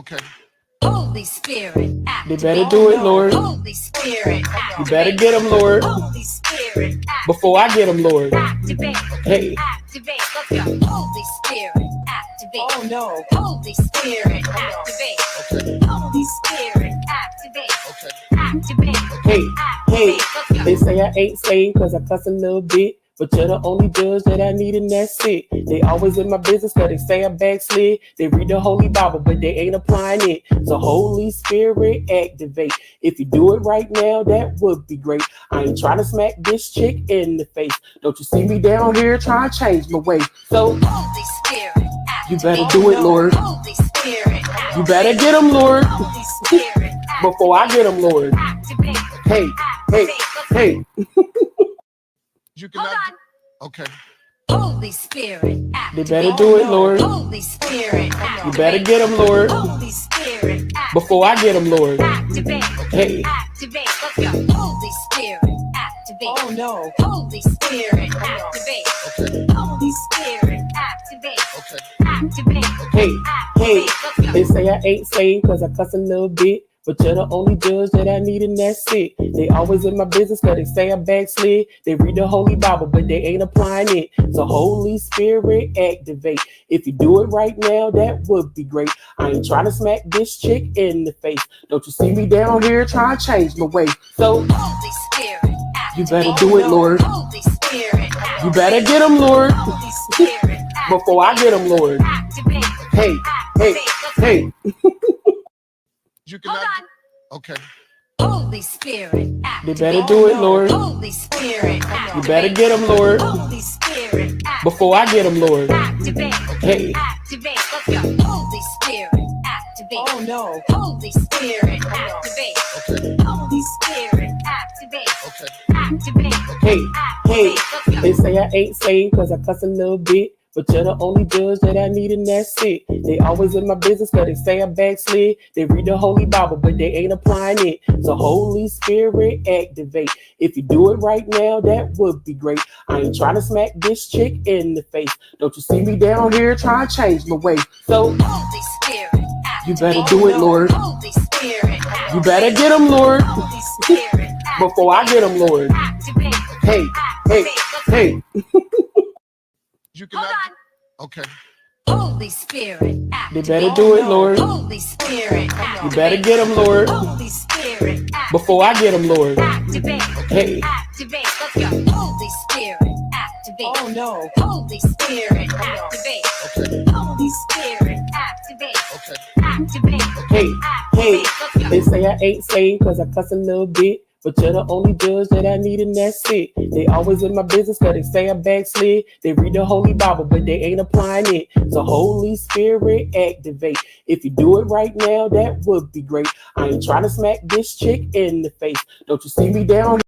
Okay. Holy Spirit, They better do it, Lord. Holy Spirit, You better get them, Lord. Holy Spirit, Before I get them, Lord. activate. Hey. Activate. Let's go. Holy Spirit, activate. Oh no. Holy Spirit, activate. Holy Spirit, activate. Okay. Activate. Hey, hey, Let's go. they say I ain't saved cause I cuss a little bit. But you're the only judge that I need and that's it. They always in my business cause they say I backslid. They read the Holy Bible but they ain't applying it. So Holy Spirit activate. If you do it right now, that would be great. I ain't trying to smack this chick in the face. Don't you see me down here trying to change my way. So Holy Spirit, you better do it, Lord. Holy Spirit, You better get them, Lord. Holy Spirit, Before I get them, Lord. activate. Hey, hey, hey. You cannot. Hold on. Okay. Holy Spirit, They activate. better do it, Lord. Holy Spirit, You better get them, Lord. Holy Spirit, Before I get them, Lord. activate. Hey. Activate. Let's go. Holy Spirit, activate. Oh no. Holy Spirit, activate. Okay. Holy Spirit, activate. Okay. Activate. Hey, hey, Let's go. they say I ain't saved cause I cuss a little bit. But you're the only judge that I need and that's it. They always in my business cause they say I backslid. They read the Holy Bible but they ain't applying it. So Holy Spirit activate. If you do it right now, that would be great. I ain't trying to smack this chick in the face. Don't you see me down here trying to change my way. So Holy Spirit, you better do it, Lord. Holy Spirit, You better get them, Lord. Holy Spirit, Before I get them, Lord. activate. Hey, hey, hey. You cannot. Hold on. Okay. Holy Spirit, They activate. better do it, Lord. Holy Spirit, You better get them, Lord. Holy Spirit, Before I get them, Lord. activate. Hey. Activate. Let's go. Holy Spirit, activate. Oh no. Holy Spirit, activate. Okay. Holy Spirit, activate. Okay. Activate. Hey, hey, Let's go. they say I ain't saved cause I cuss a little bit. But you're the only judge that I need and that's it. They always in my business cause they say I backslid. They read the Holy Bible but they ain't applying it. So Holy Spirit activate. If you do it right now, that would be great. I ain't trying to smack this chick in the face. Don't you see me down here trying to change my way. So Holy Spirit, you better do it, Lord. Holy Spirit, You better get them, Lord. Holy Spirit, Before I get them, Lord. activate. Hey, hey, hey. You cannot. Hold on. Okay. Holy Spirit, They activate. better do it, Lord. Holy Spirit, You better get them, Lord. Holy Spirit, Before I get them, Lord. activate. Hey. Activate. Let's go. Holy Spirit, activate. Oh no. Holy Spirit, activate. Okay. Holy Spirit, activate. Okay. Activate. Hey, hey, Let's go. they say I ain't saved cause I cuss a little bit. But you're the only judge that I need and that's it. They always in my business cause they say I backslid. They read the Holy Bible but they ain't applying it. So Holy Spirit activate. If you do it right now, that would be great. I ain't trying to smack this chick in the face. Don't you see me down here?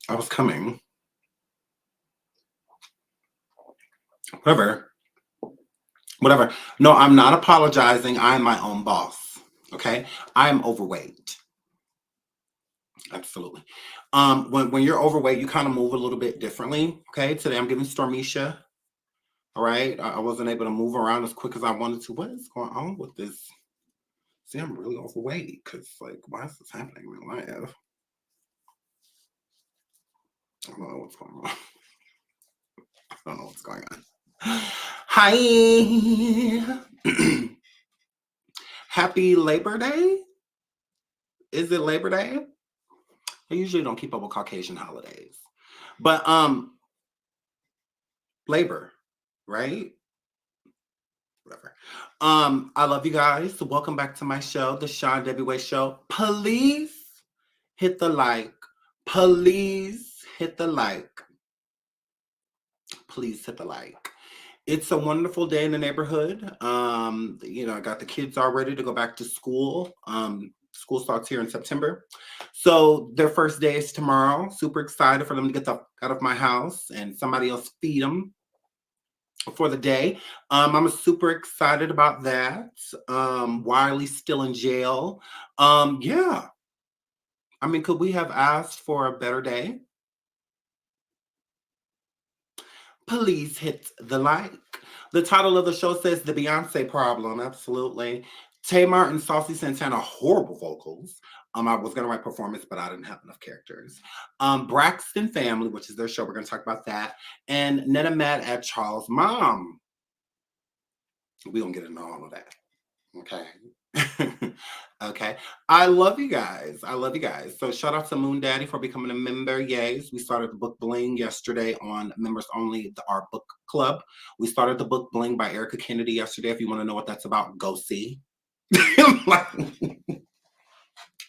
I was coming. Whatever. No, I'm not apologizing. I am my own boss. Okay? I am overweight. Absolutely. When you're overweight, you kind of move a little bit differently. Okay? Today I'm giving Stormisha. All right. I wasn't able to move around as quick as I wanted to. What is going on with this? See, I'm really overweight because, like, why is this happening in my life? I don't know what's going on. I don't know what's going on. Hi. Happy Labor Day. Is it Labor Day? I usually don't keep up with Caucasian holidays. But labor, right? Whatever. I love you guys. Welcome back to my show, the SeanDavieWay Show. Please hit the like. Please hit the like. Please hit the like. It's a wonderful day in the neighborhood. I got the kids all ready to go back to school. School starts here in September. So their first day is tomorrow. Super excited for them to get out of my house and somebody else feed them. for the day. I'm super excited about that. Wiley's still in jail. Yeah. I mean, could we have asked for a better day? Please hit the like. The title of the show says The Beyonce Problem. Absolutely. Tamar and Saucy Santana, horrible vocals. I was going to write performance, but I didn't have enough characters. Braxton Family, which is their show. We're going to talk about that. And Netta mad at Charles' mom. We don't get into all of that. Okay. Okay. I love you guys. I love you guys. So shout out to Moon Daddy for becoming a member. Yes. We started the book bling yesterday on members only, our book club. We started the book bling by Erica Kennedy yesterday. If you want to know what that's about, go see. Like,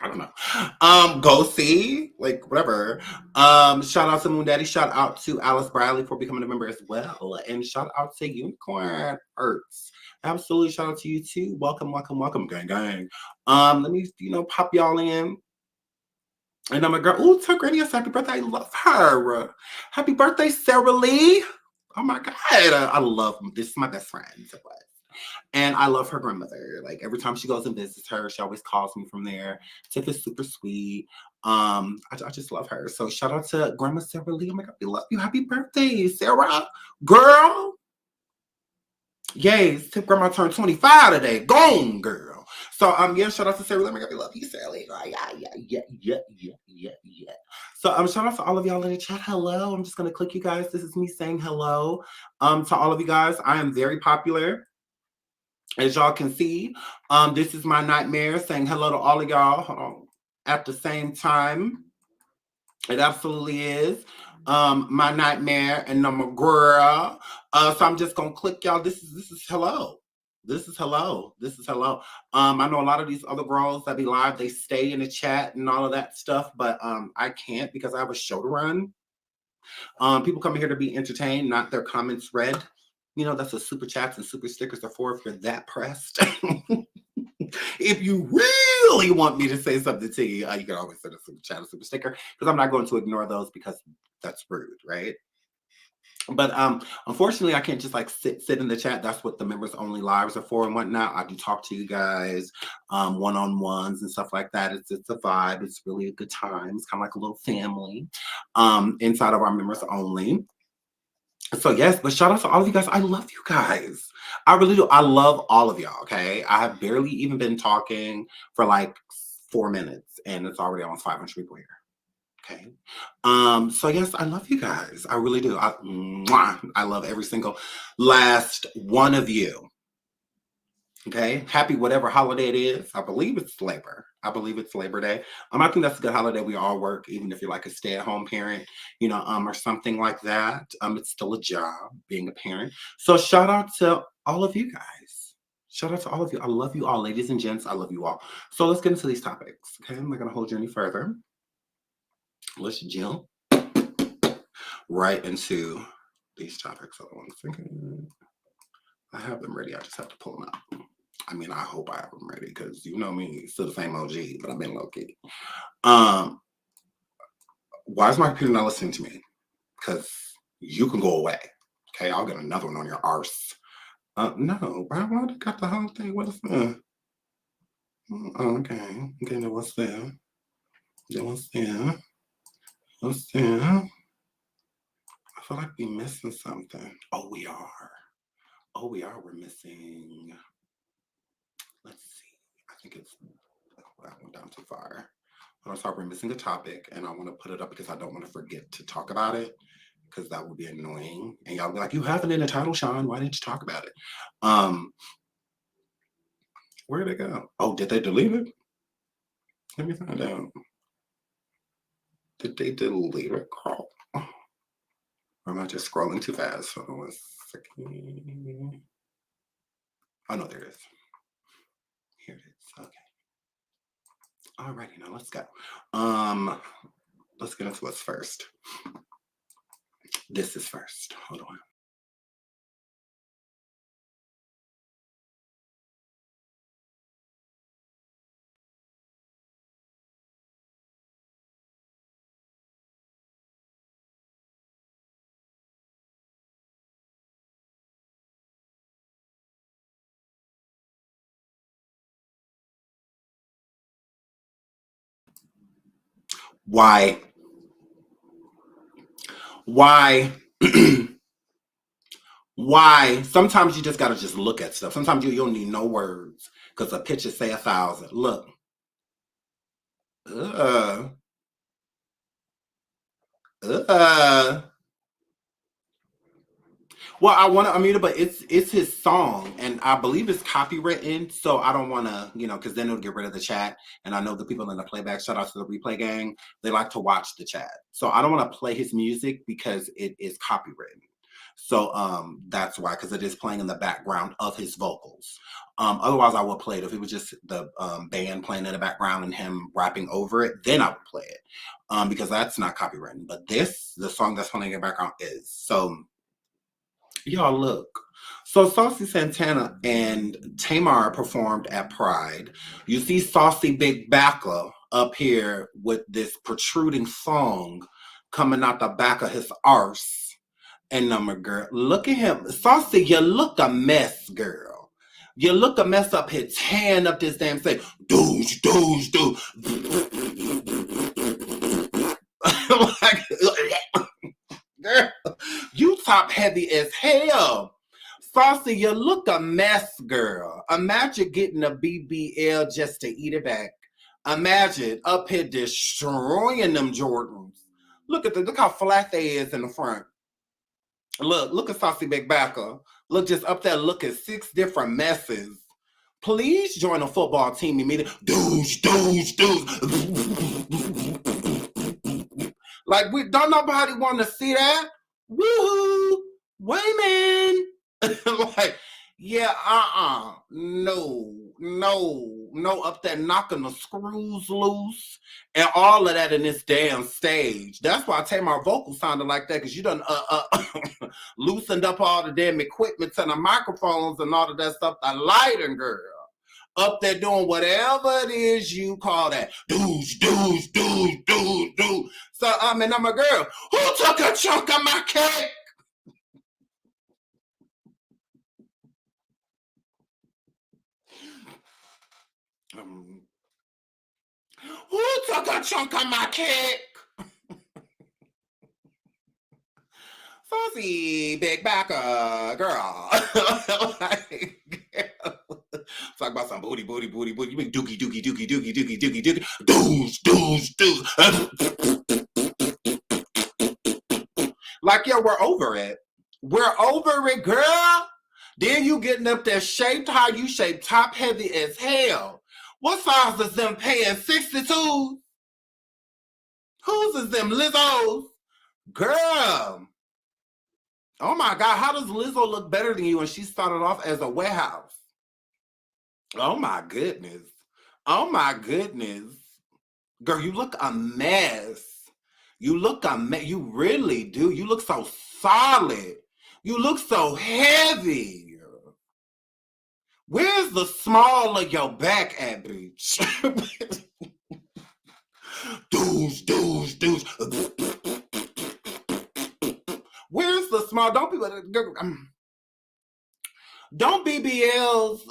I don't know. Go see, like whatever. Shout out to Moon Daddy. Shout out to Alice Bradley for becoming a member as well. And shout out to Unicorn Earths. Absolutely. Shout out to you too. Welcome, welcome, welcome, gang, gang. Let me, pop y'all in. And I'm a girl. Ooh, tell Granny a happy birthday. I love her. Happy birthday, Sarah Lee. Oh my God. I love this is my best friend. So what? And I love her grandmother. Like every time she goes and visits her, she always calls me from there. Tiff is super sweet. I just love her. So shout out to Grandma Sarah Lee. Oh my God, we love you. Happy birthday, Sarah. Girl. Yes, Tiff grandma turned 25 today. Gone, girl. So yeah, shout out to Sarah Lee. Oh my God, we love you, Sarah Lee. Yeah. So shout out to all of y'all in the chat. Hello. I'm just gonna click you guys. This is me saying hello. To all of you guys. I am very popular. As y'all can see, this is my nightmare saying hello to all of y'all at the same time. It absolutely is my nightmare, and I'm a girl. So I'm just gonna click y'all. This is hello. This is hello. This is hello. I know a lot of these other girls that be live, they stay in the chat and all of that stuff, but I can't because I have a show to run. People come here to be entertained, not their comments read. That's what super chats and super stickers are for if you're that pressed. If you really want me to say something to you, you can always send a super chat or super sticker because I'm not going to ignore those because that's rude, right? But unfortunately, I can't just like sit in the chat. That's what the members only lives are for and whatnot. I do talk to you guys one-on-ones and stuff like that. It's a vibe. It's really a good time. It's kind of like a little family inside of our members only. So yes, but shout out to all of you guys. I love you guys. I really do. I love all of y'all, okay? I have barely even been talking for like 4 minutes and it's already almost 500 people here. Okay. So yes, I love you guys. I really do. I love every single last one of you. Okay, happy whatever holiday it is. I believe it's Labor. I believe it's Labor Day. I think that's a good holiday. We all work, even if you're like a stay-at-home parent, or something like that. It's still a job being a parent. So shout out to all of you guys. Shout out to all of you. I love you all, ladies and gents. I love you all. So let's get into these topics. Okay, I'm not gonna hold you any further. Let's jump right into these topics. Hold on a second. I have them ready. I just have to pull them out. I mean, I hope I have them ready because you know me, still the same OG, but I've been low key. Why is my computer not listening to me? Because you can go away. Okay, I'll get another one on your arse. No, why I got the whole thing? What is that? Okay, then what's there? Then what's there? What's there? I feel like we're missing something. Oh, we are. Oh, we are. We're missing. Let's see. I think it's. I went down too far. I'm sorry, we're missing a topic, and I want to put it up because I don't want to forget to talk about it because that would be annoying. And y'all be like, "You have it in the title, Sean. Why didn't you talk about it?" Where did it go? Oh, did they delete it? Let me find out. Did they delete it, Carl? Or am I just scrolling too fast? Hold on 1 second. Oh no, there it is. Here it is. Okay. Alrighty, now let's go. Let's get into what's first. This is first. Hold on. Why? Why? Sometimes you just gotta just look at stuff. Sometimes you don't need no words because a picture say 1,000. Look. Uh. Well, I want to unmute it, but it's his song, and I believe it's copywritten, so I don't want to, because then it'll get rid of the chat. And I know the people in the playback, shout out to the replay gang, they like to watch the chat. So I don't want to play his music because it is copywritten. So that's why, because it is playing in the background of his vocals. Otherwise, I would play it if it was just the band playing in the background and him rapping over it. Then I would play it because that's not copywritten. But the song that's playing in the background is. So y'all look. So Saucy, Santana, and Tamar performed at Pride. You see Saucy Big Backer up here with this protruding thong coming out the back of his arse. And girl, look at him. Saucy, you look a mess, girl. You look a mess up here, tearing up this damn thing. Doosh. Like, girl, you top heavy as hell. Saucy, you look a mess, girl. Imagine getting a BBL just to eat it back. Imagine up here destroying them Jordans. Look how flat they is in the front. Look at Saucy Big Backer. Look, just up there, look at 6 different messes. Please join a football team immediately. Doosh. Like, don't nobody want to see that? Woohoo! Women! Like, yeah, no, up there knocking the screws loose and all of that in this damn stage. That's why Tamar vocals sounded like that, because you done loosened up all the damn equipment and the microphones and all of that stuff. The lighting, girl, up there doing whatever it is you call that. Doosh. So, I'm a girl. Who took a chunk of my cake? Who took a chunk of my cake? Saucy Big Backer, girl. Like, talk about some booty. You mean dookie. Doosh. Like, yo, we're over it. We're over it, girl. Then you getting up there shaped how you shape, top heavy as hell. What size is them paying? 62? Whose is them? Lizzo's? Girl. Oh my God, how does Lizzo look better than you when she started off as a warehouse? Oh my goodness. Girl, you look a mess. You really do. You look so solid. You look so heavy. Where's the small of your back at, bitch? Doosh. Where's the small? Don't BBLs,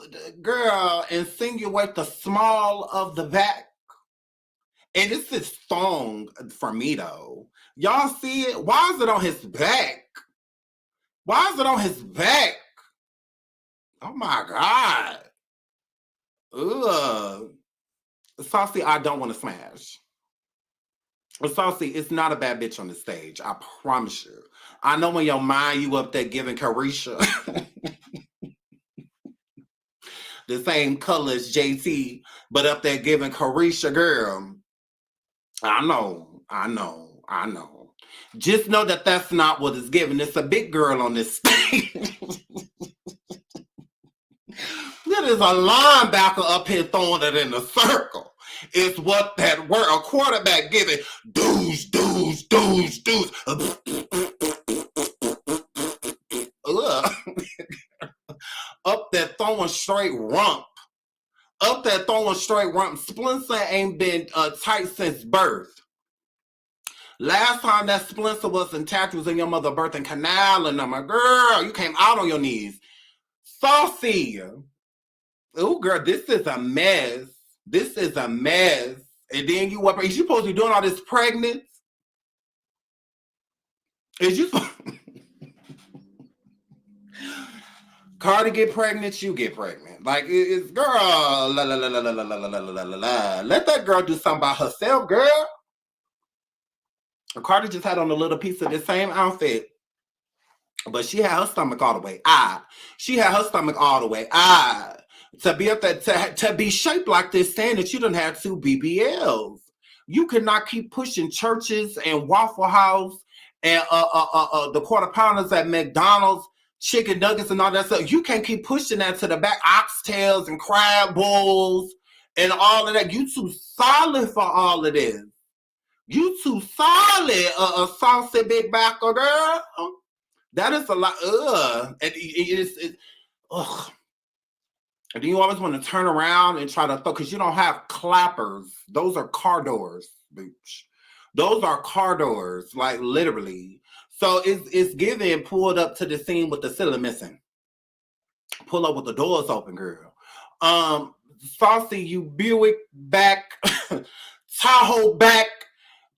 girl, insinuate the small of the back. And it's this thong for me, though. Y'all see it? Why is it on his back? Oh my God. Ugh. Saucy, I don't want to smash. Saucy, it's not a bad bitch on the stage. I promise you. I know in your mind you up there giving Carisha the same color as JT, but up there giving Carisha, girl. I know. Just know that that's not what it's giving. It's a big girl on this stage. That is a linebacker up here throwing it in a circle. It's what that word, a quarterback giving. Doosh. Up there throwing straight rump. Splinter ain't been tight since birth. Last time that splinter was intact was in your mother's birthing canal, and I'm like, girl, you came out on your knees. Saucy. Oh, girl, this is a mess. And then you up, is you supposed to be doing all this pregnant? Is you Cardi get pregnant, you get pregnant. Like it's girl, la, la, la, la, la, la, la, la, la, la, la. Let that girl do something by herself, girl. Cardi just had on a little piece of the same outfit, but she had her stomach all the way. She had her stomach all the way. To be up there, to be shaped like this, saying that you done had 2 BBLs. You cannot keep pushing churches and Waffle House and the quarter pounders at McDonald's, chicken nuggets and all that stuff. You can't keep pushing that to the back, oxtails and crab balls and all of that. You too solid for all of this. You too solid, a saucy big backer, girl. That is a lot. Ugh. And then you always want to turn around and try to throw, because you don't have clappers. Those are car doors, bitch. Those are car doors, like literally. So it's giving pulled up to the scene with the ceiling missing. Pull up with the doors open, girl. Saucy, you Buick back, Tahoe back,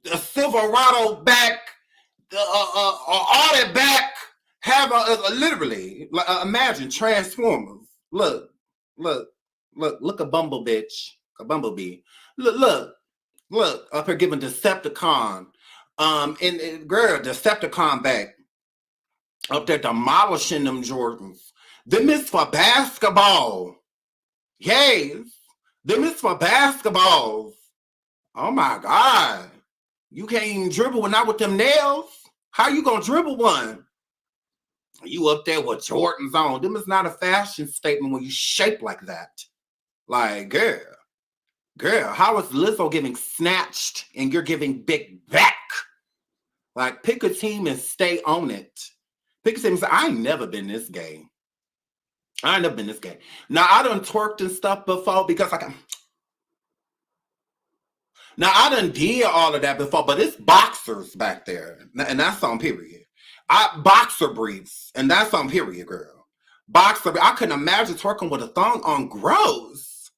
the Silverado back, all that back. Have literally, like, imagine Transformers. Look a bumblebee. Look, up here giving Decepticon. And girl, Decepticon back. Up there demolishing them Jordans. Them is for basketball. Yes. Them is for basketballs. Oh my God. You can't even dribble not with them nails. How you gonna dribble one? You up there with Jordans on. Them is not a fashion statement when you shape like that. Like, girl, how is Lizzo giving snatched and you're giving big back? Like, pick a team and stay on it. Pick a team and say, I ain't never been this gay. Now, I done twerked and stuff before because Now, I done did all of that before, but it's boxers back there. And that's on period. Boxer briefs, and that's on period, girl. I couldn't imagine twerking with a thong on. Gross.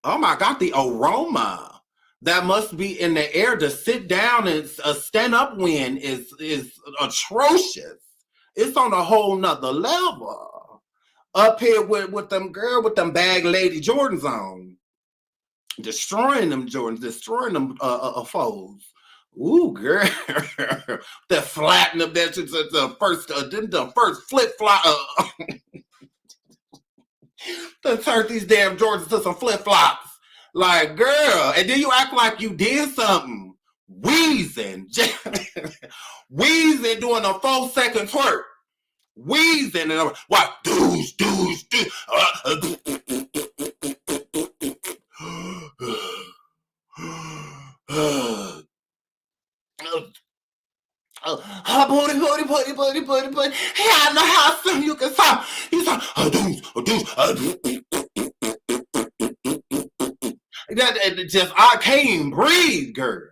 Oh my God, the aroma that must be in the air to sit down and stand up when is atrocious. It's on a whole nother level. Up here with them bag lady Jordans on. Destroying them Jordans, destroying them foes. Ooh, girl, that flatten up that the first flip flop. Then turn these damn Jordans to some flip flops, like girl, and then you act like you did something, wheezing, wheezing, doing a 4-second twerk, wheezing, and what? Douche. Booty. Hey, I know how soon you can stop. You stop. I can't even breathe, girl.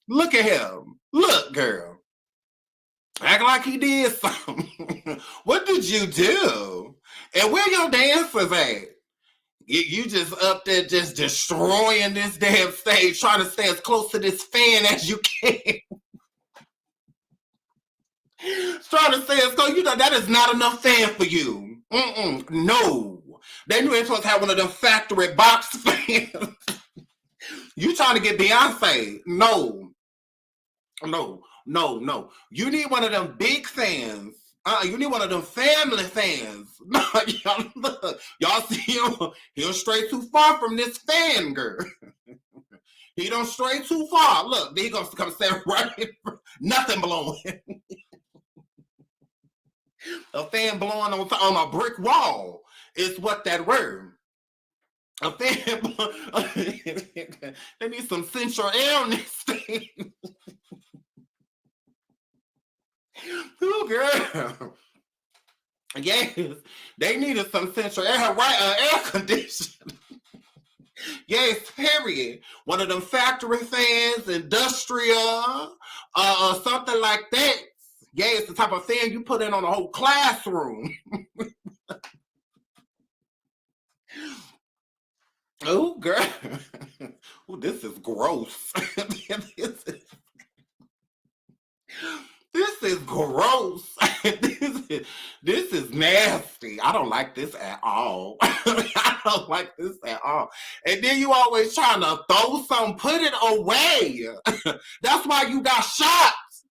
Look at him. Look, girl. Act like he did something. What did you do? And where your dancers at? You just up there just destroying this damn stage, trying to stay as close to this fan as you can. Trying to say it's going, that is not enough fan for you. No. They knew they supposed to have one of them factory box fans. You trying to get Beyonce. No. You need one of them big fans. You need one of them family fans. No, y'all see him? He'll stray too far from this fan, girl. He don't stray too far. Look, he gonna come stand right in front. Nothing blowing. A fan blowing on a brick wall is what that word. A fan blowing. They need some central air on this thing. Ooh, girl. Yes, they needed some central air, right? Air conditioning. Yes, period. One of them factory fans, industrial, something like that. Yeah, it's the type of fan you put in on a whole classroom. Oh, girl. Oh, this is gross. This is gross. This is nasty. I don't like this at all. I don't like this at all. And then you always trying to throw something, put it away. That's why you got shots.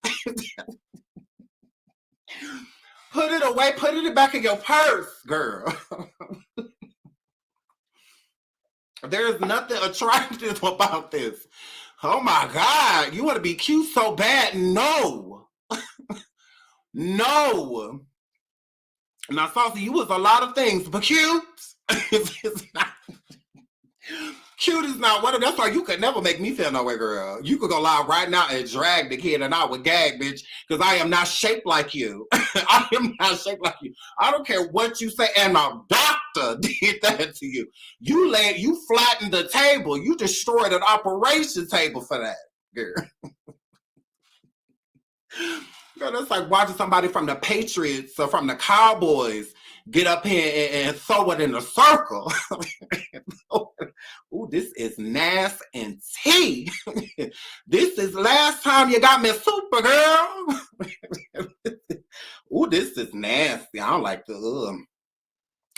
Put it away, put it back in your purse, girl. There's nothing attractive about this. Oh my God, you want to be cute so bad? No. No. Now, Saucy, you was a lot of things, but cute is not. Cute is not one of them. That's why you could never make me feel no way, girl. You could go live right now and drag the kid and I would gag, bitch, because I am not shaped like you. I am not shaped like you. I don't care what you say. And a doctor did that to you. You flattened the table. You destroyed an operation table for that, girl. Girl, that's like watching somebody from the Patriots or from the Cowboys get up here and throw it in a circle. Ooh, this is nasty and tea. This is last time you got me, Supergirl. Ooh, this is nasty. I don't like the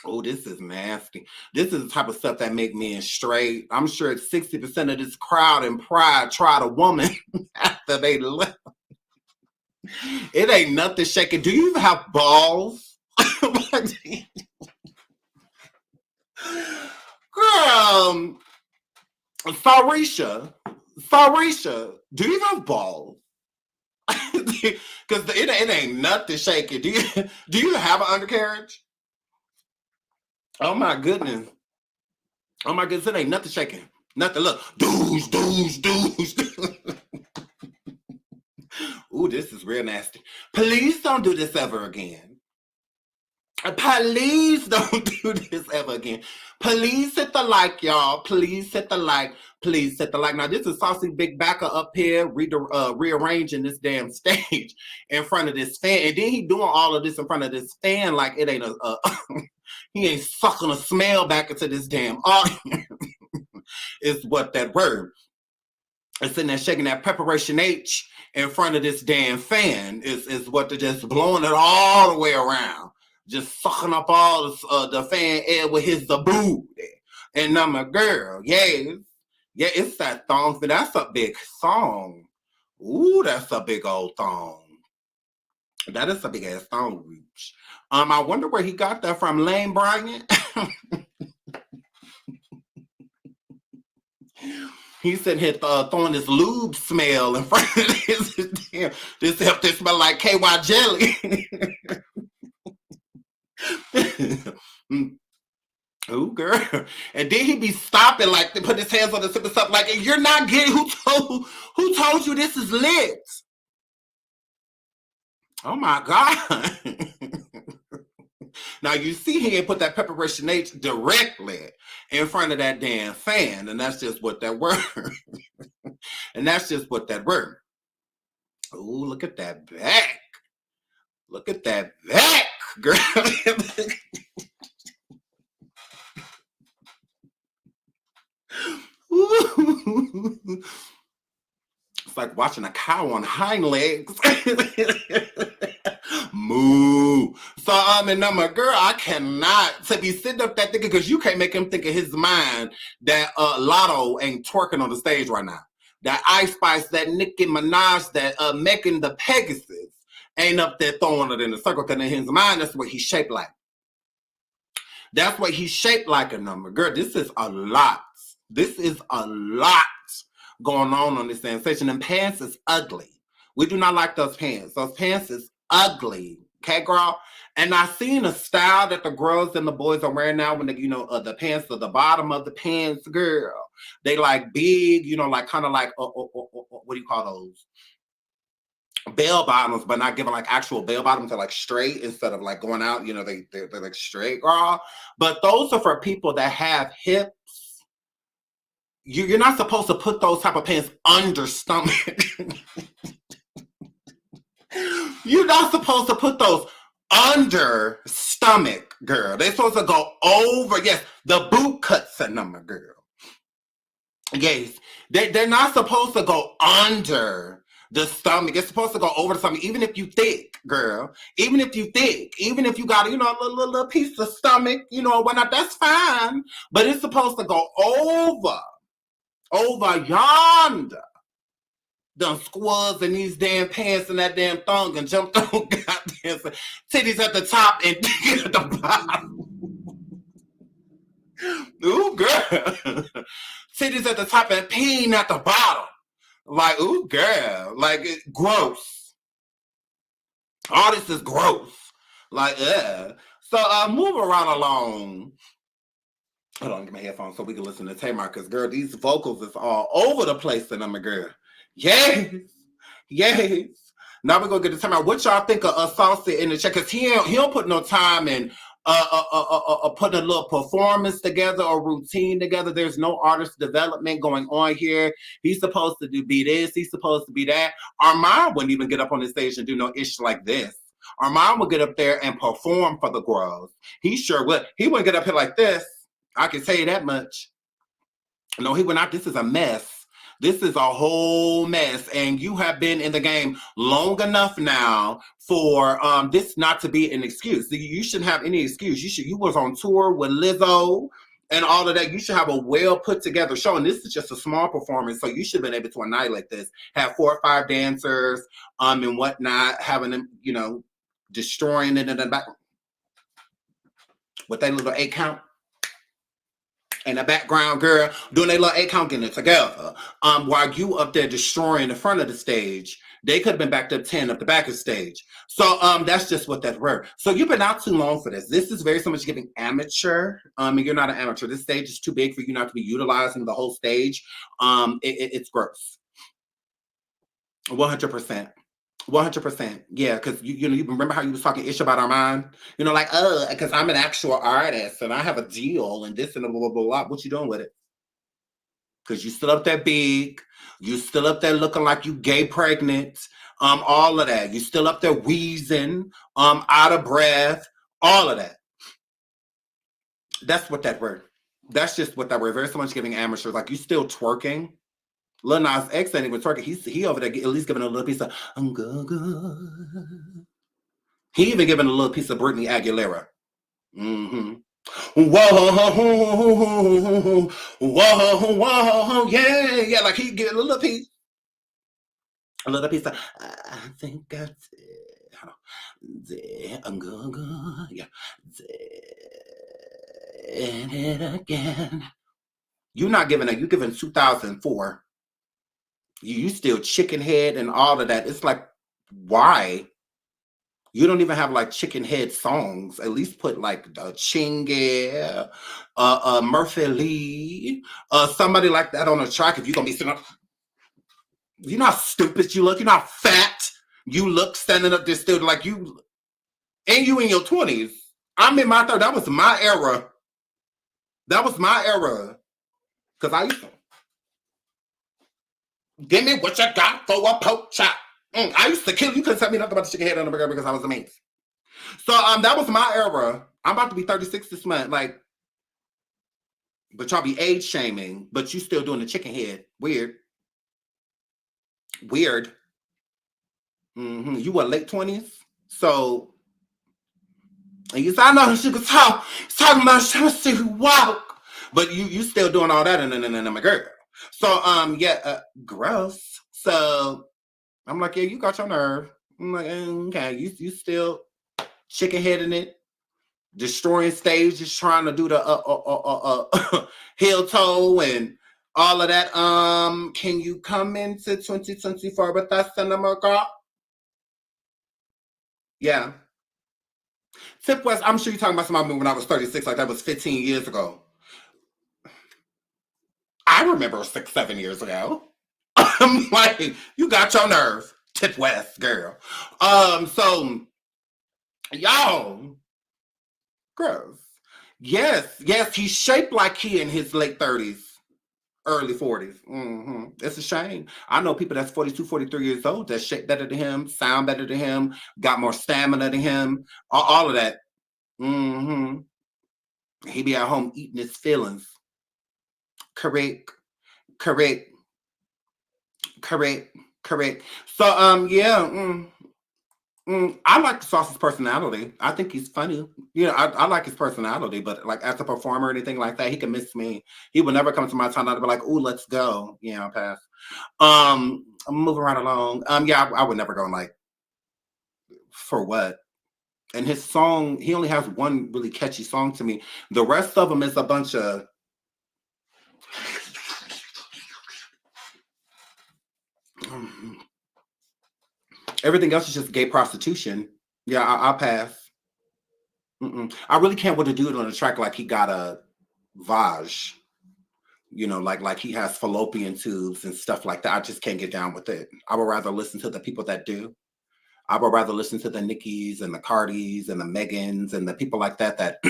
oh, this is nasty. This is the type of stuff that make men straight. I'm sure 60% of this crowd in Pride tried a woman after they left. It ain't nothing shaking. Do you even have balls? Girl, Sarisha, do you have balls? Because it ain't nothing shaking. Do you have an undercarriage? Oh my goodness. Oh my goodness, it ain't nothing shaking. Nothing. Look, doosh. Ooh, this is real nasty. Please don't do this ever again. Please don't do this ever again. Please hit the like, y'all. Please hit the like. Please hit the like. Now, this is Saucy Big Backer up here rearranging this damn stage in front of this fan. And then he doing all of this in front of this fan like it ain't he ain't sucking a smell back into this damn audience. Is what that word. It's sitting there shaking that preparation H in front of this damn fan is what they're just blowing it all the way around. Just sucking up all the fan air with his booty. And I'm a girl, yes. Yeah, it's that thong, but that's a big thong. Ooh, that's a big old thong. That is a big ass thong reach. I wonder where he got that from, Lane Bryant. He's sitting here throwing this lube smell in front of this helped it smell like KY jelly. Oh, girl. And then he be stopping, like, to put his hands on the sip of stuff, like, you're not getting, who told you this is lit? Oh, my God. Now, you see he ain't put that preparation H directly in front of that damn fan, and that's just what that word. And that's just what that word. Oh, look at that back. Look at that back, girl. It's like watching a cow on hind legs. Moo. So and I'm a girl, I cannot to be sitting up that thinking, because you can't make him think in his mind that Lotto ain't twerking on the stage right now. That Ice Spice, that Nicki Minaj, that Megan the Pegasus ain't up there throwing it in the circle, because in his mind, that's what he's shaped like. That's what he's shaped like, a number. Girl, this is a lot. This is a lot going on this sensation. And pants is ugly. We do not like those pants. Those pants is ugly. Okay, girl? And I seen a style that the girls and the boys are wearing now when they, the pants at the bottom of the pants, girl. They like big, like kind of like, what do you call those? Bell bottoms, but not giving like actual bell bottoms. They're like straight instead of like going out, they're like straight, girl. But those are for people that have hips. You're not supposed to put those type of pants under stomach. You're not supposed to put those under stomach, girl. They're supposed to go over. Yes, the boot cuts a number, girl. Yes, they're not supposed to go under the stomach. It's supposed to go over the stomach, even if you thick, girl. Even if you thick, even if you got, you know, a little piece of stomach, you know, whatnot, that's fine. But it's supposed to go over yonder. Done squads in these damn pants and that damn thong and jumped on goddamn titties at the top and at the bottom. Ooh, girl. Titties at the top and peeing at the bottom. Like, ooh, girl. Like, gross. All this is gross. Like, So, move around along. Hold on, get my headphones so we can listen to Tamar, because, girl, these vocals is all over the place in them, girl. Yes. Yes. Now we're going to get to Tamar. What y'all think of Saucy in the chat? Because he don't put no time in putting a little performance together or routine together. There's no artist development going on here. He's supposed to be this. He's supposed to be that. Armand wouldn't even get up on the stage and do no ish like this. Armand would get up there and perform for the girls. He sure would. He wouldn't get up here like this. I can tell you that much. No, he would not. This is a mess. This is a whole mess, and you have been in the game long enough now for this not to be an excuse. You shouldn't have any excuse. You was on tour with Lizzo and all of that. You should have a well put together show, and this is just a small performance, so you should have been able to annihilate this. Have 4 or 5 dancers and whatnot, having them, you know, destroying it in the back with that little 8 count. In the background, girl, doing their little 8 count, getting it together. While you up there destroying the front of the stage, they could have been backed up 10 up the back of the stage. So that's just what that were. So you've been out too long for this. This is very so much giving amateur. And you're not an amateur. This stage is too big for you not to be utilizing the whole stage. It's gross. 100%. 100%. Yeah, because you know, you remember how you was talking ish about Armand? You know, like, because I'm an actual artist and I have a deal and this and blah, blah, blah, blah. What you doing with it? Because you still up there big. You still up there looking like you gay pregnant. All of that. You still up there wheezing, out of breath, all of that. That's what that word. That's just what that word. Very so much giving amateur. Like, you still twerking. Lil Nas X ain't even twerking. He over there at least giving a little piece of I'm good. He even giving a little piece of Britney Aguilera. Mm-hmm. Whoa, yeah. Like he get a little piece of. I think that's it. I'm good. Yeah. It again. You're not giving it. You're giving 2004. You still chicken head and all of that. It's like, why? You don't even have like chicken head songs. At least put like Chingy, Murphy Lee, somebody like that on a track. If you're gonna be sitting up, you know how stupid you look. You know how fat you look standing up there still like you, and you in your 20s. I'm in my 30s. That was my era. Because I used to. Give me what you got for a pork chop. I used to kill you. Couldn't tell me nothing about the chicken head on the burger because I was amazing. So that was my era. I'm about to be 36 this month. Like, but y'all be age shaming, but you still doing the chicken head. Weird. You were late 20s. So and you said, I know she could talk. He's talking about she could walk. But you still doing all that and my girl. So gross. So I'm like, yeah, you got your nerve. I'm like, okay, you still chicken heading it, destroying stages, trying to do the heel toe and all of that. Can you come into 2024 with us, Cinema Girl? Yeah. Tip West, I'm sure you're talking about somebody when I was 36, like that was 15 years ago. I remember 6, 7 years ago. I'm like, you got your nerve, Tip West, girl. So y'all, gross. Yes, he's shaped like he in his late 30s, early 40s. It's a shame. I know people that's 42, 43 years old that shape better than him, sound better than him, got more stamina than him, all of that. He be at home eating his feelings. Correct. Correct. Correct. Correct. So, yeah. I like Saucy's personality. I think he's funny. I like his personality, but like as a performer or anything like that, he can miss me. He would never come to my town. I'd be like, "Ooh, let's go." Pass. I'm moving right along. Yeah, I would never go like for what. And his song, he only has one really catchy song to me. The rest of them is a bunch of everything else is just gay prostitution. Yeah, I'll pass. I really can't with a dude on a track like he got a Vaj, like he has fallopian tubes and stuff like that. I just can't get down with it. I would rather listen to the people that do. I would rather listen to the Nickys and the Cardis and the Megans and the people like that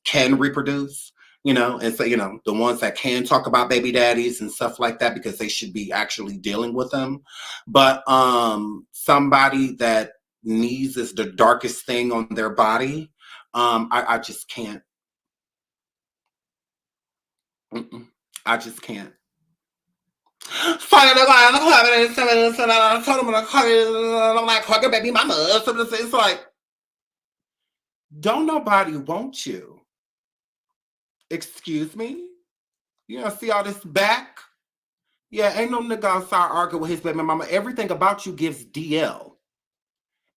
can reproduce, and so, the ones that can talk about baby daddies and stuff like that because they should be actually dealing with them. But somebody that needs is the darkest thing on their body, I just can't. I just can't. I told him I'm like, hug baby mama. It's like, don't nobody want you. Excuse me? See all this back? Yeah, ain't no nigga outside arguing with his baby mama. Everything about you gives DL.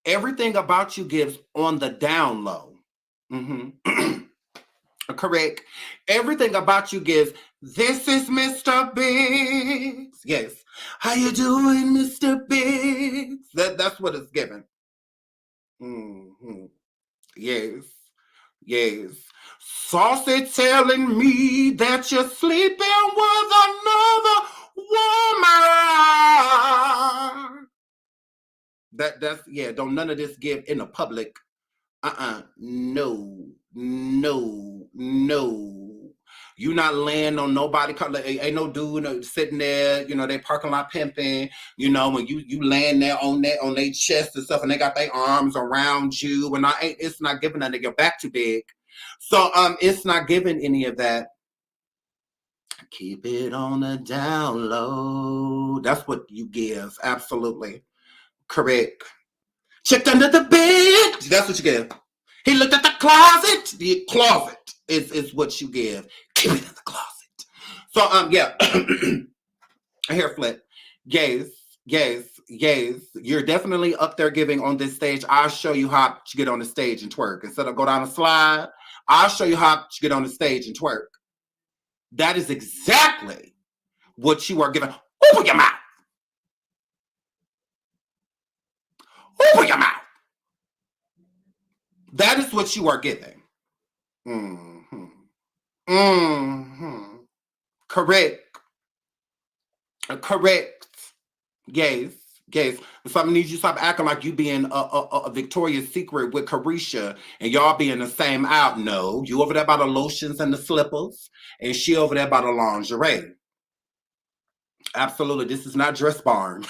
Everything about you gives on the down low. Correct. Everything about you gives, this is Mr. Biggs. Yes. How you doing, Mr. Biggs? That's what it's given. Yes. Yes. Saucy telling me that you're sleeping with another woman. That's don't none of this give in the public. No. You not laying on nobody. Ain't no dude sitting there, they parking lot pimping, when you laying there on their chest and stuff and they got their arms around you and it's not giving that nigga back too big. So it's not giving any of that. Keep it on the down low. That's what you give. Absolutely. Correct. Checked under the bed. That's what you give. He looked at the closet. The closet is what you give. Keep it in the closet. So yeah. Hair flip. Yes. You're definitely up there giving on this stage. I'll show you how to get on the stage and twerk. Instead of go down a slide, I'll show you how to get on the stage and twerk. That is exactly what you are giving. Open your mouth. Open your mouth. That is what you are giving. Correct. Yes. So I need you to stop acting like you being a Victoria's Secret with Carisha and y'all being the same out. No, you over there by the lotions and the slippers, and she over there by the lingerie. Absolutely, this is not Dress Barn.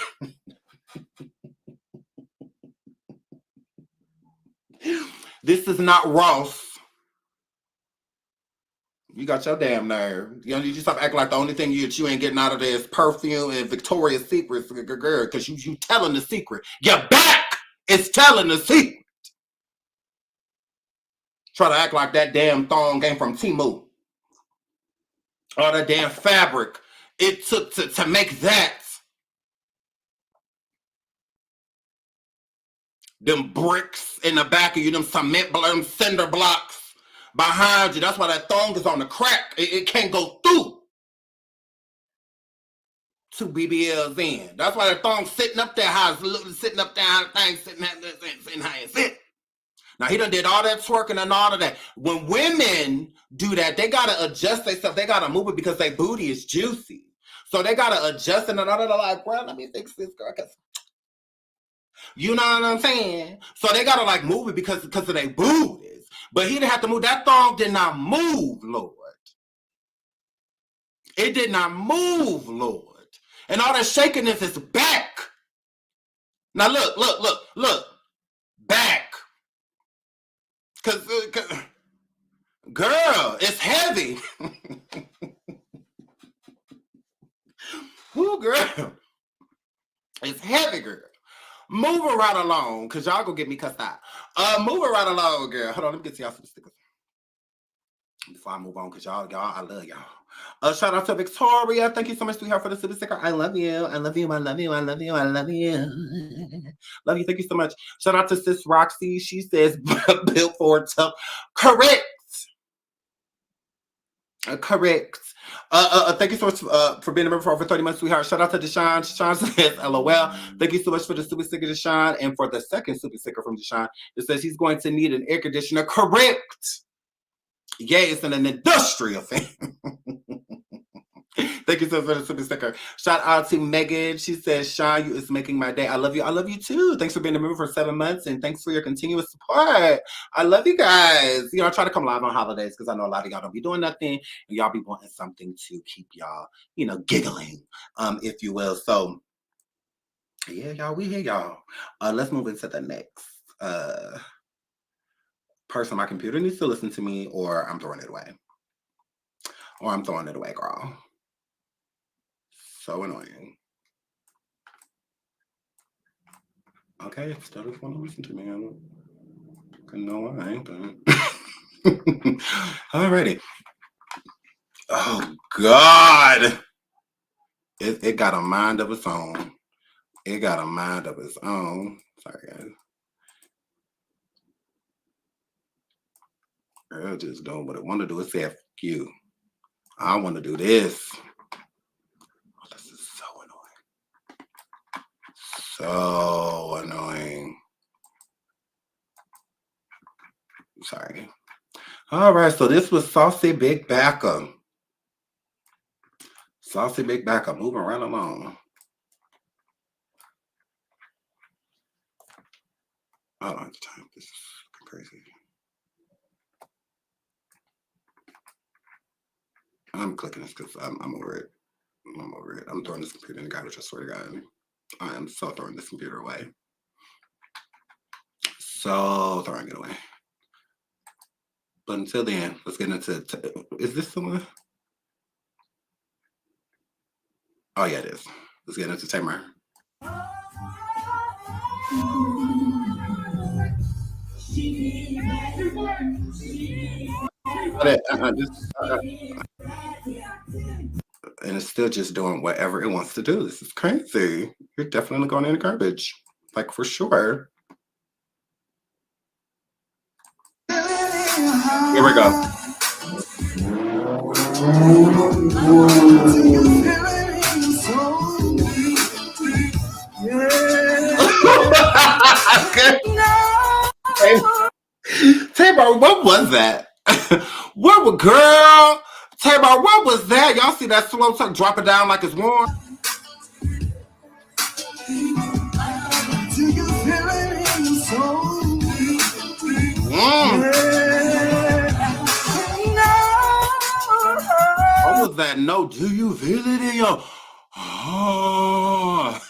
This is not Ross. You got your damn nerve. You just stop acting like the only thing you ain't getting out of there is perfume and Victoria's Secret, girl, because you telling the secret. Your back is telling the secret. Try to act like that damn thong came from Temu. All that damn fabric it took to make that. Them bricks in the back of you, them cinder blocks behind you. That's why that thong is on the crack. It can't go through. 2 BBLs in. That's why that thong sitting up there, how it's sitting up there, how the thing sitting how it sit. Now he done did all that twerking and all of that. When women do that, they gotta adjust themselves. They gotta move it because their booty is juicy. So they gotta adjust and all. They're like, well, let me fix this, girl. You know what I'm saying? So they gotta like move it because of their booties. But he didn't have to move. That thong did not move, Lord. It did not move, Lord. And all that shakiness is back. Now look. Back. Cause girl, it's heavy. Ooh, girl. It's heavy, girl. Moving right along, because y'all gonna get me cussed out. Moving right along, girl. Hold on, let me get to y'all some stickers. Before I move on, because y'all, I love y'all. Shout out to Victoria. Thank you so much, sweetheart, for the super sticker. I love you. I love you. I love you. I love you. I love you. Love you. Thank you so much. Shout out to Sis Roxy. She says, built for tough. Correct. Correct. Thank you so much for being a member for over 30 months, sweetheart. Shout out to Deshaun. Deshaun says, LOL. Thank you so much for the super sticker, Deshaun. And for the second super sticker from Deshaun, it says he's going to need an air conditioner. Correct. Yeah, it's an industrial thing. Thank you so much for the super sticker. Shout out to Megan. She says, Sean, you is making my day. I love you. I love you too. Thanks for being a member for 7 months, and thanks for your continuous support. I love you guys. You know, I try to come live on holidays because I know a lot of y'all don't be doing nothing, and y'all be wanting something to keep y'all, you know, giggling, if you will. So, yeah, y'all, we hear y'all. Let's move into the next person. My computer needs to listen to me, or I'm throwing it away. Or I'm throwing it away, girl. So annoying. Okay, it still doesn't want to listen to me. I don't know why, but alrighty. Oh God. It got a mind of its own. It got a mind of its own. Sorry, guys. Girl just doing what it want to do. It said, F you. I want to do this. Oh, this is so annoying. So annoying. Sorry. All right, so this was Saucy Big Backer. Saucy Big Backer, moving right along. I don't have time. This is crazy. I'm clicking this because I'm over it. I'm over it. I'm throwing this computer in the garbage, I swear to God. I am so throwing this computer away. So throwing it away. But until then, let's get into, is this the one? Oh yeah, it is. Let's get into Tamar. And it's still just doing whatever it wants to do. This is crazy. You're definitely going in the garbage. Like, for sure. Here we go. Tamar, what was that? What was, girl? Tamar, what was that? Y'all see that slow tuck drop it down like it's warm? What was that? No, do you feel it in your heart?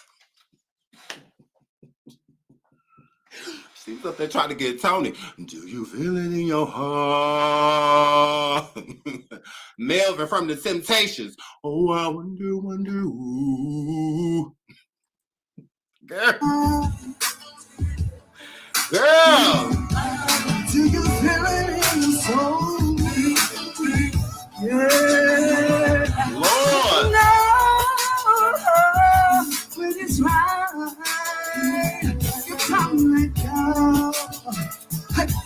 She's up there trying to get Tony. Do you feel it in your heart? Melvin from the Temptations. Oh, I wonder, ooh. Girl. Girl. Do you feel it in your soul? Yeah. Lord. No, when it's right. You come let go.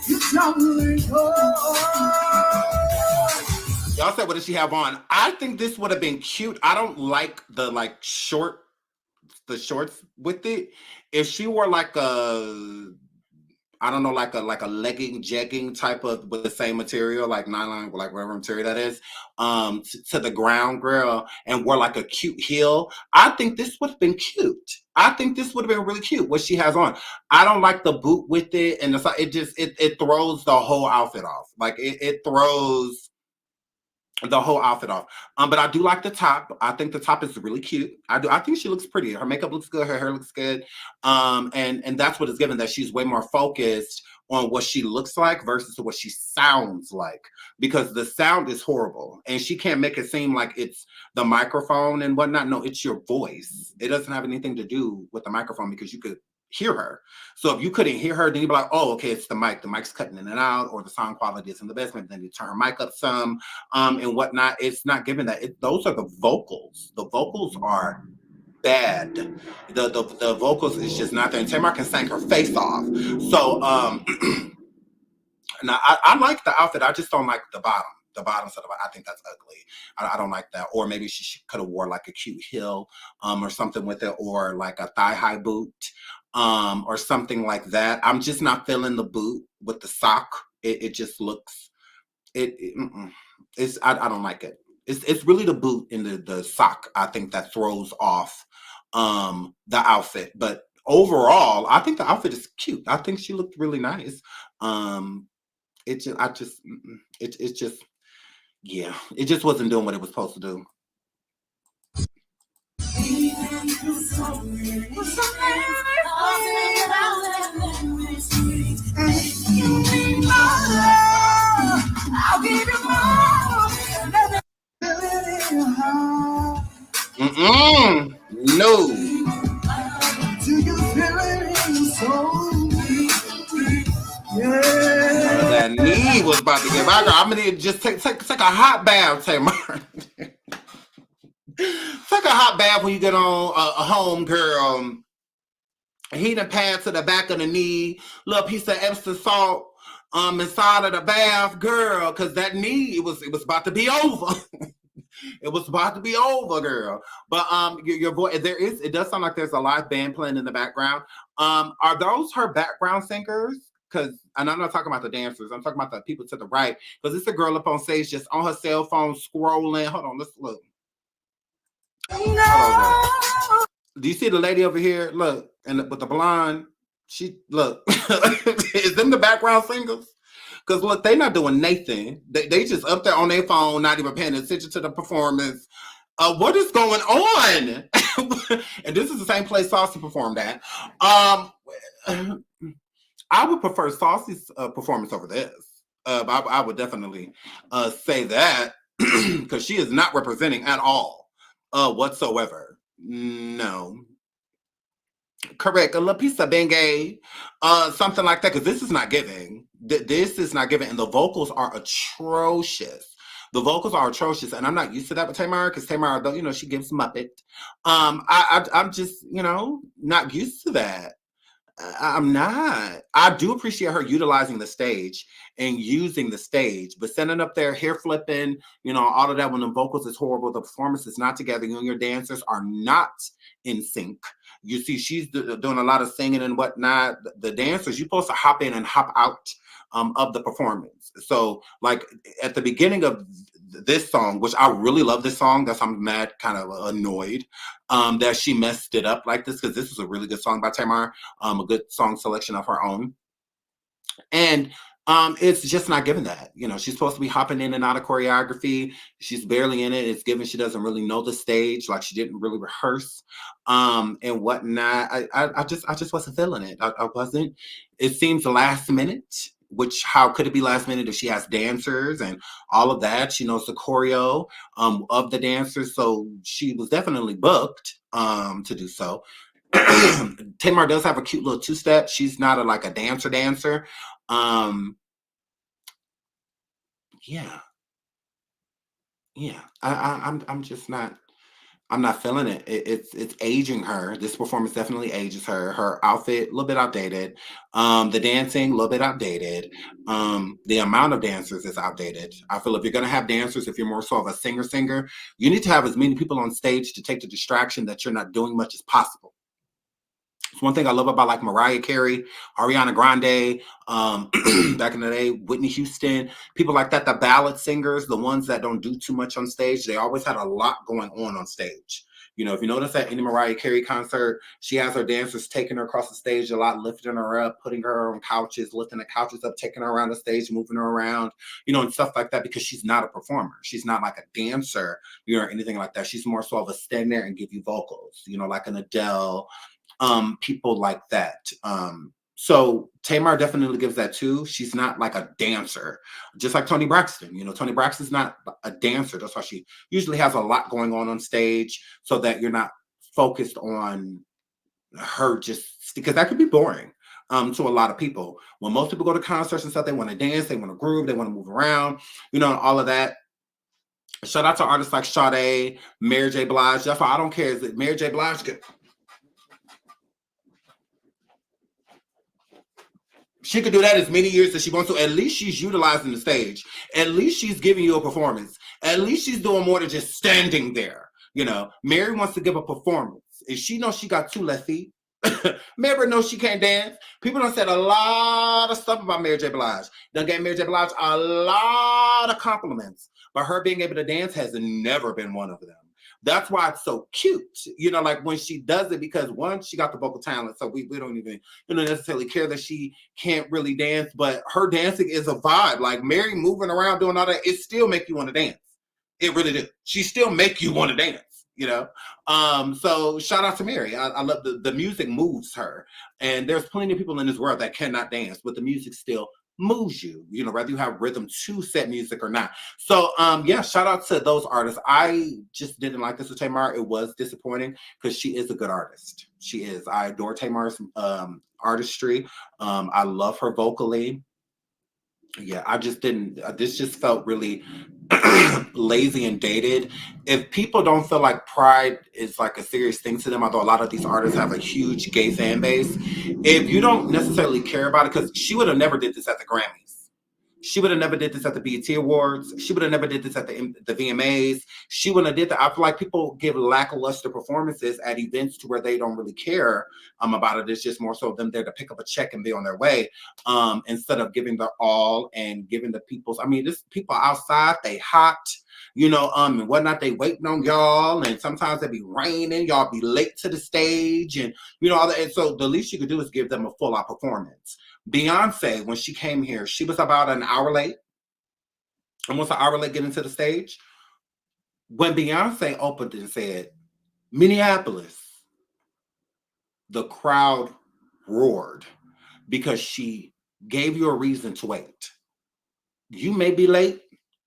You come let go. Y'all said, what does she have on? I think this would have been cute. I don't like the shorts with it. If she wore like a, I don't know, like a legging, jegging type of, with the same material, like nylon, like whatever material that is, to the ground, girl, and wore like a cute heel, I think this would have been cute. I think this would have been really cute, what she has on. I don't like the boot with it, and it throws the whole outfit off. Like, it throws the whole outfit off. But I do like the top. I think the top is really cute. I do. I think she looks pretty. Her makeup looks good. Her hair looks good. And that's what it's given, that she's way more focused on what she looks like versus what she sounds like, because the sound is horrible and she can't make it seem like it's the microphone and whatnot. No, it's your voice. It doesn't have anything to do with the microphone, because you could hear her. So if you couldn't hear her, then you'd be like, oh, okay, it's the mic. The mic's cutting in and out, or the sound quality isn't the best. Maybe then you turn her mic up some, and whatnot. It's not given that. Those are the vocals. The vocals are bad. The vocals is just not there. And Tamar can sing her face off. So now I like the outfit. I just don't like the bottom. The bottom side of it, I think that's ugly. I don't like that. Or maybe she could have wore like a cute heel or something with it, or like a thigh-high boot or something like that. I'm just not feeling the boot with the sock. It just looks, it's I don't like it. It's really the boot and the sock, I think, that throws off the outfit. But overall, I think the outfit is cute. I think she looked really nice. It just yeah, it just wasn't doing what it was supposed to do. No. That knee was about to get my girl. I'm gonna just take a hot bath, Tamar. Take a hot bath when you get on a home, girl. Heating pad to the back of the knee, little piece of Epsom salt inside of the bath, girl, because that knee, it was about to be over. It was about to be over, girl. But your voice, it does sound like there's a live band playing in the background. Are those her background singers? And I'm not talking about the dancers. I'm talking about the people to the right. Because it's a girl up on stage just on her cell phone scrolling. Hold on, let's look. No. Do you see the lady over here? Look, and with the blonde, she look. Is them the background singers? Because look, they not doing nothing. They just up there on their phone, not even paying attention to the performance. What is going on? And this is the same place Saucy performed at. I would prefer Saucy's performance over this. I would definitely say that, because she is not representing at all whatsoever. No. Correct. A little piece of Bengay, something like that, because this is not giving. This is not giving, and the vocals are atrocious. The vocals are atrocious, and I'm not used to that with Tamar, because Tamar, though, she gives Muppet. I'm just, not used to that. I'm not. I do appreciate her utilizing the stage and using the stage, but standing up there, hair flipping, all of that, when the vocals is horrible, the performance is not together, you and your dancers are not in sync. You see, she's doing a lot of singing and whatnot. The dancers, you're supposed to hop in and hop out of the performance. So, like, at the beginning of this song, which I really love this song, that's I'm mad, kind of annoyed that she messed it up like this, because this is a really good song by Tamar, a good song selection of her own. And it's just not given that. She's supposed to be hopping in and out of choreography. She's barely in it. It's given she doesn't really know the stage, like she didn't really rehearse and whatnot. I just wasn't feeling it. I wasn't. It seems last minute, which how could it be last minute if she has dancers and all of that? She knows the choreo of the dancers, so she was definitely booked to do so. Tamar does have a cute little two-step. She's not a dancer. Yeah. I'm just not. I'm not feeling it. It's aging her. This performance definitely ages her. Her outfit, a little bit outdated. The dancing, a little bit outdated. The amount of dancers is outdated. I feel if you're going to have dancers, if you're more so of a singer, you need to have as many people on stage to take the distraction that you're not doing much as possible. It's one thing I love about Mariah Carey, Ariana Grande, back in the day, Whitney Houston, people like that, the ballad singers, the ones that don't do too much on stage, they always had a lot going on stage. You know, if you notice at any Mariah Carey concert, she has her dancers taking her across the stage a lot, lifting her up, putting her on couches, lifting the couches up, taking her around the stage, moving her around, you know, and stuff like that, because she's not a performer. She's not like a dancer, you know, or anything like that. She's more so of a stand there and give you vocals, you know, like an Adele, people like that. So Tamar definitely gives that too. She's not like a dancer, just like Toni Braxton. You know, Toni Braxton's not a dancer. That's why she usually has a lot going on stage, so that you're not focused on her, just because that could be boring to a lot of people. When most people go to concerts and stuff, they want to dance, they want to groove, they want to move around, you know, and all of that. Shout out to artists like Sade, Mary J. Blige. That's why I don't care. Is that Mary J. Blige could, she could do that as many years as she wants to. At least she's utilizing the stage. At least she's giving you a performance. At least she's doing more than just standing there. You know, Mary wants to give a performance. And she knows she got 2 left feet. Mary knows she can't dance. People done said a lot of stuff about Mary J. Blige. Done gave Mary J. Blige a lot of compliments. But her being able to dance has never been one of them. That's why it's so cute, you know, like when she does it, because one, she got the vocal talent, so we don't even, you know, necessarily care that she can't really dance, but her dancing is a vibe. Like Mary moving around doing all that, it still make you want to dance. It really did. She still make you want to dance, you know. So shout out to Mary. I love the music moves her, and there's plenty of people in this world that cannot dance, but the music still moves you, you know, whether you have rhythm to set music or not. So yeah, shout out to those artists. I just didn't like this with Tamar. It was disappointing because she is a good artist. She is. I adore Tamar's artistry. I love her vocally. Yeah, I just didn't, this just felt really lazy and dated. If people don't feel like Pride is like a serious thing to them, although a lot of these artists have a huge gay fan base, if you don't necessarily care about it, because she would have never did this at the Grammys. She would have never did this at the BET Awards. She would have never did this at the VMAs. She wouldn't have did that. I feel like people give lackluster performances at events to where they don't really care about it. It's just more so them there to pick up a check and be on their way, instead of giving their all and giving the people's. I mean, this people outside, they hot, you know, and whatnot. They waiting on y'all, and sometimes it be raining. Y'all be late to the stage, and you know all that. And so the least you could do is give them a full out performance. Beyonce, when she came here, she was about an hour late, almost an hour late getting to the stage. When Beyonce opened and said, Minneapolis, the crowd roared because she gave you a reason to wait. You may be late,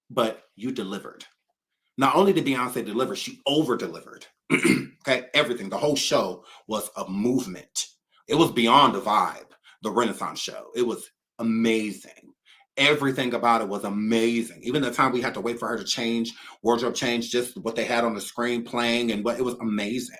but you delivered. Not only did Beyonce deliver, she over-delivered. Okay, everything, the whole show was a movement. It was beyond a vibe. The Renaissance show. It was amazing. Everything about it was amazing. Even the time we had to wait for her to change, wardrobe change, just what they had on the screen playing, and what it was amazing.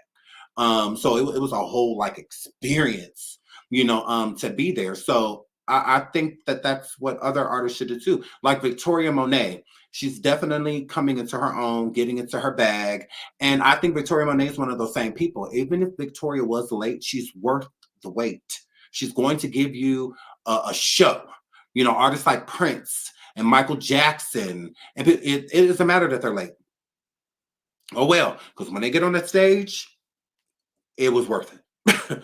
So it was a whole like experience, you know, to be there. So I think that that's what other artists should do too. Like Victoria Monet, she's definitely coming into her own, getting into her bag. And I think Victoria Monet is one of those same people. Even if Victoria was late, she's worth the wait. She's going to give you a show. You know, artists like Prince and Michael Jackson. And it doesn't matter that they're late. Oh, well, because when they get on that stage, it was worth it.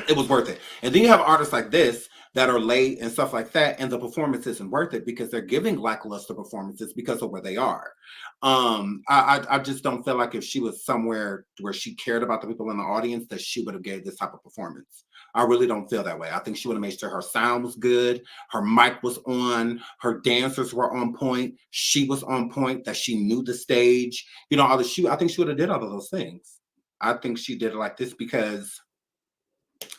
It was worth it. And then you have artists like this that are late and stuff like that, and the performance isn't worth it because they're giving lackluster performances because of where they are. I just don't feel like if she was somewhere where she cared about the people in the audience, that she would have gave this type of performance. I really don't feel that way. I think she would have made sure her sound was good, her mic was on, her dancers were on point, she was on point, that she knew the stage, you know, all the I think she would have did all of those things. I think she did it like this because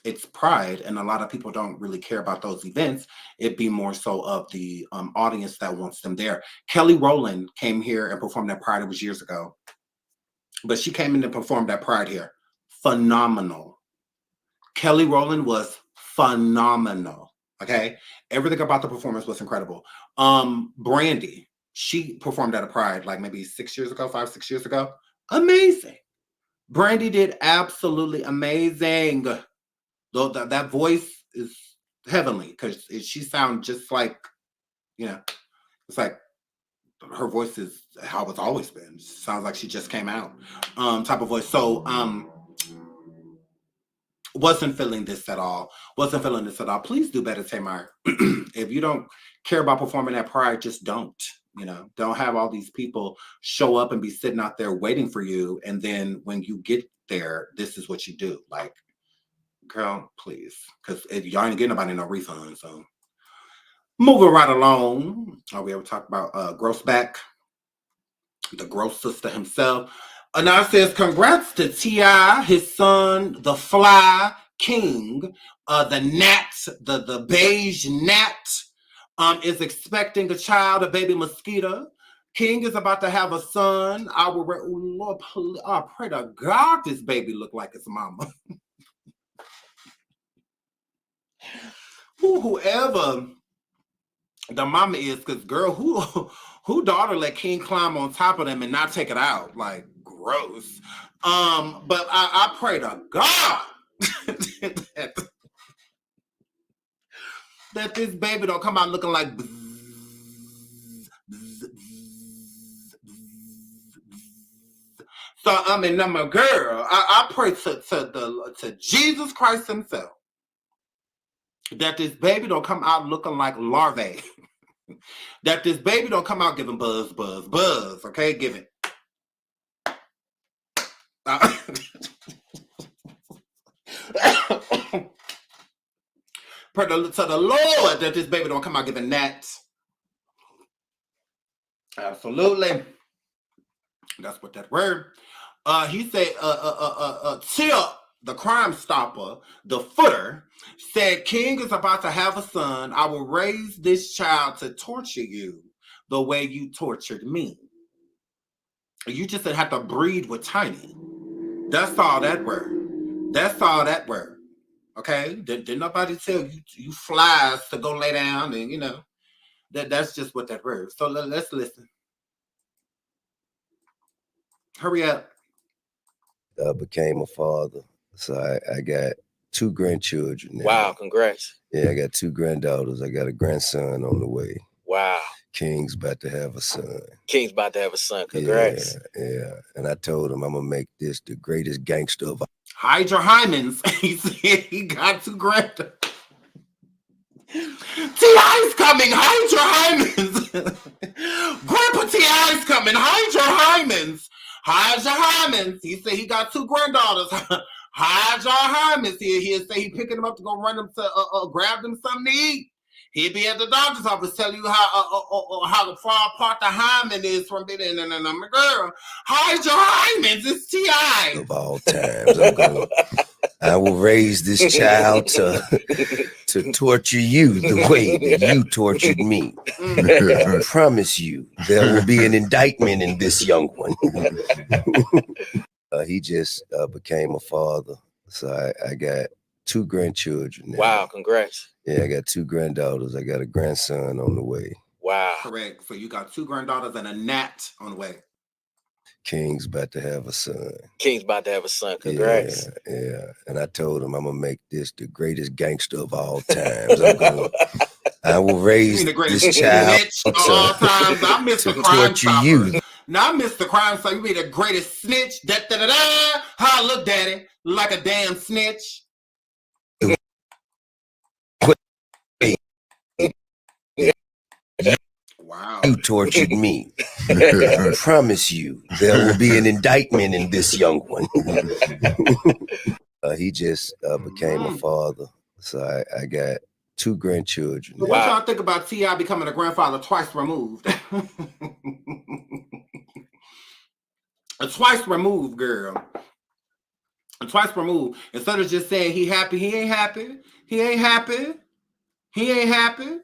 it's Pride, and a lot of people don't really care about those events. It'd be more so of the audience that wants them there. Kelly Rowland came here and performed at Pride. It was years ago, but she came in and performed at Pride here. Phenomenal. Kelly Rowland was phenomenal. Okay, everything about the performance was incredible. Brandy, she performed at a Pride like maybe 6 years ago, 5-6 years ago. Amazing. Brandy did absolutely amazing. Though that voice is heavenly because she sounds just like, you know, it's like her voice is how it's always been. Sounds like she just came out, type of voice. So, wasn't feeling this at all. Wasn't feeling this at all. Please do better, Tamar. If you don't care about performing at Pride, just don't. You know, don't have all these people show up and be sitting out there waiting for you. And then when you get there, this is what you do. Like, girl, please. Because y'all ain't getting nobody no refund. So moving right along. We ever talk about Grossback, the Gross sister himself. Now it says, congrats to T.I., his son, the Fly King, the Gnat, the beige Gnat, is expecting a child, a baby mosquito. King is about to have a son. Lord, I pray to God this baby look like his mama. Whoever the mama is, because girl, who daughter let King climb on top of them and not take it out? Like, gross. But I pray to God that this baby don't come out looking like so I mean, I'm a girl. I pray to Jesus Christ himself that this baby don't come out looking like larvae. That this baby don't come out giving buzz, okay? Give it. Pray to the Lord that this baby don't come out giving gnats. Absolutely. That's what that word. He said, Tip, the Crime Stopper, the footer, said, King is about to have a son. I will raise this child to torture you the way you tortured me. You just have to breed with Tiny. That's all that word. That's all that word. Okay? Did nobody tell you flies to go lay down and, you know, that's just what that word. So let's listen. Hurry up. Became a father. So I got 2 grandchildren now. Wow, congrats. Yeah, I got 2 granddaughters. I got a grandson on the way. Wow. King's about to have a son. King's about to have a son. Congrats. Yeah. And I told him I'm gonna make this the greatest gangster of all. Hydra Hymens. He said he got 2 granddaughters. T.I.'s coming, Hydra Hymens. Grandpa T.I.'s coming, Hydra Hymens. Hydra Hymens. He said he got 2 granddaughters. Hydra Hymens. He'll say he picking them up to go run them to grab them something to eat. He'd be at the doctor's office telling you how far apart the hymen is from it. And I'm a girl. Hydra Hymens. It's T.I. Of all times. I will raise this child to torture you the way that you tortured me. I promise you, there will be an indictment in this young one. He just became a father. So I got 2 grandchildren now. Wow, congrats. Yeah, I got 2 granddaughters. I got a grandson on the way. Wow. Correct. So you got 2 granddaughters and a gnat on the way. King's about to have a son. King's about to have a son. Congrats. Yeah. And I told him I'm gonna make this the greatest gangster of all times. I will raise the greatest this child snitch of all times. I miss the crime torture stopper. you. Now I miss the crime stopper. You be the greatest snitch. How I look, daddy, like a damn snitch. Wow. You tortured me. I promise you, there will be an indictment in this young one. He just became a father. So I got 2 grandchildren. What y'all think about T.I. becoming a grandfather twice removed? Twice removed, girl. Twice removed. Instead of just saying he happy, he ain't happy. He ain't happy. He ain't happy.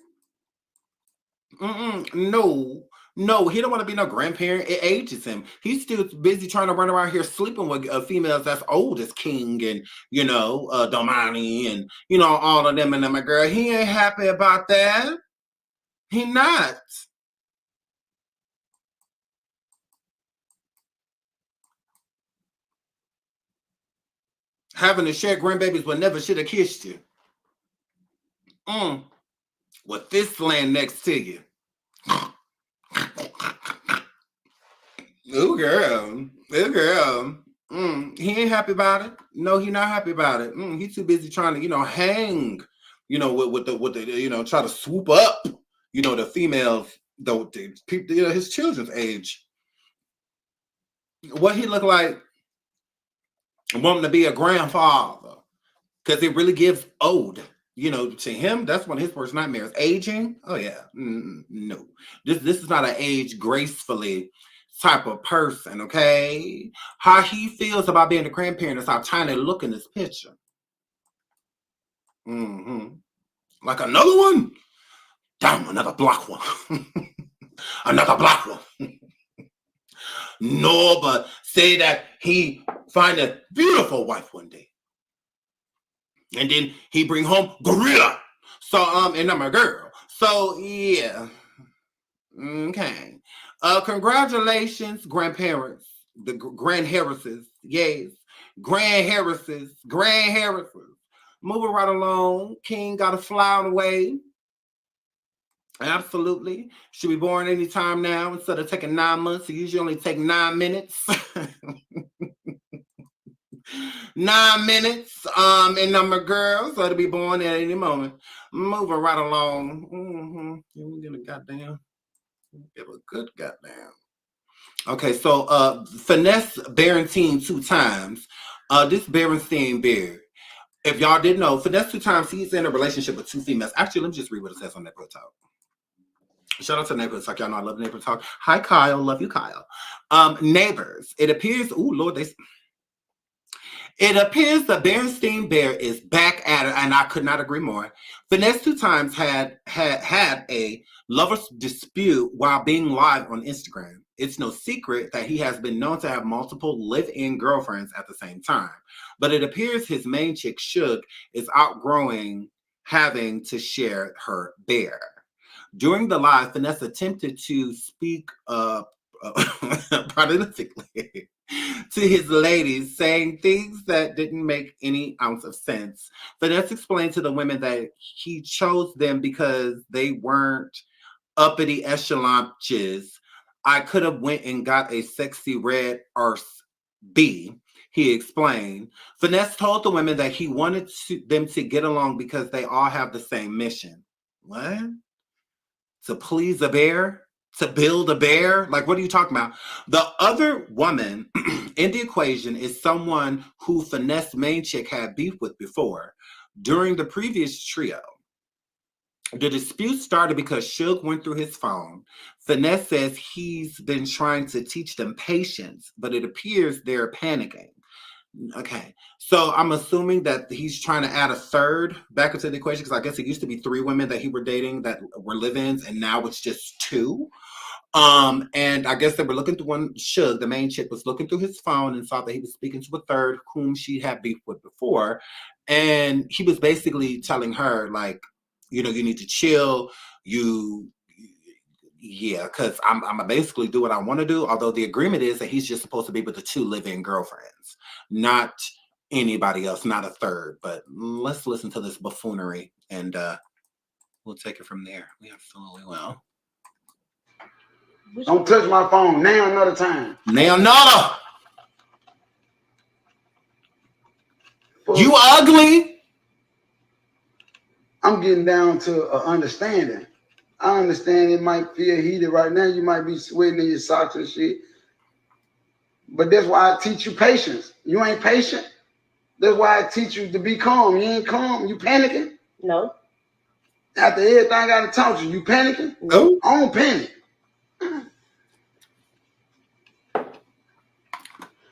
No, he don't want to be no grandparent. It ages him. He's still busy trying to run around here sleeping with females that's old as King and, you know, Domani and, you know, all of them and them. Girl, he ain't happy about that. He not. Having to share grandbabies but never should have kissed you. With this land next to you. Ooh, girl. Ooh, girl. He ain't happy about it. No, he not happy about it. He's too busy trying to, hang, with the, try to swoop up, the females, the people, his children's age. What he look like wanting to be a grandfather, because it really gives old. To him, that's one of his worst nightmares. Aging, oh yeah, no. This is not an age gracefully type of person, okay? How he feels about being a grandparent is how tiny look in this picture. Like another one? Damn, another black one. Another black one. No, but say that he find a beautiful wife one day. And then he bring home gorilla. So, and I'm a girl. So, yeah. Okay. Congratulations, grandparents. The Grand Harrises. Yes. Grand Harrises. Moving right along. King got to fly away. Absolutely. Should be born anytime now. Instead of taking 9 months, it usually only take 9 minutes. 9 minutes, and number girls, so to be born at any moment. Moving right along. You get a goddamn, give a good goddamn. Okay, so finesse Berentine 2 times. This Berentine bear, if y'all didn't know, finesse 2 times, he's in a relationship with 2 females. Actually, let me just read what it says on Neighborhood Talk. Shout out to Neighborhood Talk. Y'all know I love Neighborhood Talk. Hi, Kyle. Love you, Kyle. Neighbors. It appears, it appears the Berenstain Bear is back at it, and I could not agree more. Finesse 2 times had a lover's dispute while being live on Instagram. It's no secret that he has been known to have multiple live-in girlfriends at the same time. But it appears his main chick, Suge, is outgrowing having to share her bear. During the live, Finesse attempted to speak prolifically to his ladies, saying things that didn't make any ounce of sense. Finesse explained to the women that he chose them because they weren't uppity echelonches. I could have went and got a sexy red arse B, he explained. Finesse told the women that he wanted them to get along because they all have the same mission. What? To please a bear? To build a bear? Like, what are you talking about? The other woman in the equation is someone who Finesse main chick had beef with before. During the previous trio, the dispute started because Suge went through his phone. Finesse says he's been trying to teach them patience, but it appears they're panicking. Okay, so I'm assuming that he's trying to add a third back into the equation, because I guess it used to be 3 women that he were dating that were live-ins, and now it's just 2. And I guess they were looking through one. Suge, the main chick, was looking through his phone and saw that he was speaking to a third whom she had beef with before, and he was basically telling her, like, you need to chill. Yeah, because I'm gonna basically do what I want to do. Although the agreement is that he's just supposed to be with the 2 live-in girlfriends, not anybody else, not a third. But let's listen to this buffoonery, and we'll take it from there. We absolutely will. Don't touch my phone now. Another time. Now, nada. You ugly. I'm getting down to understanding. I understand it might feel heated right now. You might be sweating in your socks and shit. But that's why I teach you patience. You ain't patient. That's why I teach you to be calm. You ain't calm. You panicking? No. After everything I got to talk to you panicking? No. I don't panic.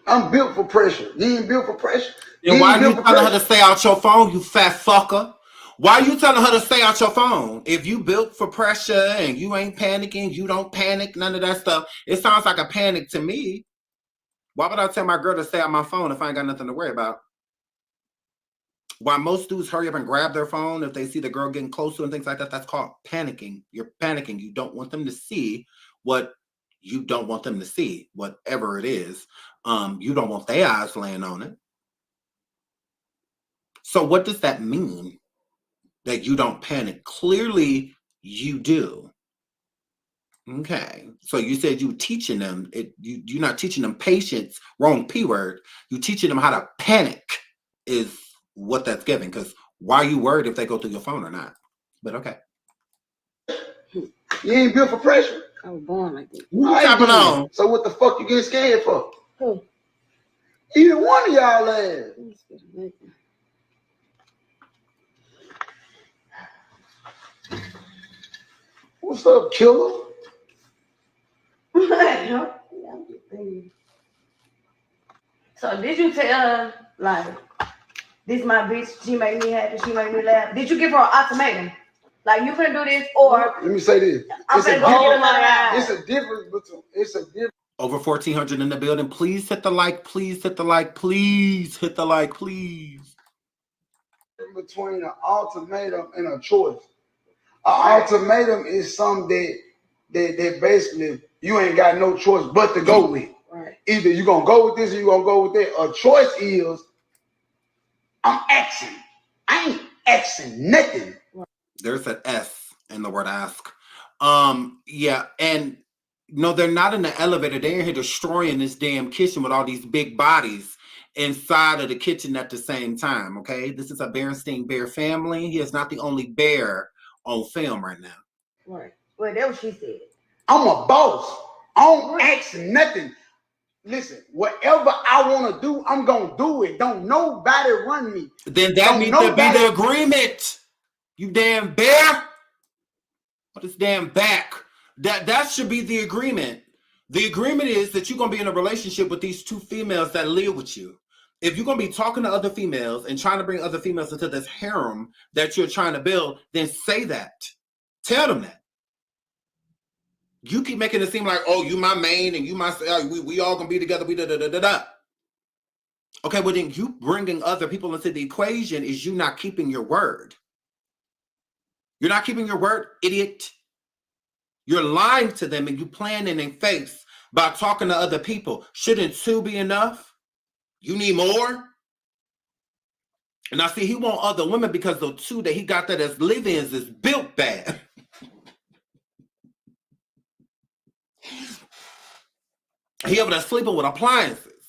I'm built for pressure. You ain't built for pressure. Then why are you telling her to stay out your phone, you fat fucker? Why are you telling her to stay out your phone? If you built for pressure and you ain't panicking, you don't panic, none of that stuff. It sounds like a panic to me. Why would I tell my girl to stay on my phone if I ain't got nothing to worry about? Why most dudes hurry up and grab their phone if they see the girl getting closer and things like that, that's called panicking. You're panicking. You don't want them to see what you don't want them to see, whatever it is. You don't want their eyes laying on it. So what does that mean? That you don't panic? Clearly you do. Okay. So you said you teaching them you're not teaching them patience, wrong P word. You teaching them how to panic is what that's giving. Because why are you worried if they go through your phone or not? But okay. You ain't built for pressure. I was born like that. Right Chopping then. on. So what the fuck you getting scared for? Who? Either one of y'all ass. What's up, killer? So did you tell her, like, this my bitch, she make me happy, she make me laugh? Did you give her an ultimatum? Like, you finna do this, or Let me say this. I'm finna go get another house? It's a difference between. It's a difference. Over 1,400 in the building. Please hit the like. Please hit the like. Please hit the like. Please. Between an ultimatum and a choice. An ultimatum is something that basically you ain't got no choice but to go with. Right. Either you gonna go with this or you gonna go with that. A choice is I'm asking. I ain't asking nothing. There's an S in the word ask. Yeah, and no, they're not in the elevator. They're in here destroying this damn kitchen with all these big bodies inside of the kitchen at the same time. Okay, this is a Berenstein Bear family. He is not the only bear on film right now. Right. Well, that's what she said. I'm a boss. I don't ask nothing. Listen, whatever I want to do, I'm gonna do it. Don't nobody run me. Then that needs to be the agreement. You damn bear. What is damn back? That should be the agreement. The agreement is that you're gonna be in a relationship with these two females that live with you. If you're gonna be talking to other females and trying to bring other females into this harem that you're trying to build, then say that. Tell them that. You keep making it seem like, oh, you my main and you my, we all gonna be together. We da da da da da. Okay, well then you bringing other people into the equation is you not keeping your word. You're not keeping your word, idiot. You're lying to them and you playing in their face by talking to other people. Shouldn't two be enough? You need more? And I see he want other women because the two that he got that as live-ins is built bad. He over there sleeping with appliances,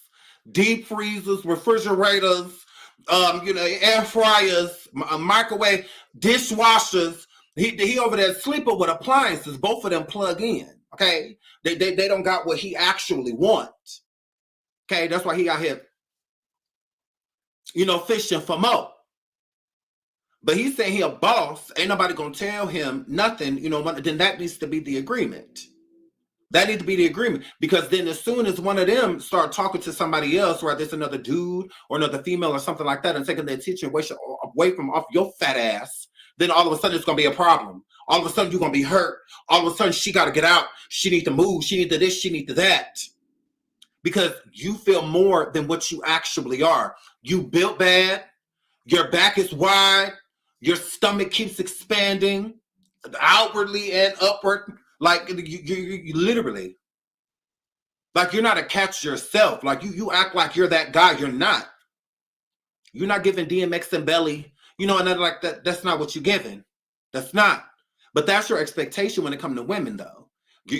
deep freezers, refrigerators, air fryers, microwave, dishwashers. He over there sleeping with appliances. Both of them plug in. Okay, they don't got what he actually wants. Okay, that's why he out here, fishing for more. But he's saying he a boss. Ain't nobody gonna tell him nothing. Then that needs to be the agreement. That needs to be the agreement, because then as soon as one of them start talking to somebody else, whether it's another dude or another female or something like that, and taking their attention away from off your fat ass, then all of a sudden it's going to be a problem. All of a sudden you're going to be hurt. All of a sudden she got to get out. She needs to move. She needs to this. She needs to that. Because you feel more than what you actually are. You built bad. Your back is wide. Your stomach keeps expanding outwardly and upward. Like you literally, like you're not a catch yourself. Like you act like you're that guy. You're not. You're not giving DMX and Belly, and then like that. That's not what you're giving. That's not. But that's your expectation when it comes to women, though.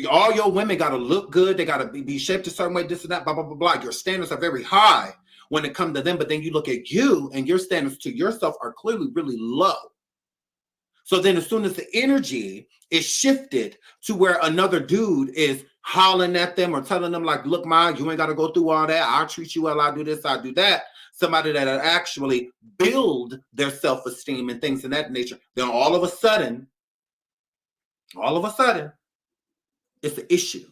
All your women got to look good. They got to be shaped a certain way. This and that. Blah blah blah blah. Your standards are very high when it comes to them. But then you look at you, and your standards to yourself are clearly really low. So then as soon as the energy is shifted to where another dude is hollering at them or telling them like, look, you ain't got to go through all that. I'll treat you well. I'll do this. I'll do that. Somebody that actually build their self-esteem and things of that nature. Then all of a sudden, it's an issue.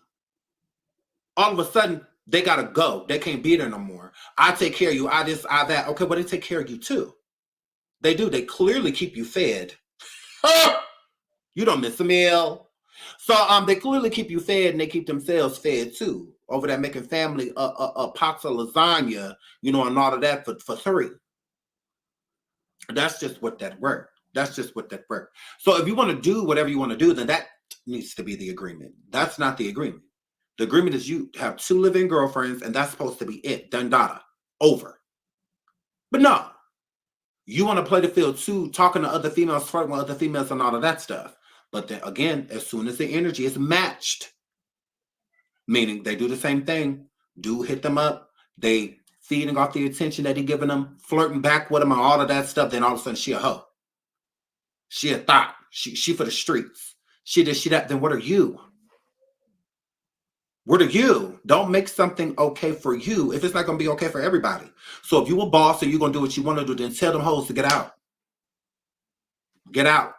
All of a sudden, they got to go. They can't be there no more. I take care of you. I that. Okay, well, they take care of you too. They do. They clearly keep you fed. You don't miss a meal. So they clearly keep you fed, and they keep themselves fed too. Over there making family pots of lasagna, and all of that for three. That's just what that worked. So if you want to do whatever you want to do, then that needs to be the agreement. That's not the agreement. The agreement is you have two living girlfriends, and that's supposed to be it. Done data. Over. But no. You want to play the field too, talking to other females, flirting with other females and all of that stuff. But then again, as soon as the energy is matched, meaning they do the same thing, dude hit them up, they feeding off the attention that he giving them, flirting back with them and all of that stuff, then all of a sudden she a hoe. She a thought. She for the streets. She this, she that. Then what are you? What are you? Don't make something okay for you if it's not going to be okay for everybody. So if you a boss and you're going to do what you want to do, then tell them hoes to get out. Get out.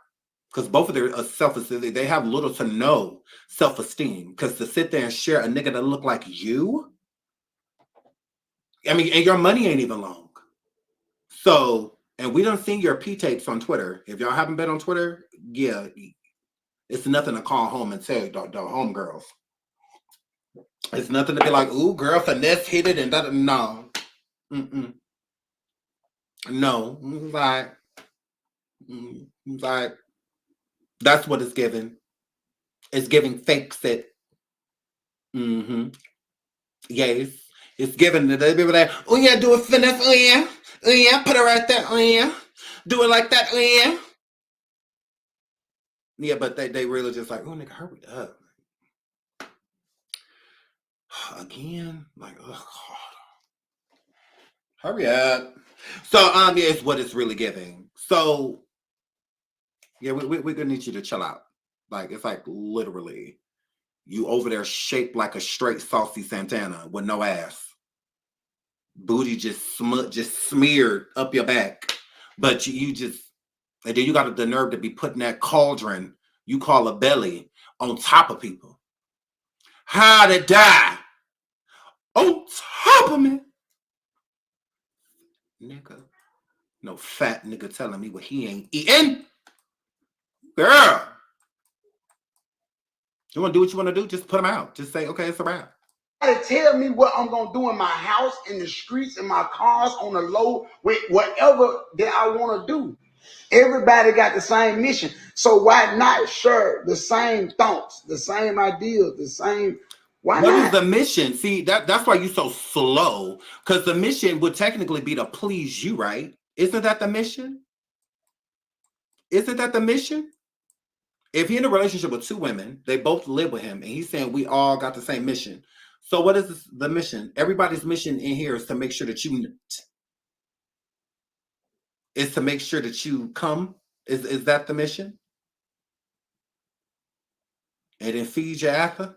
Because both of their self-esteem, they have little to no self-esteem. Because to sit there and share a nigga that look like you, I mean, and your money ain't even long. So, and we done seen your P-tapes on Twitter. If y'all haven't been on Twitter, yeah, it's nothing to call home and tell the homegirls. It's nothing to be like, ooh, girl, finesse hit it and that. No. Mm-mm. No. It's like, that's what it's giving. It's giving fakes it. Mm-hmm. Yes. It's giving the people that, oh yeah, do a finesse, oh yeah, put it right there, oh yeah, do it like that, oh yeah. Yeah, but they really just like, oh nigga, hurry up. Again, like, oh God. Hurry up. So yeah, it's what it's really giving. So yeah, we're gonna need you to chill out. Like, it's like literally you over there shaped like a straight saucy Santana with no ass. Booty just smeared up your back. But you just, and then you got the nerve to be putting that cauldron you call a belly on top of people. How to die on top of me. Nigga. No fat nigga telling me what he ain't eating. Girl. You want to do what you want to do? Just put them out. Just say, okay, it's a wrap. To tell me what I'm going to do in my house, in the streets, in my cars, on the low, with whatever that I want to do. Everybody got the same mission. So why not share the same thoughts, the same ideas, the same... Why What not? is the mission? See, that's why you're so slow. Because the mission would technically be to please you, right? Isn't that the mission? Isn't that the mission? If he's in a relationship with two women, they both live with him, and he's saying we all got the same mission. So what is the mission? Everybody's mission in here is to make sure that you... Is to make sure that you come? Is that the mission? And then feed your after?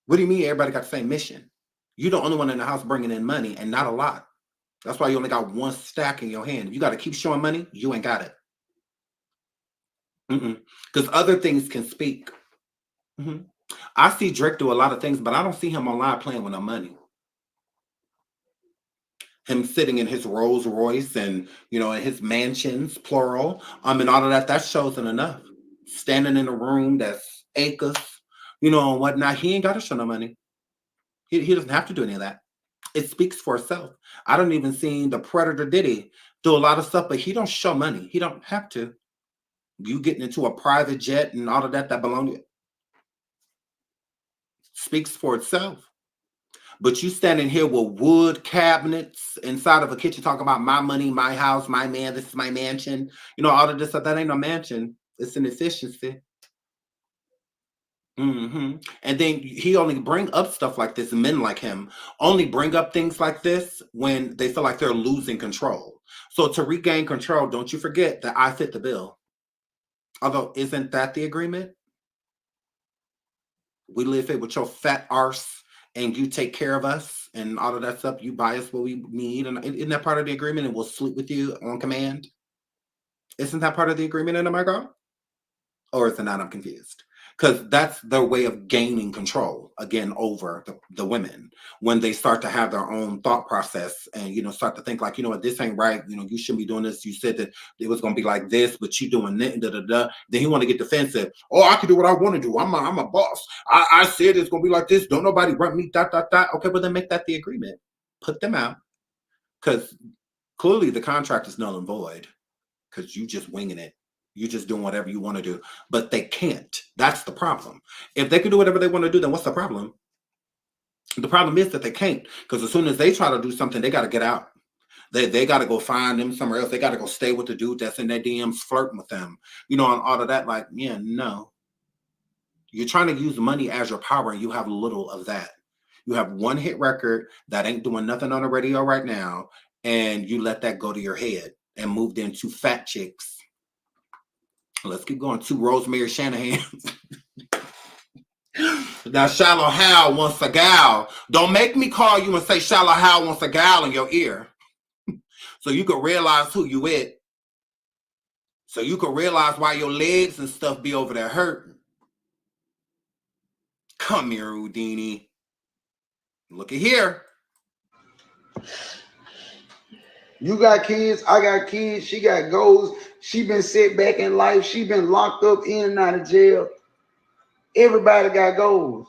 What do you mean everybody got the same mission? You're the only one in the house bringing in money, and not a lot. That's why you only got one stack in your hand. If you got to keep showing money, you ain't got it. Because other things can speak. I see Drake do a lot of things, but I don't see him online playing with no money. Him sitting in his Rolls Royce and, you know, in his mansions, plural, and all of that, that shows it enough. Standing in a room that's acres, you know, and whatnot. He ain't got to show no money. He doesn't have to do any of that. It speaks for itself. I don't even see the Predator Diddy do a lot of stuff, but he don't show money. He don't have to. You getting into a private jet and all of that belong to you. Speaks for itself. But you standing here with wood cabinets inside of a kitchen talking about my money, my house, my man, this is my mansion. You know, all of this stuff, that ain't no mansion. It's an efficiency. And then he only bring up stuff like this. Men like him only bring up things like this when they feel like they're losing control. So to regain control, don't you forget that I fit the bill. Although, isn't that the agreement? We live it with your fat arse and you take care of us and all of that stuff. You buy us what we need. And isn't that part of the agreement? And we'll sleep with you on command. Isn't that part of the agreement, in my girl? Or is it not? I'm confused. Because that's their way of gaining control, again, over the women. When they start to have their own thought process and, you know, start to think like, you know what, this ain't right. You know, you shouldn't be doing this. You said that it was going to be like this, but you doing that, da-da-da. Then he want to get defensive. Oh, I can do what I want to do. I'm a boss. I said it's going to be like this. Don't nobody run me, dot. Okay, well, then make that the agreement. Put them out. Because clearly the contract is null and void. Because you just winging it. You're just doing whatever you want to do, but they can't. That's the problem. If they can do whatever they want to do, then what's the problem? The problem is that they can't, because as soon as they try to do something, they got to get out. They got to go find them somewhere else. They got to go stay with the dude that's in their DMs flirting with them. You know, and all of that. Like, yeah, no. You're trying to use money as your power, and you have little of that. You have one hit record that ain't doing nothing on the radio right now, and you let that go to your head and moved into fat chicks. Let's keep going. 2 Rosemary Shanahan. Now, Shallow Hal wants a gal. Don't make me call you and say Shallow Hal wants a gal in your ear. So you can realize who you with. So you can realize why your legs and stuff be over there hurting. Come here, Houdini. Look at here. You got kids, I got kids, she got goals, she been set back in life, she been locked up in and out of jail. Everybody got goals.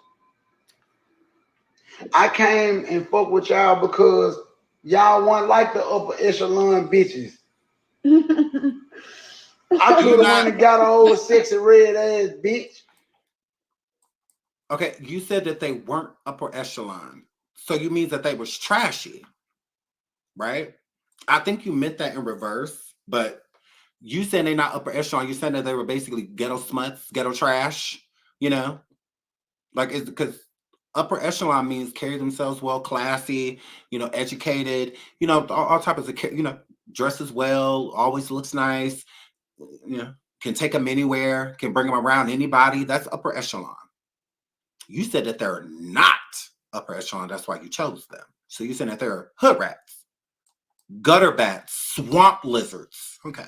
I came and fuck with y'all because y'all want like the upper echelon bitches. I could have went and got an old sexy red ass bitch. Okay, you said that they weren't upper echelon. So you mean that they was trashy, right? I think you meant that in reverse, but you said they're not upper echelon. You said that they were basically ghetto smuts, ghetto trash, you know? Like, it's because upper echelon means carry themselves well, classy, you know, educated, you know, all types of, you know, dresses well, always looks nice, you know, can take them anywhere, can bring them around anybody. That's upper echelon. You said that they're not upper echelon. That's why you chose them. So you said that they're hood rats, gutter bats, swamp lizards. Okay.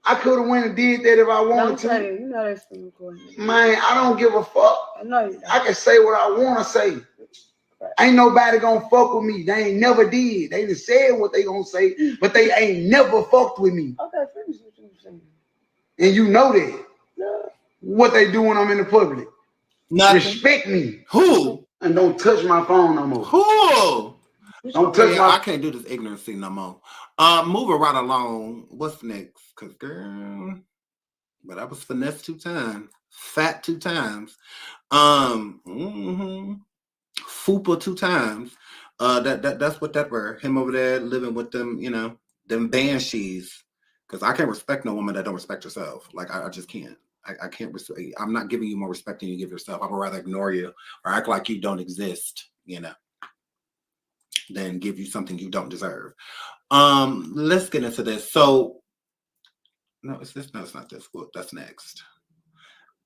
I could have went and did that if I wanted to. You know that's the recording. Man, I don't give a fuck. I know you don't. I can say what I want to say. Right. Ain't nobody gonna fuck with me. They ain't never did. They just said what they gonna say, but they ain't never fucked with me. Okay, finish what you saying. And you know that. No. What they do when I'm in the public. Nothing. Respect me. Who? And don't touch my phone no more. Who? Don't touch my... I can't do this ignorancy no more. Moving right along. What's next? Cause girl, but I was finessed 2 times, fat 2 times, Fupa 2 times. That's what that were. Him over there living with them, you know, them banshees. Cause I can't respect no woman that don't respect herself. Like I just can't. I can't respect. I'm not giving you more respect than you give yourself. I would rather ignore you or act like you don't exist, you know, than give you something you don't deserve. Let's get into this. So, no, it's this. No, it's not this. Well, that's next.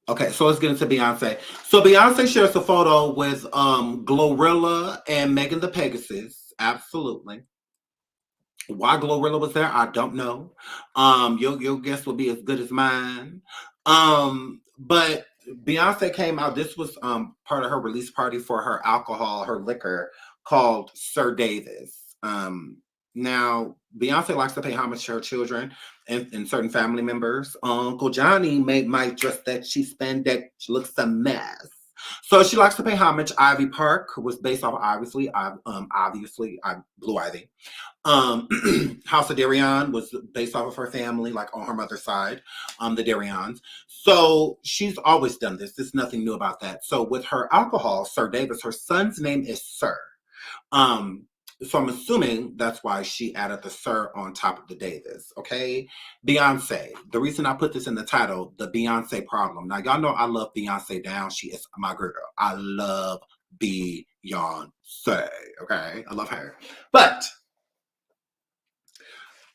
Okay, so let's get into Beyonce. So Beyonce shares a photo with Glorilla and Megan the Pegasus. Absolutely. Why Glorilla was there, I don't know. Your guess will be as good as mine. But Beyonce came out. This was part of her release party for her alcohol, her liquor called Sir Davis. Now, Beyonce likes to pay homage to her children and certain family members. Uncle Johnny might dress that she spandex looks a mess. So she likes to pay homage. Ivy Park was based off, obviously, Blue Ivy. House of Darion was based off of her family, like on her mother's side, the Darions. So she's always done this. There's nothing new about that. So with her alcohol, Sir Davis, her son's name is Sir. So I'm assuming that's why she added the Sir on top of the Davis, okay? Beyonce. The reason I put this in the title, the Beyonce problem. Now, y'all know I love Beyonce down. She is my girl. I love Beyonce, okay? I love her. But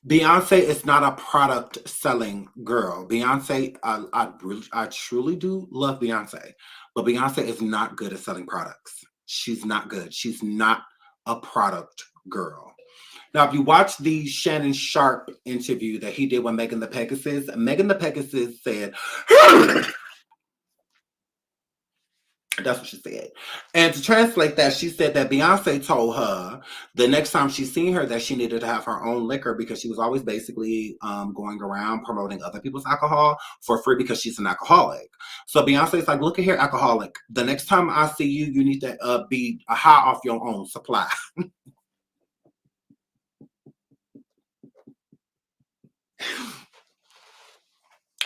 Beyonce is not a product selling girl. Beyonce, I truly do love Beyonce, but Beyonce is not good at selling products. She's not good. She's not a product girl. Now, if you watch the Shannon Sharp interview that he did with Megan the Pegasus said, that's what she said. And to translate that, she said that Beyonce told her the next time she seen her that she needed to have her own liquor because she was always basically going around promoting other people's alcohol for free because she's an alcoholic. So Beyonce's like, look at here, alcoholic. The next time I see you, you need to be high off your own supply.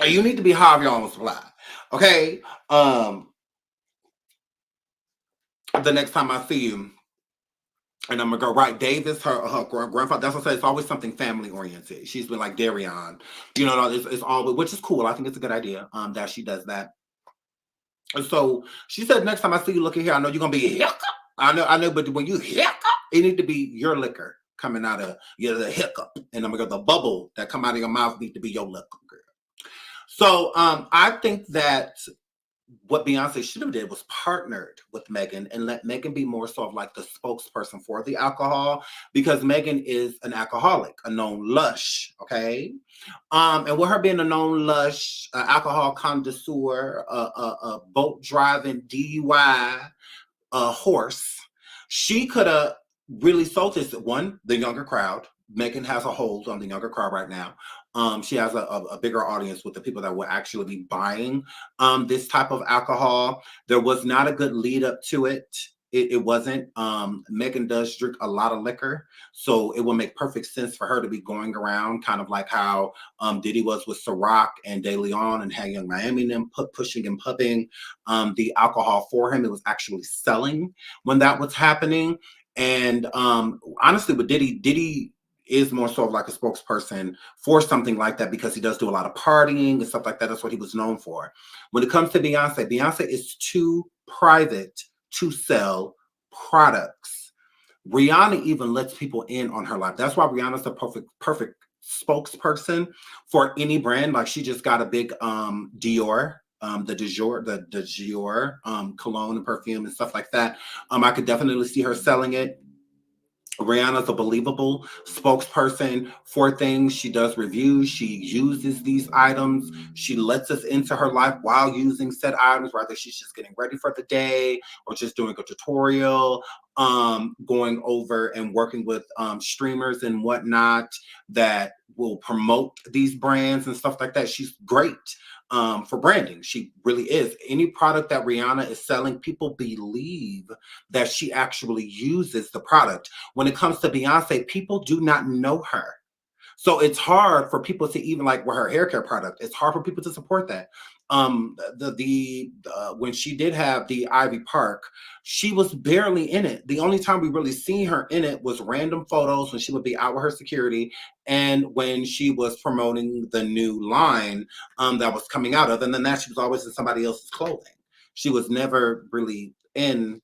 You need to be high off your own supply. Okay? The next time I see you, And I'm gonna go right. Davis, her grandfather. That's what I say. It's always something family oriented. She's been like Darion, you know. It's all, which is cool. I think it's a good idea. That she does that. And so she said, next time I see you looking here, I know you're gonna be hiccup. I know, but when you hiccup, it need to be your liquor coming out of the hiccup, and I'm gonna go the bubble that come out of your mouth need to be your liquor. So I think that what Beyonce should have did was partnered with Megan and let Megan be more sort of like the spokesperson for the alcohol, because Megan is an alcoholic, a known lush, okay? And with her being a known lush, alcohol connoisseur, boat driving DUI horse, she could have really sold this. One, the younger crowd. Megan has a hold on the younger crowd right now. She has a bigger audience with the people that will actually be buying this type of alcohol. There was not a good lead up to it. It wasn't. Megan does drink a lot of liquor, so it will make perfect sense for her to be going around kind of like how Diddy was with Ciroc and De Leon and had Young Miami and them pushing and pumping the alcohol for him. It was actually selling when that was happening. And honestly, with Diddy is more sort of like a spokesperson for something like that because he does do a lot of partying and stuff like that. That's what he was known for. When it comes to Beyonce, Beyonce is too private to sell products. Rihanna even lets people in on her life. That's why Rihanna's the perfect spokesperson for any brand. Like she just got a big Dior, the Dior cologne and perfume and stuff like that. I could definitely see her selling it. Rihanna's a believable spokesperson for things. She does reviews. She uses these items. She lets us into her life while using said items, whether she's just getting ready for the day or just doing a tutorial, going over and working with streamers and whatnot that will promote these brands and stuff like that. She's great for branding. She really is. Any product that Rihanna is selling, people believe that she actually uses the product. When it comes to Beyonce, people do not know her. So it's hard for people to even like with her hair care product. It's hard for people to support that. When she did have the Ivy Park, she was barely in it. The only time we really seen her in it was random photos when she would be out with her security and when she was promoting the new line that was coming out. Other than that, she was always in somebody else's clothing. She was never really in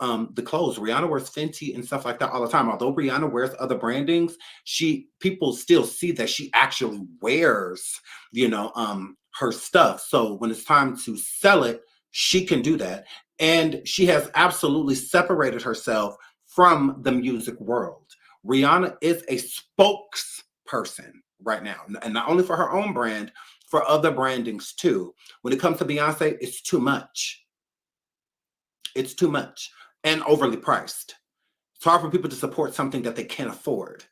the clothes. Rihanna wears Fenty and stuff like that all the time. Although Rihanna wears other brandings, people still see that she actually wears, her stuff. So when it's time to sell it, she can do that. And she has absolutely separated herself from the music world. Rihanna is a spokesperson right now, and not only for her own brand, for other brandings too. When it comes to Beyonce, it's too much. It's too much and overly priced. It's hard for people to support something that they can't afford.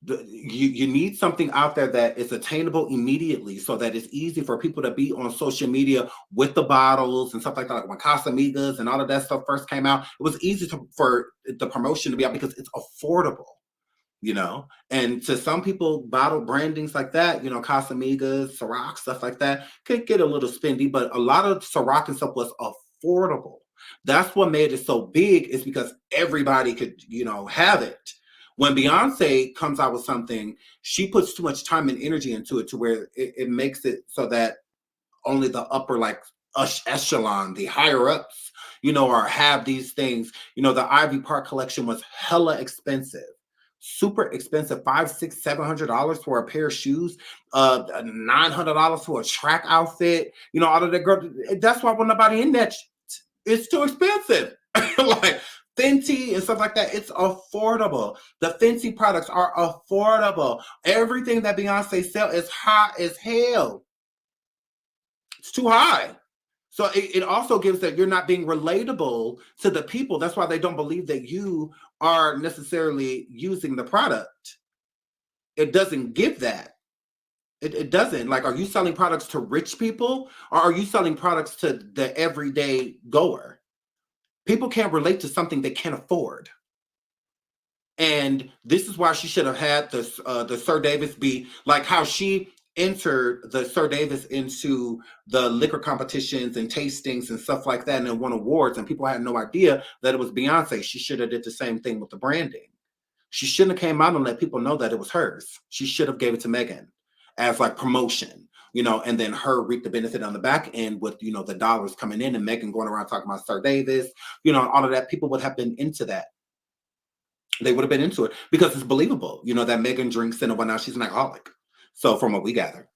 You need something out there that is attainable immediately so that it's easy for people to be on social media with the bottles and stuff like that. Like when Casamigas and all of that stuff first came out, it was easy for the promotion to be out because it's affordable, and to some people, bottle brandings like that, Casamigas, Ciroc, stuff like that, could get a little spendy, but a lot of Ciroc and stuff was affordable. That's what made it so big, is because everybody could, have it. When Beyonce comes out with something, she puts too much time and energy into it to where it makes it so that only the upper echelon, the higher ups, or have these things. The Ivy Park collection was hella expensive. Super expensive, $500, $600, $700 for a pair of shoes, $900 for a track outfit, all of that girl. That's why when nobody in that, it's too expensive. Like Fenty and stuff like that, it's affordable. The Fenty products are affordable. Everything that Beyonce sells is high as hell. It's too high. So it also gives that you're not being relatable to the people. That's why they don't believe that you are necessarily using the product. It doesn't give that. It doesn't. Like, are you selling products to rich people or are you selling products to the everyday goer? People can't relate to something they can't afford. And this is why she should have had the Sir Davis be like how she entered the Sir Davis into the liquor competitions and tastings and stuff like that and then won awards and people had no idea that it was Beyonce, she should have did the same thing with the branding. She shouldn't have came out and let people know that it was hers. She should have gave it to Megan as like promotion, you know, and then her reap the benefit on the back end with, you know, the dollars coming in and Megan going around talking about Sir Davis, you know, all of that. People would have been into that. They would have been into it because it's believable, you know, that Megan drinks and whatnot. She's an alcoholic. So from what we gather,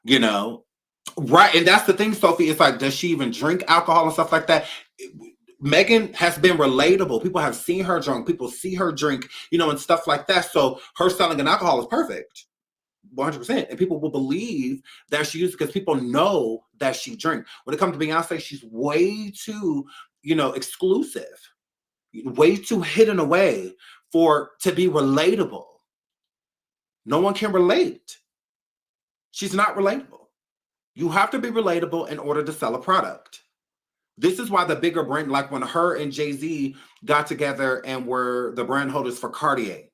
you know, right. And that's the thing, Sophie, it's like, does she even drink alcohol and stuff like that? Megan has been relatable. People have seen her drunk. People see her drink, you know, and stuff like that. So her selling an alcohol is perfect. 100%. And people will believe that she uses because people know that she drinks. When it comes to Beyonce, she's way too, you know, exclusive, way too hidden away to be relatable. No one can relate. She's not relatable. You have to be relatable in order to sell a product. This is why the bigger brand, like when her and Jay-Z got together and were the brand holders for Cartier.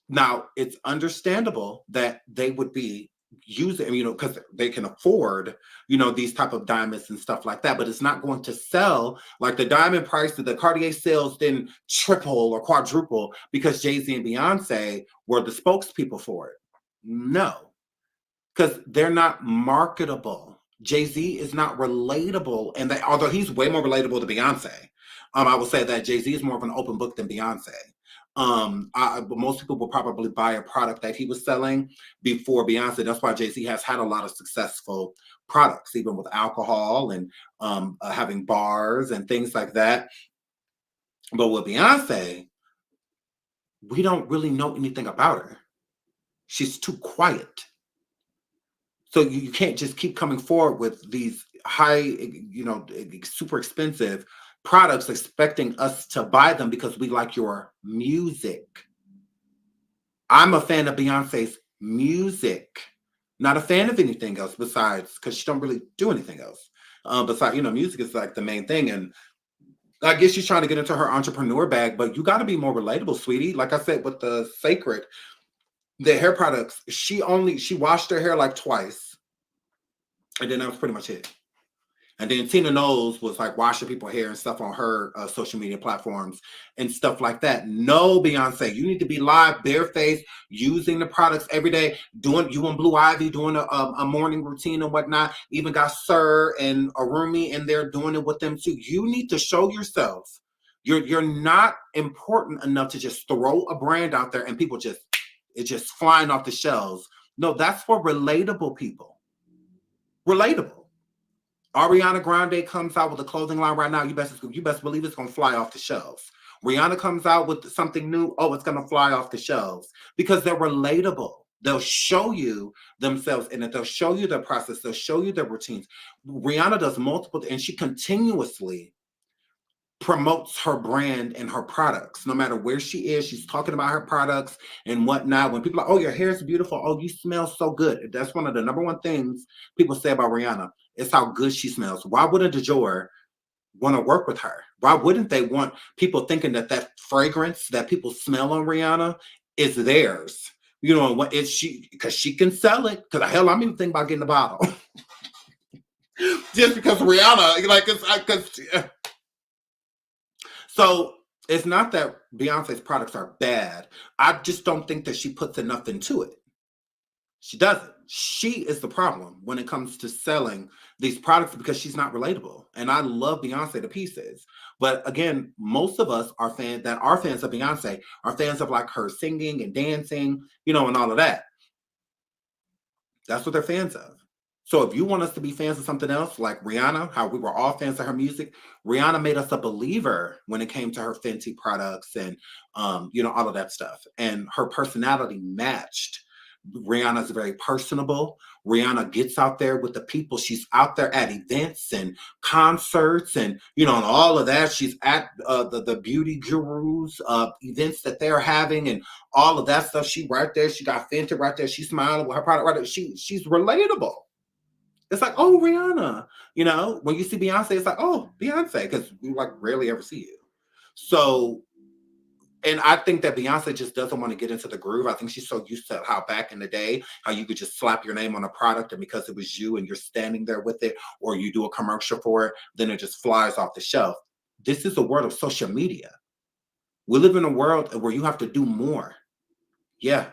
Now, it's understandable that they would be using, you know, because they can afford, you know, these type of diamonds and stuff like that, but it's not going to sell like the diamond price that the Cartier sales didn't triple or quadruple because Jay-Z and Beyonce were the spokespeople for it. No, because they're not marketable. Jay-Z is not relatable, and although he's way more relatable to Beyonce, I will say that Jay-Z is more of an open book than Beyonce. But most people will probably buy a product that he was selling before Beyonce. That's why Jay-Z has had a lot of successful products, even with alcohol and having bars and things like that. But with Beyonce, we don't really know anything about her. She's too quiet. So you can't just keep coming forward with these high, you know, super expensive products expecting us to buy them because we like your music. I'm a fan of Beyonce's music, not a fan of anything else besides, because she don't really do anything else. Besides, you know, music is like the main thing. And I guess she's trying to get into her entrepreneur bag, but you got to be more relatable, sweetie. Like I said, with the Sacred, the hair products, she washed her hair like twice. And then that was pretty much it. And then Tina Knowles was like washing people's hair and stuff on her social media platforms and stuff like that. No, Beyonce, you need to be live, barefaced, using the products every day. You and Blue Ivy doing a morning routine and whatnot. Even got Sir and Arumi in there doing it with them too. You need to show yourself. You're not important enough to just throw a brand out there and people it's just flying off the shelves. No, that's for relatable people. Relatable. Ariana Grande comes out with a clothing line right now. You best believe it's going to fly off the shelves. Rihanna comes out with something new. Oh, it's going to fly off the shelves because they're relatable. They'll show you themselves in it. They'll show you their process. They'll show you their routines. Rihanna does multiple, and she continuously promotes her brand and her products. No matter where she is, she's talking about her products and whatnot. When people are like, oh, your hair is beautiful. Oh, you smell so good. That's one of the number one things people say about Rihanna. It's how good she smells. Why wouldn't DeJour want to work with her? Why wouldn't they want people thinking that fragrance that people smell on Rihanna is theirs? You know, what is she? Because she can sell it. Because hell, I'm even thinking about getting a bottle. Just because Rihanna, like, so it's not that Beyonce's products are bad. I just don't think that she puts enough into it. She doesn't. She is the problem when it comes to selling these products because she's not relatable. And I love Beyonce to pieces. But again, most of us are fans of Beyonce are fans of like her singing and dancing, you know, and all of that. That's what they're fans of. So if you want us to be fans of something else, like Rihanna, how we were all fans of her music, Rihanna made us a believer when it came to her Fenty products and, you know, all of that stuff. And her personality matched. Rihanna's very personable. Rihanna gets out there with the people. She's out there at events and concerts and, you know, and all of that. She's at the beauty gurus events that they're having and all of that stuff. She right there. She got Fenty right there. She's smiling with her product right there. She's relatable. It's like, oh, Rihanna. You know, when you see Beyonce, it's like, oh, Beyonce, because we like rarely ever see you. So And I think that Beyonce just doesn't want to get into the groove. I think she's so used to how back in the day, how you could just slap your name on a product and because it was you and you're standing there with it, or you do a commercial for it, then it just flies off the shelf. This is a world of social media. We live in a world where you have to do more. Yeah,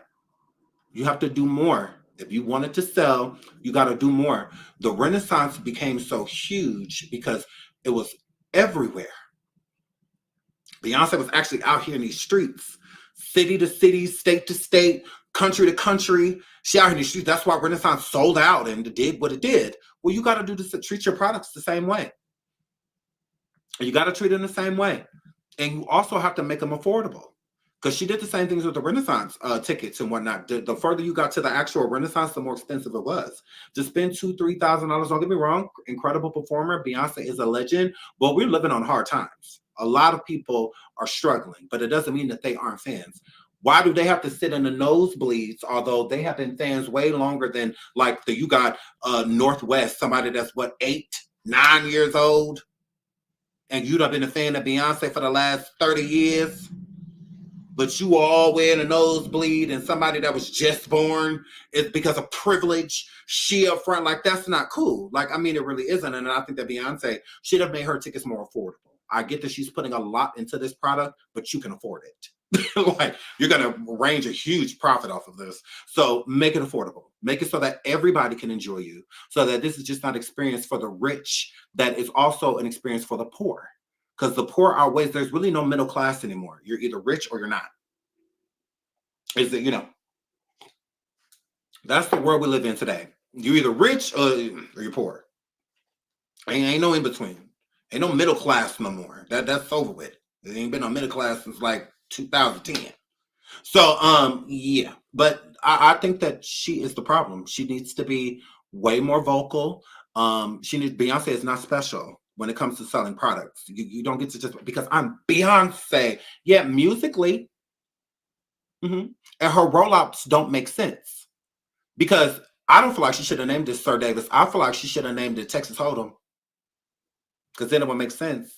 you have to do more. If you wanted to sell, you got to do more. The Renaissance became so huge because it was everywhere. Beyonce was actually out here in these streets, city to city, state to state, country to country. She out here in these streets. That's why Renaissance sold out and did what it did. Well, you got to do this, treat your products the same way. You got to treat them the same way. And you also have to make them affordable. Because she did the same things with the Renaissance tickets and whatnot. The further you got to the actual Renaissance, the more expensive it was. To spend $2,000-$3,000, don't get me wrong, incredible performer. Beyonce is a legend. But we're living on hard times. A lot of people are struggling, but it doesn't mean that they aren't fans. Why do they have to sit in the nosebleeds? Although they have been fans way longer than like you got Northwest, somebody that's what, 8, 9 years old, and you'd have been a fan of Beyonce for the last 30 years. But you all way in a nosebleed, and somebody that was just born is because of privilege. She up front, like that's not cool. Like, I mean, it really isn't. And I think that Beyonce should have made her tickets more affordable. I get that she's putting a lot into this product, but you can afford it. Like, you're gonna range a huge profit off of this. So make it affordable. Make it so that everybody can enjoy you. So that this is just not an experience for the rich, that is also an experience for the poor. Because the poor outweighs, there's really no middle class anymore. You're either rich or you're not. Is it, that's the world we live in today. You're either rich or you're poor. Ain't no in between. Ain't no middle class no more. That's over with. There ain't been no middle class since like 2010. So, yeah. But I think that she is the problem. She needs to be way more vocal. Beyonce is not special when it comes to selling products. You don't get to just, because I'm Beyonce. Yeah, musically. And her rollouts don't make sense. Because I don't feel like she should have named it Sir Davis. I feel like she should have named it Texas Hold'em. Because then it would make sense.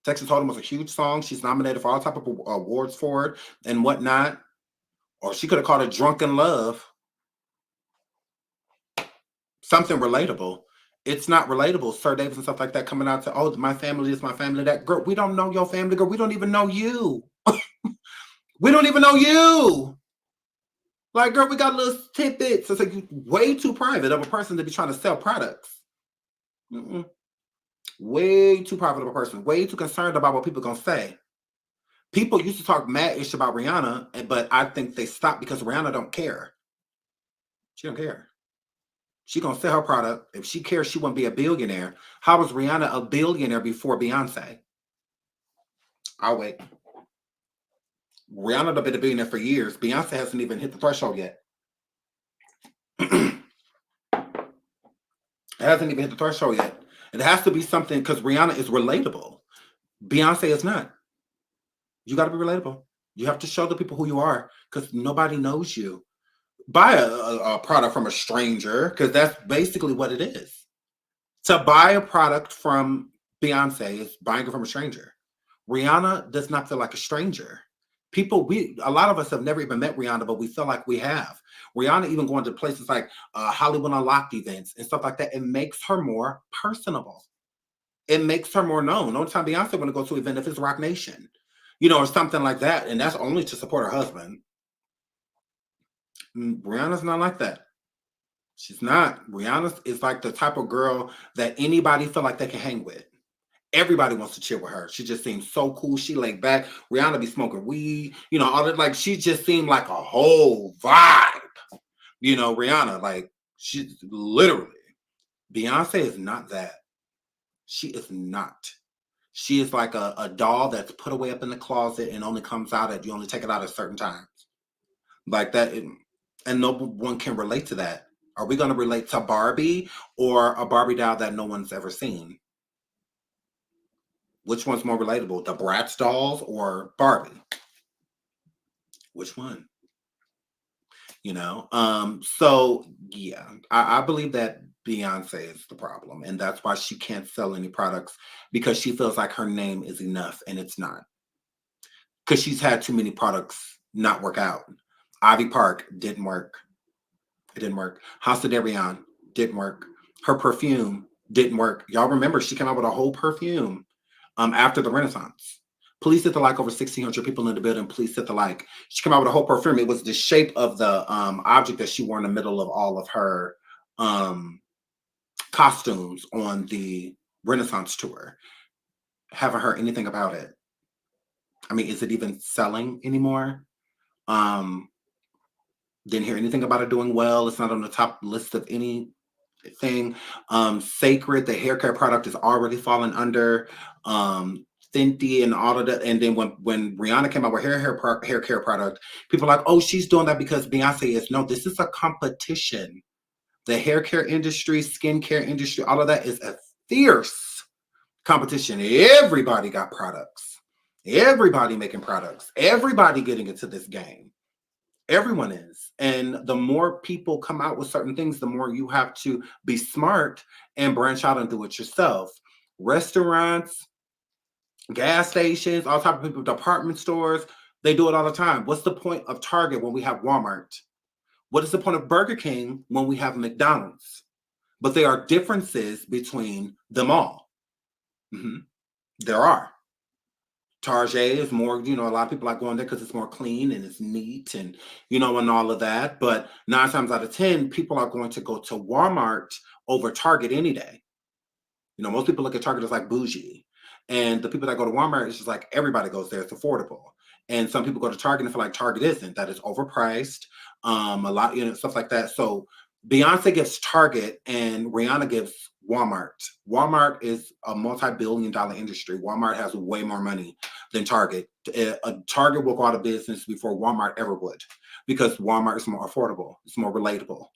Texas Hold'em was a huge song. She's nominated for all type of awards for it and whatnot. Or she could have called it Drunken Love. Something relatable. It's not relatable. Sir Davis and stuff like that coming out to, oh, my family is my family. That girl, we don't know your family, girl. We don't even know you. We don't even know you. Like, girl, we got little tidbits. It's like way too private of a person to be trying to sell products. Way too private of a person. Way too concerned about what people are going to say. People used to talk mad-ish about Rihanna, but I think they stopped because Rihanna don't care. She don't care. She going to sell her product. If she cares, she wouldn't be a billionaire. How was Rihanna a billionaire before Beyonce? I'll wait. Rihanna has been a billionaire for years. Beyonce hasn't even hit the threshold yet. It hasn't even hit the threshold yet. It has to be something, because Rihanna is relatable. Beyonce is not. You got to be relatable. You have to show the people who you are, because nobody knows you. Buy a product from a stranger, because that's basically what it is. To buy a product from Beyonce is buying it from a stranger. Rihanna does not feel like a stranger. A lot of us have never even met Rihanna, but we feel like we have. Rihanna even going to places like Hollywood Unlocked events and stuff like that. It makes her more personable. It makes her more known. The only time Beyonce want to go to an event if it's Rock Nation, or something like that. And that's only to support her husband. Rihanna's not like that. She's not. Rihanna is like the type of girl that anybody feel like they can hang with. Everybody wants to chill with her. She just seems so cool. She laid back. Rihanna be smoking weed, all that. Like, she just seemed like a whole vibe. Rihanna, like, she literally, Beyonce is not that. She is not. She is like a doll that's put away up in the closet and only comes out you only take it out at certain times. Like that. And no one can relate to that. Are we going to relate to Barbie or a Barbie doll that no one's ever seen? Which one's more relatable, the Bratz dolls or Barbie? Which one? So yeah, I believe that Beyonce is the problem, and that's why she can't sell any products, because she feels like her name is enough, and it's not. because she's had too many products not work out. Ivy Park didn't work. It didn't work. House of Debian didn't work. Her perfume didn't work. Y'all remember she came out with a whole perfume after the Renaissance. Please hit the like. Over 1,600 people in the building. Please hit the like. She came out with a whole perfume. It was the shape of the object that she wore in the middle of all of her costumes on the Renaissance tour. Haven't heard anything about it. I mean, is it even selling anymore? Didn't hear anything about it doing well. It's not on the top list of anything. Sacred, the hair care product, is already falling under Fenty and all of that. And then when Rihanna came out with her hair care product, people are like, oh, she's doing that because Beyonce is. No, this is a competition. The hair care industry, skincare industry, all of that is a fierce competition. Everybody got products. Everybody making products. Everybody getting into this game. Everyone is. And the more people come out with certain things, the more you have to be smart and branch out and do it yourself. Restaurants, gas stations, all type of people, department stores, they do it all the time. What's the point of Target when we have Walmart? What is the point of Burger King when we have McDonald's? But there are differences between them all. There are. Target is more, a lot of people like going there because it's more clean and it's neat and, and all of that. But 9 times out of 10, people are going to go to Walmart over Target any day. Most people look at Target as like bougie. And the people that go to Walmart, it's just like everybody goes there. It's affordable. And some people go to Target and feel like Target isn't. That is overpriced. A lot, stuff like that. So Beyonce gives Target and Rihanna gives Walmart. Walmart is a multi-billion-dollar industry. Walmart has way more money than Target. Target will go out of business before Walmart ever would, because Walmart is more affordable. It's more relatable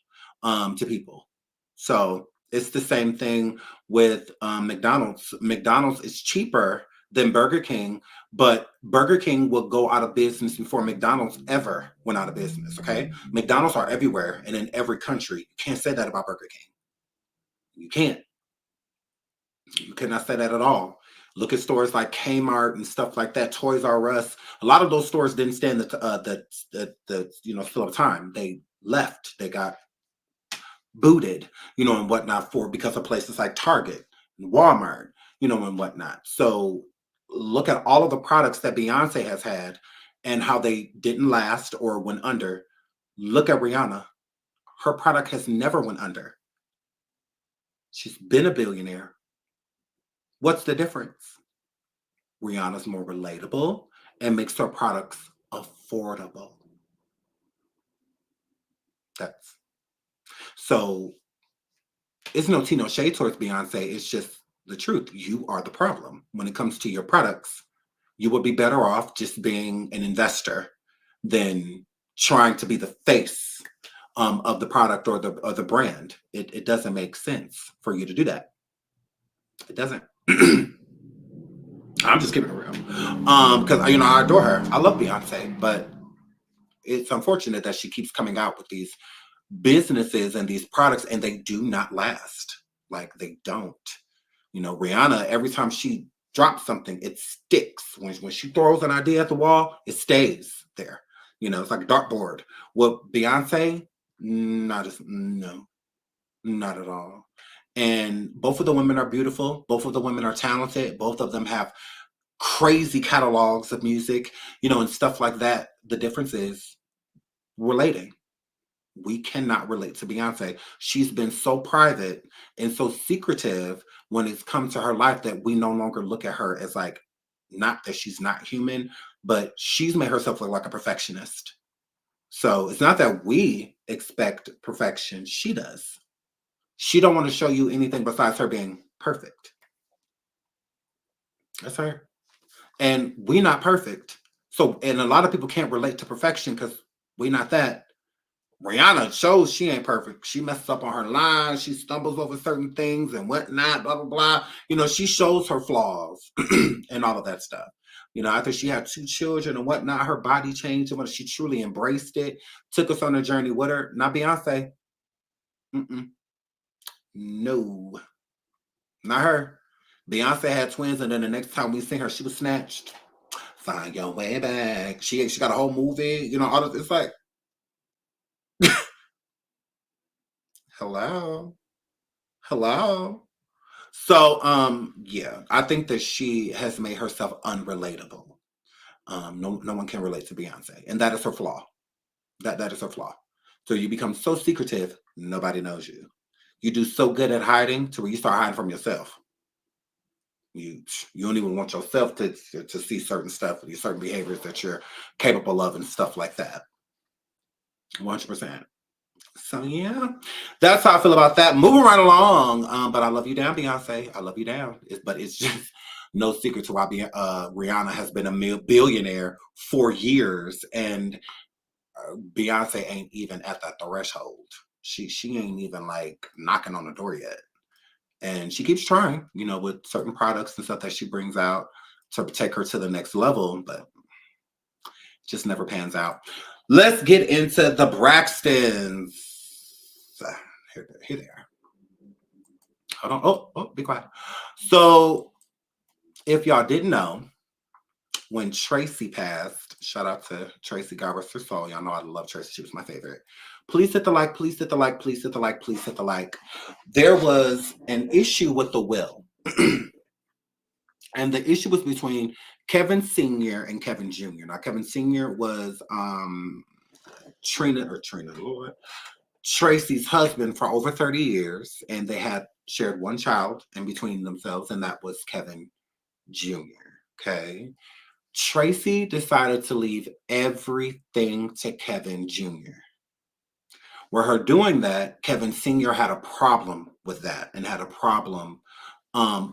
to people. So it's the same thing with McDonald's. McDonald's is cheaper than Burger King, but Burger King will go out of business before McDonald's ever went out of business, okay? McDonald's are everywhere and in every country. You can't say that about Burger King. You can't. You cannot say that at all. Look at stores like Kmart and stuff like that, Toys R Us. A lot of those stores didn't stand the flow of time. They left. They got booted, and whatnot because of places like Target and Walmart, and whatnot. So look at all of the products that Beyonce has had and how they didn't last or went under. Look at Rihanna. Her product has never went under. She's been a billionaire. What's the difference? Rihanna's more relatable and makes her products affordable. So it's no tea, no shade towards Beyonce. It's just the truth. You are the problem. When it comes to your products, you would be better off just being an investor than trying to be the face of the product or the brand. It doesn't make sense for you to do that. It doesn't. I'm just keeping it real. Because I adore her. I love Beyonce, but it's unfortunate that she keeps coming out with these businesses and these products and they do not last. Like, they don't. Rihanna, every time she drops something, it sticks. When she throws an idea at the wall, it stays there. It's like a dartboard. Well, Beyonce, not at all. And both of the women are beautiful. Both of the women are talented. Both of them have crazy catalogs of music, and stuff like that. The difference is relating. We cannot relate to Beyonce. She's been so private and so secretive when it's come to her life that we no longer look at her as like, not that she's not human, but she's made herself look like a perfectionist. So it's not that we expect perfection. She does. She don't want to show you anything besides her being perfect. That's her. And we not perfect. So, and a lot of people can't relate to perfection because we not that. Rihanna shows she ain't perfect. She messes up on her lines. She stumbles over certain things and whatnot, blah, blah, blah. She shows her flaws and all of that stuff. After she had 2 children and whatnot, her body changed and when she truly embraced it, took us on a journey with her. Not Beyonce. No, not her. Beyonce had twins and then the next time we seen her, she was snatched. Find your way back. She got a whole movie, you know, all this. It's like, hello. So, yeah, I think that she has made herself unrelatable. No one can relate to Beyonce, and that is her flaw. That is her flaw. So you become so secretive, nobody knows you. You do so good at hiding to where you start hiding from yourself. You don't even want yourself to see certain stuff, certain behaviors that you're capable of, and stuff like that. 100%. So yeah, that's how I feel about that. Moving right along, but I love you down, Beyonce. I love you down. But it's just no secret to why Rihanna has been a billionaire for years, and Beyonce ain't even at that threshold. She ain't even like knocking on the door yet, and she keeps trying, you know, with certain products and stuff that she brings out to take her to the next level, but it just never pans out. Let's get into the Braxtons. Here they are. Hold on. Oh, be quiet. So, if y'all didn't know, when Tracy passed, shout out to Tracy, God rest her soul. Y'all know I love Tracy. She was my favorite. Please hit the like, please hit the like, please hit the like, please hit the like. There was an issue with the will. And the issue was between Kevin Sr. and Kevin Jr. Now, Kevin Sr. was Tracy's husband for over 30 years, and they had shared one child in between themselves, and that was Kevin Jr. Okay. Tracy decided to leave everything to Kevin Jr. Where her doing that, Kevin Sr. had a problem with that and had a problem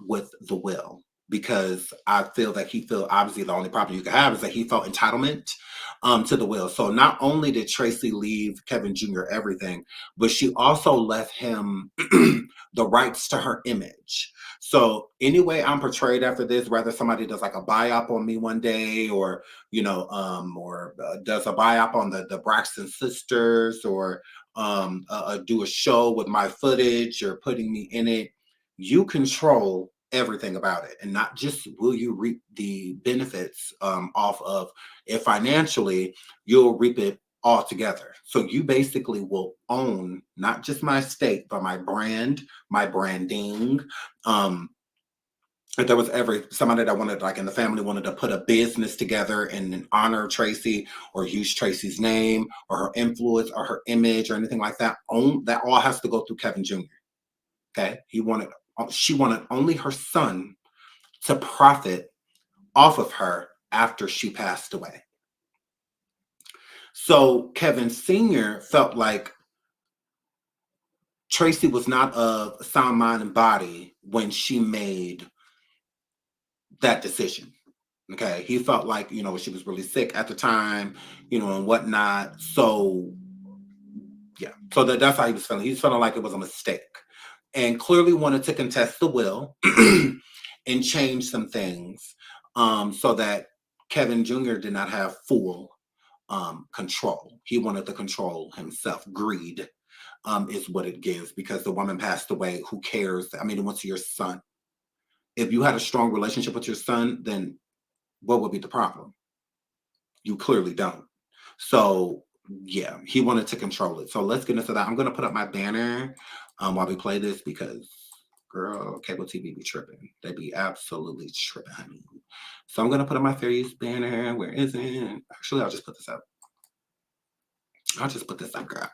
with the will, because I feel that obviously the only problem you can have is that he felt entitlement to the will. So not only did Tracy leave Kevin Jr. everything, but she also left him the rights to her image. So anyway, I'm portrayed after this, whether somebody does like a biop on me one day, or, you know, does a biop on the Braxton sisters, or do a show with my footage or putting me in it, you control everything about it, and not just will you reap the benefits off of it financially, you'll reap it all together. So you basically will own not just my estate, but my brand, my branding. If there was ever somebody that wanted, like in the family, wanted to put a business together and honor Tracy or use Tracy's name or her influence or her image or anything like that, that all has to go through Kevin Jr. Okay, she wanted only her son to profit off of her after she passed away. So Kevin Sr. felt like Tracy was not of sound mind and body when she made that decision. Okay, he felt like, you know, she was really sick at the time, you know, and whatnot. So yeah, so that's how he was feeling. He was feeling like it was a mistake, and clearly wanted to contest the will and change some things so that Kevin Jr. did not have full control. He wanted to control himself. Greed is what it gives, because the woman passed away. Who cares? I mean, it went to your son. If you had a strong relationship with your son, then what would be the problem? You clearly don't. So yeah, he wanted to control it. So let's get into that. I'm going to put up my banner while we play this, because girl, cable TV be tripping. They be absolutely tripping, honey. So I'm going to put up my fair use banner. Where is it? Actually, I'll just put this up. Girl.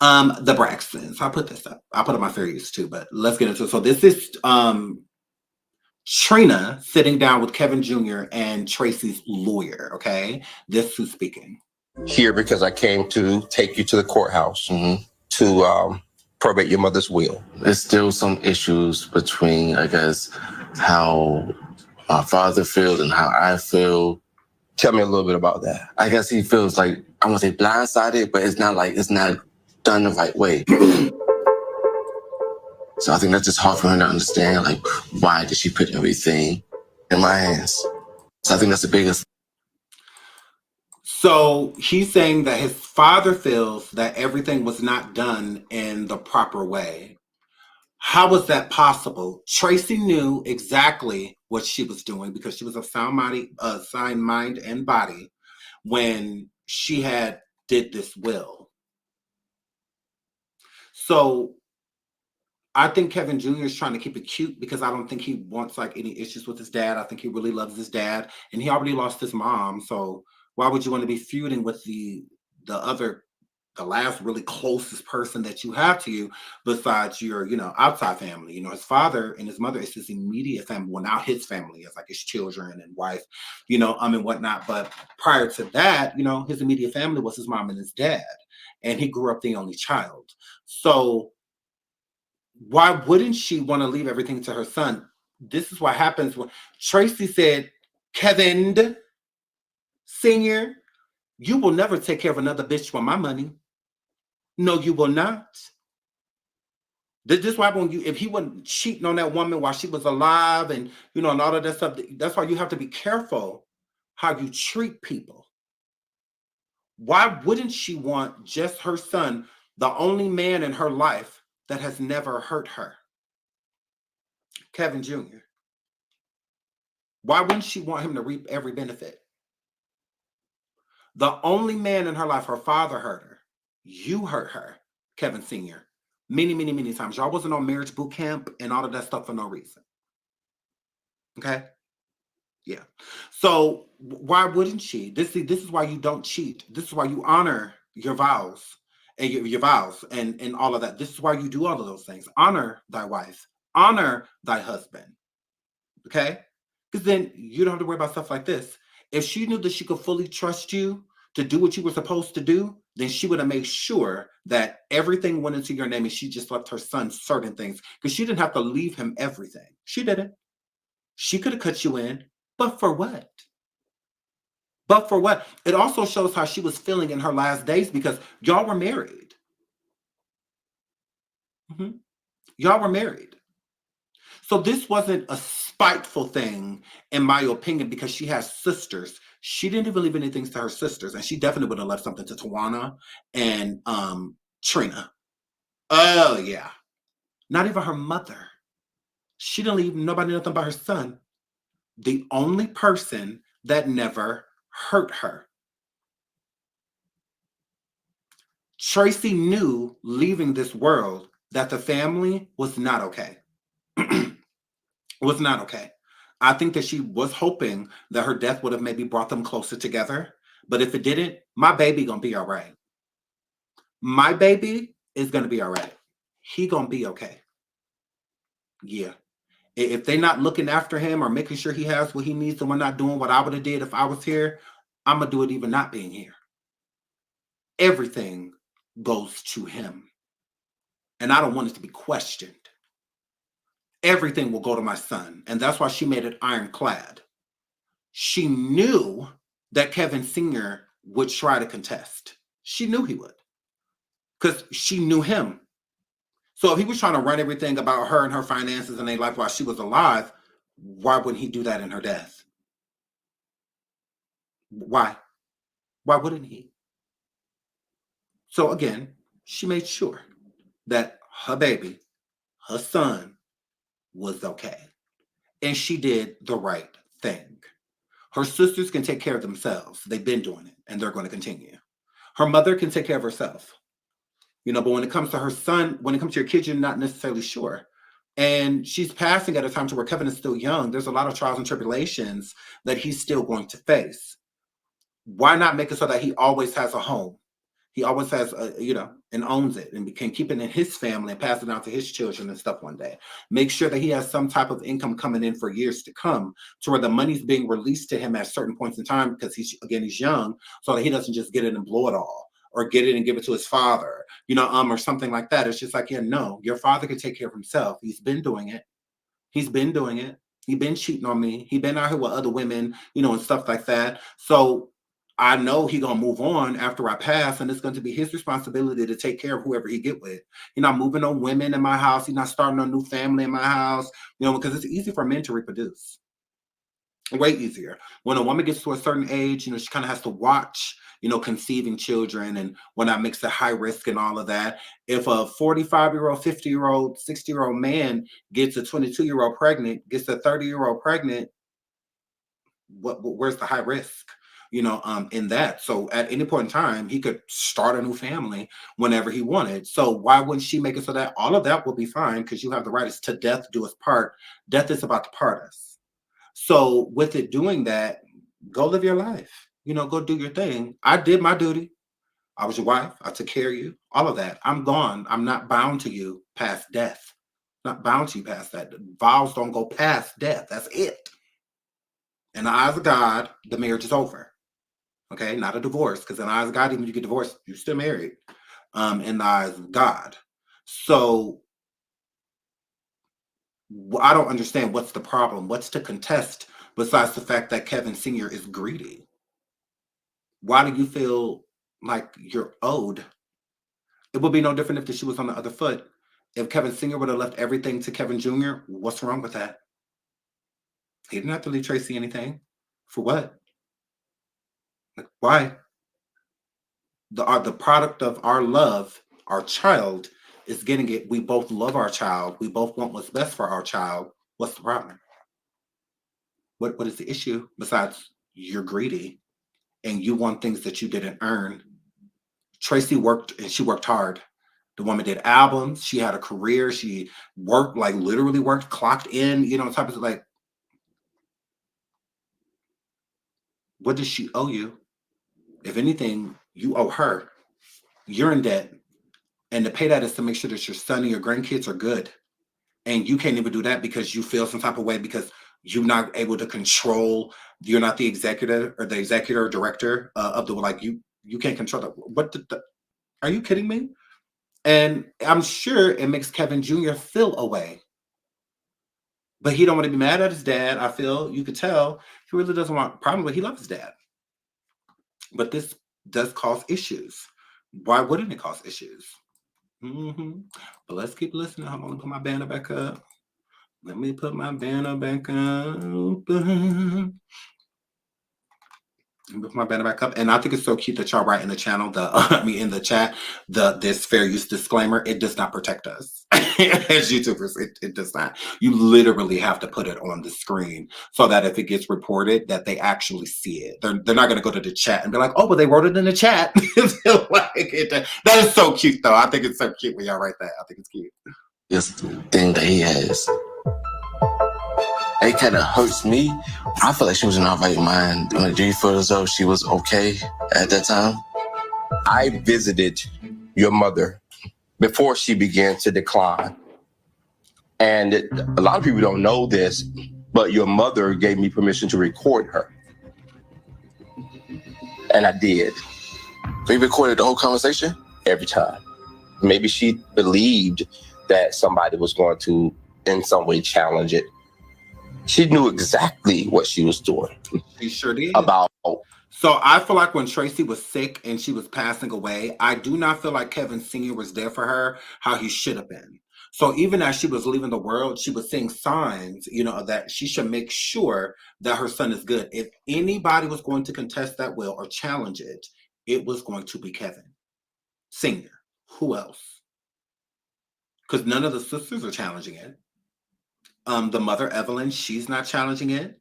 The Braxtons. I'll put this up. I'll put up my fair use too, but let's get into it. So this is Trina sitting down with Kevin Jr. and Tracy's lawyer, okay? This is who's speaking. Here because I came to take you to the courthouse to probate your mother's will. There's still some issues between, I guess, how my father feels and how I feel. Tell me a little bit about that. I guess he feels like, I want to say blindsided, but it's not done the right way. So I think that's just hard for him to understand, like, why did she put everything in my hands? So I think that's the biggest. So he's saying that his father feels that everything was not done in the proper way. How was that possible? Tracy knew exactly what she was doing because she was of sound mind and body when she had did this will. So I think Kevin Jr. is trying to keep it cute because I don't think he wants like any issues with his dad. I think he really loves his dad, and he already lost his mom. So why would you want to be feuding with the last really closest person that you have to you besides your, outside family? His father and his mother is his immediate family. Well, now his family is like his children and wife, and whatnot. But prior to that, his immediate family was his mom and his dad, and he grew up the only child. So why wouldn't she want to leave everything to her son? This is what happens when Tracy said, Kevin Sr., you will never take care of another bitch for my money. No, you will not. This is why if he wasn't cheating on that woman while she was alive and, and all of that stuff, that's why you have to be careful how you treat people. Why wouldn't she want just her son, the only man in her life that has never hurt her? Kevin Jr. Why wouldn't she want him to reap every benefit? The only man in her life, her father hurt her. You hurt her, Kevin Sr. Many, many, many times. Y'all wasn't on marriage boot camp and all of that stuff for no reason. Okay? Yeah. So why wouldn't she? This is why you don't cheat. This is why you honor your vows and your vows and all of that. This is why you do all of those things. Honor thy wife. Honor thy husband. Okay? Because then you don't have to worry about stuff like this. If she knew that she could fully trust you to do what you were supposed to do, then she would have made sure that everything went into your name and she just left her son certain things because she didn't have to leave him everything. She didn't. She could have cut you in, but for what? But for what? It also shows how she was feeling in her last days because y'all were married. Y'all were married. So this wasn't a spiteful thing, in my opinion, because she has sisters. She didn't even leave anything to her sisters, and she definitely would have left something to Tawana and Trina. Oh, yeah. Not even her mother. She didn't leave nobody nothing but her son. The only person that never hurt her. Tracy knew leaving this world that the family was not okay. Was not okay. I think that she was hoping that her death would have maybe brought them closer together. But if it didn't, my baby gonna be all right. My baby is gonna be all right. He gonna be okay. Yeah. If they're not looking after him or making sure he has what he needs and we're not doing what I would have did if I was here, I'm gonna do it even not being here. Everything goes to him. And I don't want it to be questioned. Everything will go to my son. And that's why she made it ironclad. She knew that Kevin Sr. would try to contest. She knew he would. Because she knew him. So if he was trying to run everything about her and her finances and their life while she was alive, why wouldn't he do that in her death? Why? Why wouldn't he? So again, she made sure that her baby, her son, was okay. And she did the right thing. Her sisters can take care of themselves. They've been doing it, and they're going to continue. Her mother can take care of herself. But when it comes to her son, when it comes to your kids, you're not necessarily sure. And she's passing at a time to where Kevin is still young. There's a lot of trials and tribulations that he's still going to face. Why not make it so that he always has a home? He always has, and owns it and can keep it in his family and pass it on to his children and stuff one day. Make sure that he has some type of income coming in for years to come to where the money's being released to him at certain points in time because he's young, so that he doesn't just get it and blow it all or get it and give it to his father, or something like that. It's just like, no, your father can take care of himself. He's been doing it. He's been doing it. He's been cheating on me. He's been out here with other women, and stuff like that. So I know he's going to move on after I pass, and it's going to be his responsibility to take care of whoever he get with. He's not moving on women in my house. He's not starting a new family in my house, because it's easy for men to reproduce. Way easier. When a woman gets to a certain age, she kind of has to watch, conceiving children and when that makes it high risk and all of that. If a 45-year-old, 50-year-old, 60-year-old man gets a 22-year-old pregnant, gets a 30-year-old pregnant, where's the high risk? In that. So at any point in time, he could start a new family whenever he wanted. So why wouldn't she make it so that all of that will be fine? Because you have the right, is to death do us part. Death is about to part us. So with it doing that, go live your life. Go do your thing. I did my duty. I was your wife. I took care of you. All of that. I'm gone. I'm not bound to you past death. Not bound to you past that. Vows don't go past death. That's it. In the eyes of God, the marriage is over. Okay, not a divorce, because in the eyes of God, even if you get divorced, you're still married. In the eyes of God. So I don't understand what's the problem. What's to contest besides the fact that Kevin Sr. is greedy? Why do you feel like you're owed? It would be no different if the shoe was on the other foot. If Kevin Sr. would have left everything to Kevin Jr., what's wrong with that? He didn't have to leave Tracy anything. For what? Like, why? The product of our love, our child, is getting it. We both love our child. We both want what's best for our child. What's the problem? What is the issue besides you're greedy and you want things that you didn't earn? Tracy worked, and she worked hard. The woman did albums. She had a career. She worked, like literally worked, clocked in, type of like, what does she owe you? If anything, you owe her. You're in debt. And to pay that is to make sure that your son and your grandkids are good. And you can't even do that because you feel some type of way because you're not able to control. You're not the executive or the executive or director of the, you can't control that. Are you kidding me? And I'm sure it makes Kevin Jr. feel away. But he don't want to be mad at his dad. I feel you could tell he really doesn't want, probably he loves his dad. But this does cause issues. Why wouldn't it cause issues? But let's keep listening. I'm gonna put my banner back up. Let me put my banner back up. With my banner back up, and I think it's so cute that y'all write in the channel, in the chat, this fair use disclaimer. It does not protect us as YouTubers. It does not. You literally have to put it on the screen so that if it gets reported, that they actually see it. They're not going to go to the chat and be like, "Oh, but they wrote it in the chat." That is so cute, though. I think it's so cute when y'all write that. I think it's cute. This thing that he has. It kind of hurts me. I feel like she was in our right mind. Do you feel as though she was okay at that time? I visited your mother before she began to decline. And a lot of people don't know this, but your mother gave me permission to record her. And I did. So you recorded the whole conversation? Every time. Maybe she believed that somebody was going to, in some way, challenge it. She knew exactly what she was doing. She sure did. So I feel like when Tracy was sick and she was passing away, I do not feel like Kevin Sr. was there for her how he should have been. So even as she was leaving the world, she was seeing signs, that she should make sure that her son is good. If anybody was going to contest that will or challenge it, it was going to be Kevin Sr. Who else? Because none of the sisters are challenging it. The mother, Evelyn, she's not challenging it.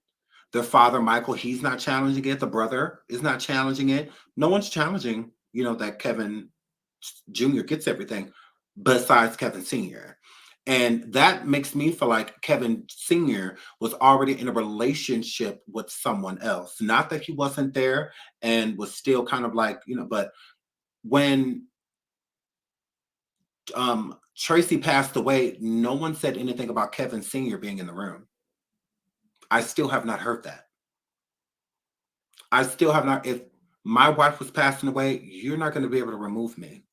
Their father, Michael, he's not challenging it. The brother is not challenging it. No one's challenging, that Kevin Jr. gets everything besides Kevin Sr. And that makes me feel like Kevin Sr. was already in a relationship with someone else. Not that he wasn't there and was still kind of like, but when Tracy passed away, no one said anything about Kevin Sr. being in the room. I still have not heard that. I still have not. If my wife was passing away, you're not going to be able to remove me.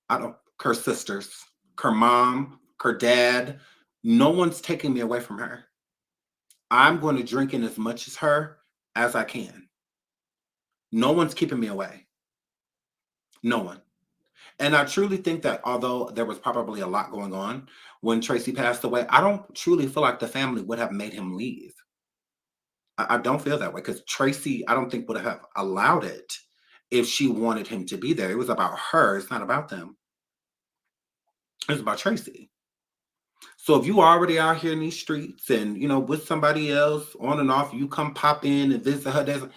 Her sisters, her mom, her dad, no one's taking me away from her. I'm going to drink in as much as her as I can. No one's keeping me away. No one. And I truly think that although there was probably a lot going on when Tracy passed away, I don't truly feel like the family would have made him leave. I don't feel that way because Tracy, I don't think would have allowed it. if she wanted him to be there. It was about her. It's not about them. It's about Tracy. So if you already out here in these streets and, you know, with somebody else on and off, you come pop in and visit her.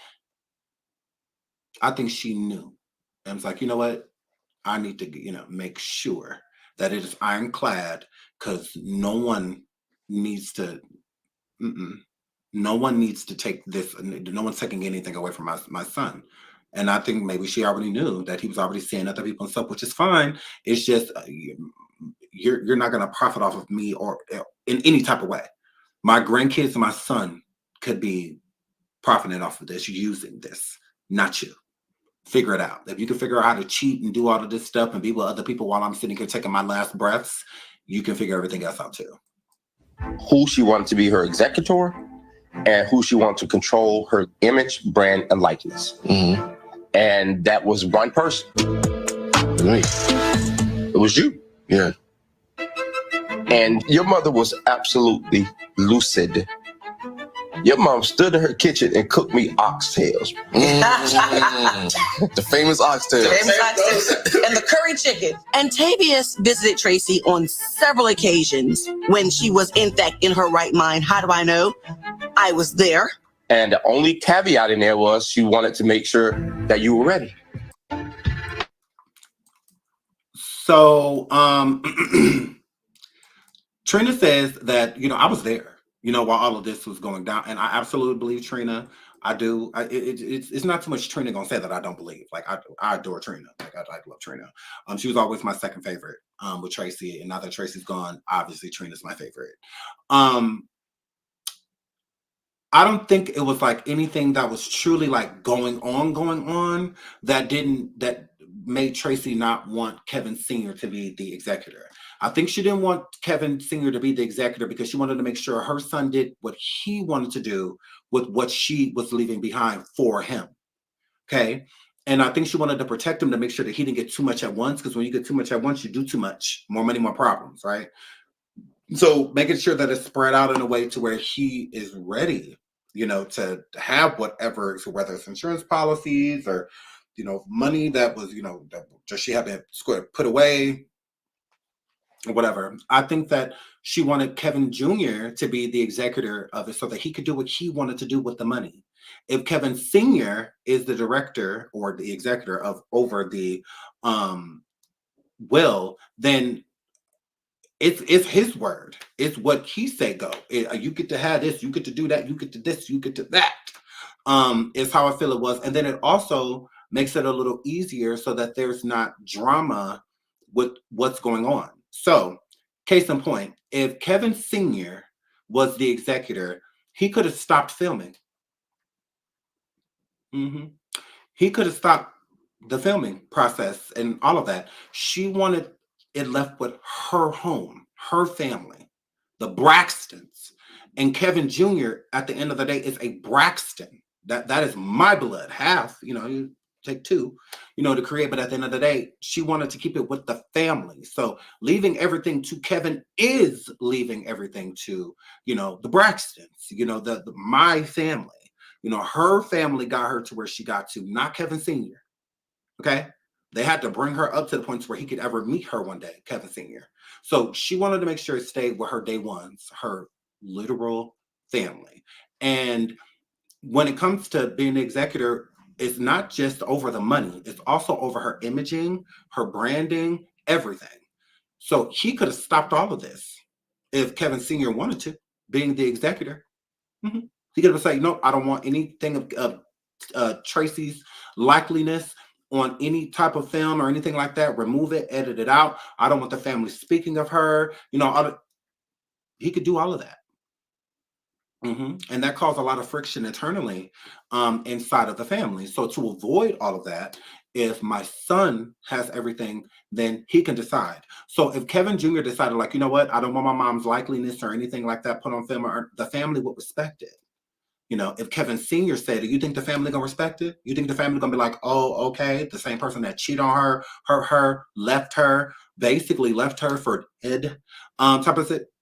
I think she knew. And it's like, you know what? I need to, you know, make sure that it is ironclad, because no one needs to take this. No one's taking anything away from my son. And I think maybe she already knew that he was already seeing other people and stuff, which is fine. It's just you're not going to profit off of me or in any type of way. My grandkids and my son could be profiting off of this, using this, not you. Figure it out. If you can figure out how to cheat and do all of this stuff and be with other people while I'm sitting here taking my last breaths, you can figure everything else out too. Who she wanted to be her executor and who she wanted to control her image, brand, and likeness. Mm-hmm. And that was one person. Me. It was you. Yeah. And your mother was absolutely lucid. Your mom stood in her kitchen and cooked me oxtails. The famous oxtails. And the curry chicken. And Tavius visited Tracy on several occasions when she was, in fact, in her right mind. How do I know? I was there. And the only caveat in there was she wanted to make sure that you were ready. So, Trina says that, you know, I was there, you know, while all of this was going down. And I absolutely believe Trina. I do. It's not too much Trina gonna say that I don't believe. Like, I adore Trina. Like, I love Trina. She was always my second favorite with Tracy. And now that Tracy's gone, obviously Trina's my favorite. I don't think it was like anything that was truly like going on that made Tracy not want Kevin Sr. to be the executor. I think she didn't want Kevin Sr. to be the executor because she wanted to make sure her son did what he wanted to do with what she was leaving behind for him. Okay. And I think she wanted to protect him to make sure that he didn't get too much at once, because when you get too much at once, you do too much. More money, more problems, right? So making sure that it's spread out in a way to where he is ready, you know, to have whatever, so whether it's insurance policies or, you know, money that was, you know, that just she had been put away or whatever. I think that she wanted Kevin Jr. to be the executor of it so that he could do what he wanted to do with the money. If Kevin Sr. is the director or the executor of over the will, then it's his word. It's what he say go. You get to have this, you get to do that, you get to this, you get to that. Is how I feel it was. And then it also makes it a little easier so that there's not drama with what's going on. So, case in point, if Kevin Sr. was the executor, he could have stopped filming. He could have stopped the filming process and all of that. She wanted it left with her home, her family, the Braxtons. And Kevin Jr., at the end of the day, is a Braxton. That is my blood, half, you know, you take two, you know, to create. But at the end of the day, she wanted to keep it with the family. So leaving everything to Kevin is leaving everything to, you know, the Braxtons, you know, the my family. You know, her family got her to where she got to, not Kevin Sr. Okay? They had to bring her up to the point where he could ever meet her one day, Kevin Sr. So she wanted to make sure it stayed with her day ones, her literal family. And when it comes to being the executor, it's not just over the money. It's also over her imaging, her branding, everything. So he could have stopped all of this if Kevin Sr. wanted to, being the executor. He could have said, no, I don't want anything of Tracy's likeliness on any type of film or anything like that. Remove it, edit it out. I don't want the family speaking of her. You know, he could do all of that. And that caused a lot of friction internally inside of the family. So to avoid all of that, if my son has everything, then he can decide. So if Kevin Jr. decided, like, you know what, I don't want my mom's likeliness or anything like that put on film, or the family would respect it. You know, if Kevin Sr. said it, you think the family gonna respect it? You think the family gonna be like, oh, okay, the same person that cheated on her, hurt her, basically left her for dead, type of shit?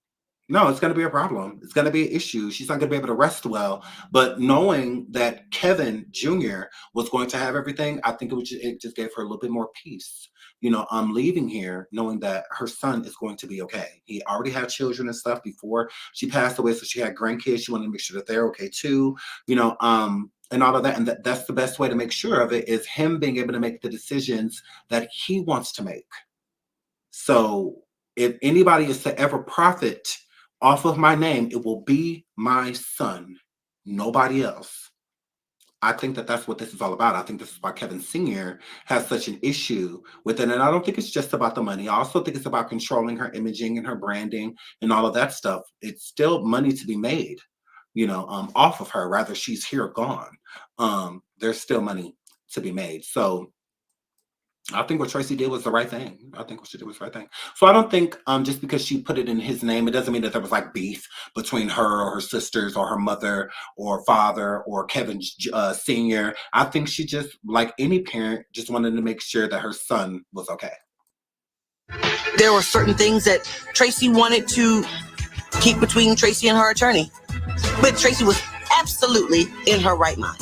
No, it's going to be a problem. It's going to be an issue. She's not going to be able to rest well. But knowing that Kevin Jr. was going to have everything, I think it just gave her a little bit more peace. You know, I'm leaving here knowing that her son is going to be okay. He already had children and stuff before she passed away, so she had grandkids. She wanted to make sure that they're okay too. You know, and all of that. And that's the best way to make sure of it, is him being able to make the decisions that he wants to make. So if anybody is to ever profit off of my name, it will be my son, nobody else. I think that that's what this is all about. I think this is why Kevin Sr. has such an issue with it. And I don't think it's just about the money. I also think it's about controlling her imaging and her branding and all of that stuff. It's still money to be made, you know, off of her, rather she's here or gone. There's still money to be made. So I think what Tracy did was the right thing. I think what she did was the right thing. So I don't think just because she put it in his name, it doesn't mean that there was like beef between her or her sisters or her mother or father or Kevin Sr. I think she just, like any parent, just wanted to make sure that her son was okay. There were certain things that Tracy wanted to keep between Tracy and her attorney. But Tracy was absolutely in her right mind.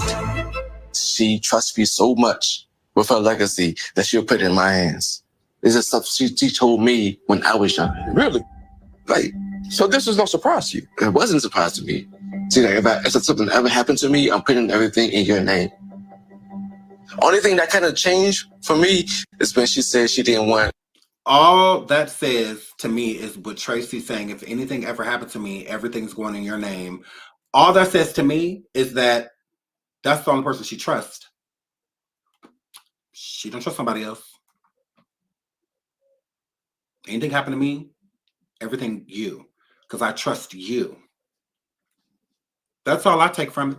She trusts me so much with her legacy that she'll put it in my hands. This is stuff she told me when I was young. Really? Like, so this was no surprise to you? It wasn't a surprise to me. See, like, if something ever happened to me, I'm putting everything in your name. Only thing that kind of changed for me is when she said she didn't want. All that says to me is what Tracy's saying, if anything ever happened to me, everything's going in your name. All that says to me is that that's the only person she trusts. She don't trust somebody else. Anything happen to me, everything you, because I trust you. That's all I take from it.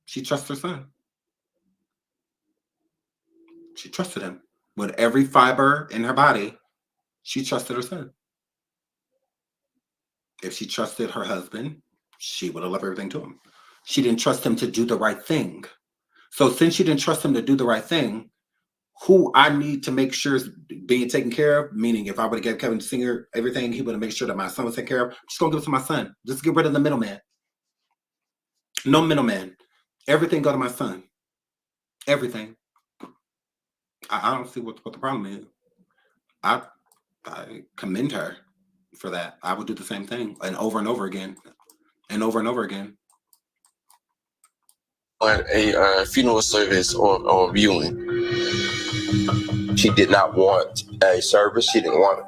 She trusts her son. She trusted him. With every fiber in her body, she trusted her son. If she trusted her husband, she would have left everything to him. She didn't trust him to do the right thing. So since she didn't trust him to do the right thing, who I need to make sure is being taken care of, meaning if I would have given Kevin Sr. everything, he would have made sure that my son was taken care of. I'm just going to give it to my son. Just get rid of the middleman. No middleman. Everything go to my son. Everything. I don't see what the problem is. I commend her for that. I would do the same thing and over again. And over and over again. On a funeral service or viewing. She did not want a service. She didn't want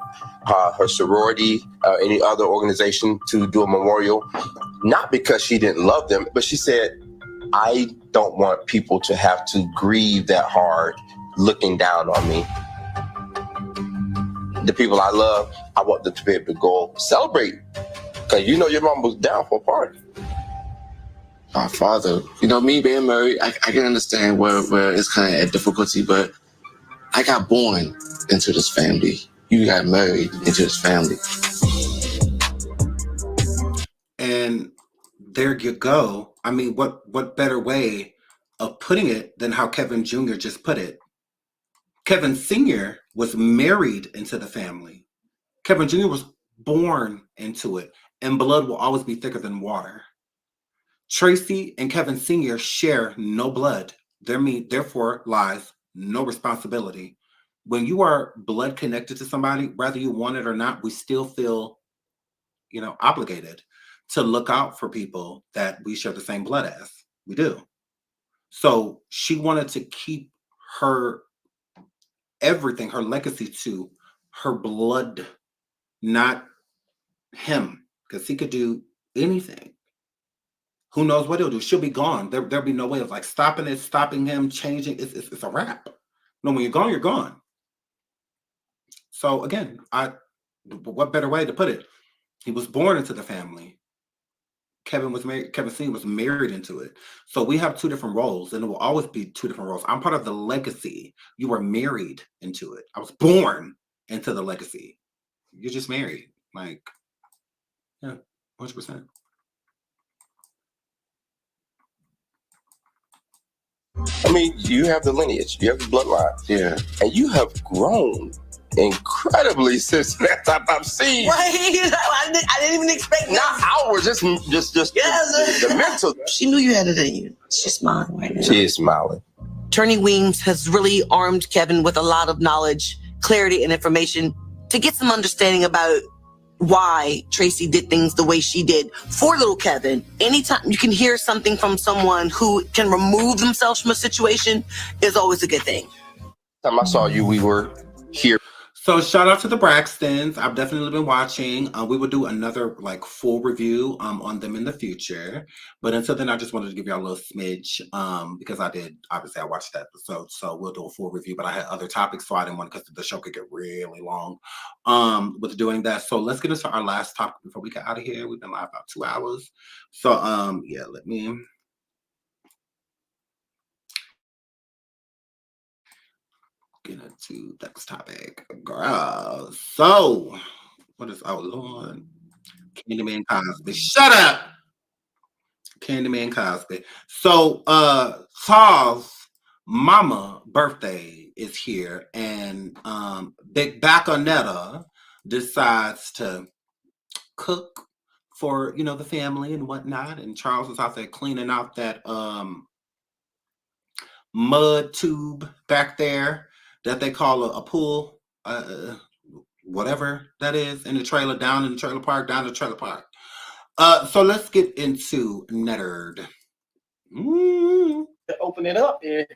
her sorority, any other organization to do a memorial. Not because she didn't love them, but she said, I don't want people to have to grieve that hard looking down on me. The people I love, I want them to be able to go celebrate. Because you know your mom was down for a party. My father, you know, me being married, I can understand where it's kind of a difficulty, but I got born into this family. You got married into this family. And there you go. I mean, what better way of putting it than how Kevin Jr. just put it? Kevin Sr. was married into the family. Kevin Jr. was born into it, and blood will always be thicker than water. Tracy and Kevin Sr. share no blood. Therefore lies no responsibility. When you are blood connected to somebody, whether you want it or not, we still feel, obligated to look out for people that we share the same blood as. We do. So she wanted to keep her everything, her legacy, to her blood, not him, because he could do anything. Who knows what he'll do? She'll be gone. There'll be no way of stopping him, changing. It's a wrap. No, when you're gone, you're gone. So again, what better way to put it? He was born into the family. Kevin Sr. was married into it. So we have two different roles, and it will always be two different roles. I'm part of the legacy. You were married into it. I was born into the legacy. You're just married. Yeah, 100%. I mean, you have the lineage, you have the bloodline. Yeah. And you have grown incredibly since that time I've seen. Right? I didn't even expect Not ours, just Yes. the mental. She knew you had it in you. She's smiling right now. She is smiling. Attorney Weems has really armed Kevin with a lot of knowledge, clarity, and information to get some understanding about why Tracy did things the way she did. For little Kevin, anytime you can hear something from someone who can remove themselves from a situation is always a good thing. Time I saw you, we were here. So shout out to the Braxtons. I've definitely been watching. We will do another like full review on them in the future. But until then, I just wanted to give y'all a little smidge because I watched that episode. So we'll do a full review. But I had other topics, so I didn't want, because the show could get really long with doing that. So let's get into our last topic before we get out of here. We've been live about 2 hours. So yeah, let me. Get into next topic, girl. So, what is Lord? Candyman Cosby. Shut up, Candyman Cosby. So, Saul's mama birthday is here, and Big Back Netta decides to cook for the family and whatnot. And Charles is out there cleaning out that mud tube back there that they call a pool, whatever that is, in the trailer, down in the trailer park. So let's get into Netta. Open it up. It's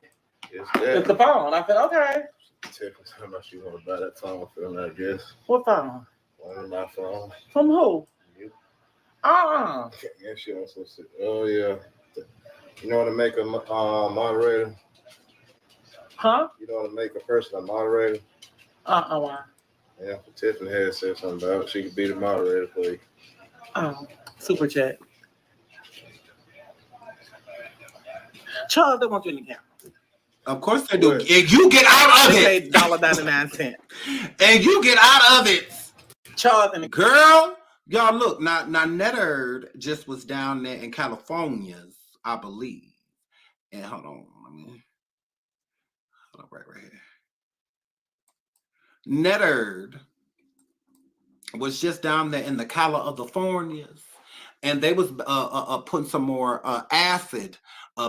the phone. I said, okay. Tiffany talking about she want to buy that phone for me, I guess. What phone? One of my phones. From who? You. Yeah, she also said, oh, yeah. You know how to make a moderator? Huh? You know how to make a person a moderator? Why? Yeah, Tiffany had said something about she could be the moderator for you. Oh, super chat. Charles, they want you in the camera. Of course they do. And you get out of it. $1.99. And you get out of it. Charles and the girl. Y'all look, now Netta just was down there in California, I believe. And hold on, right here. Netta was just down there in the Californias, and they was putting some more acid,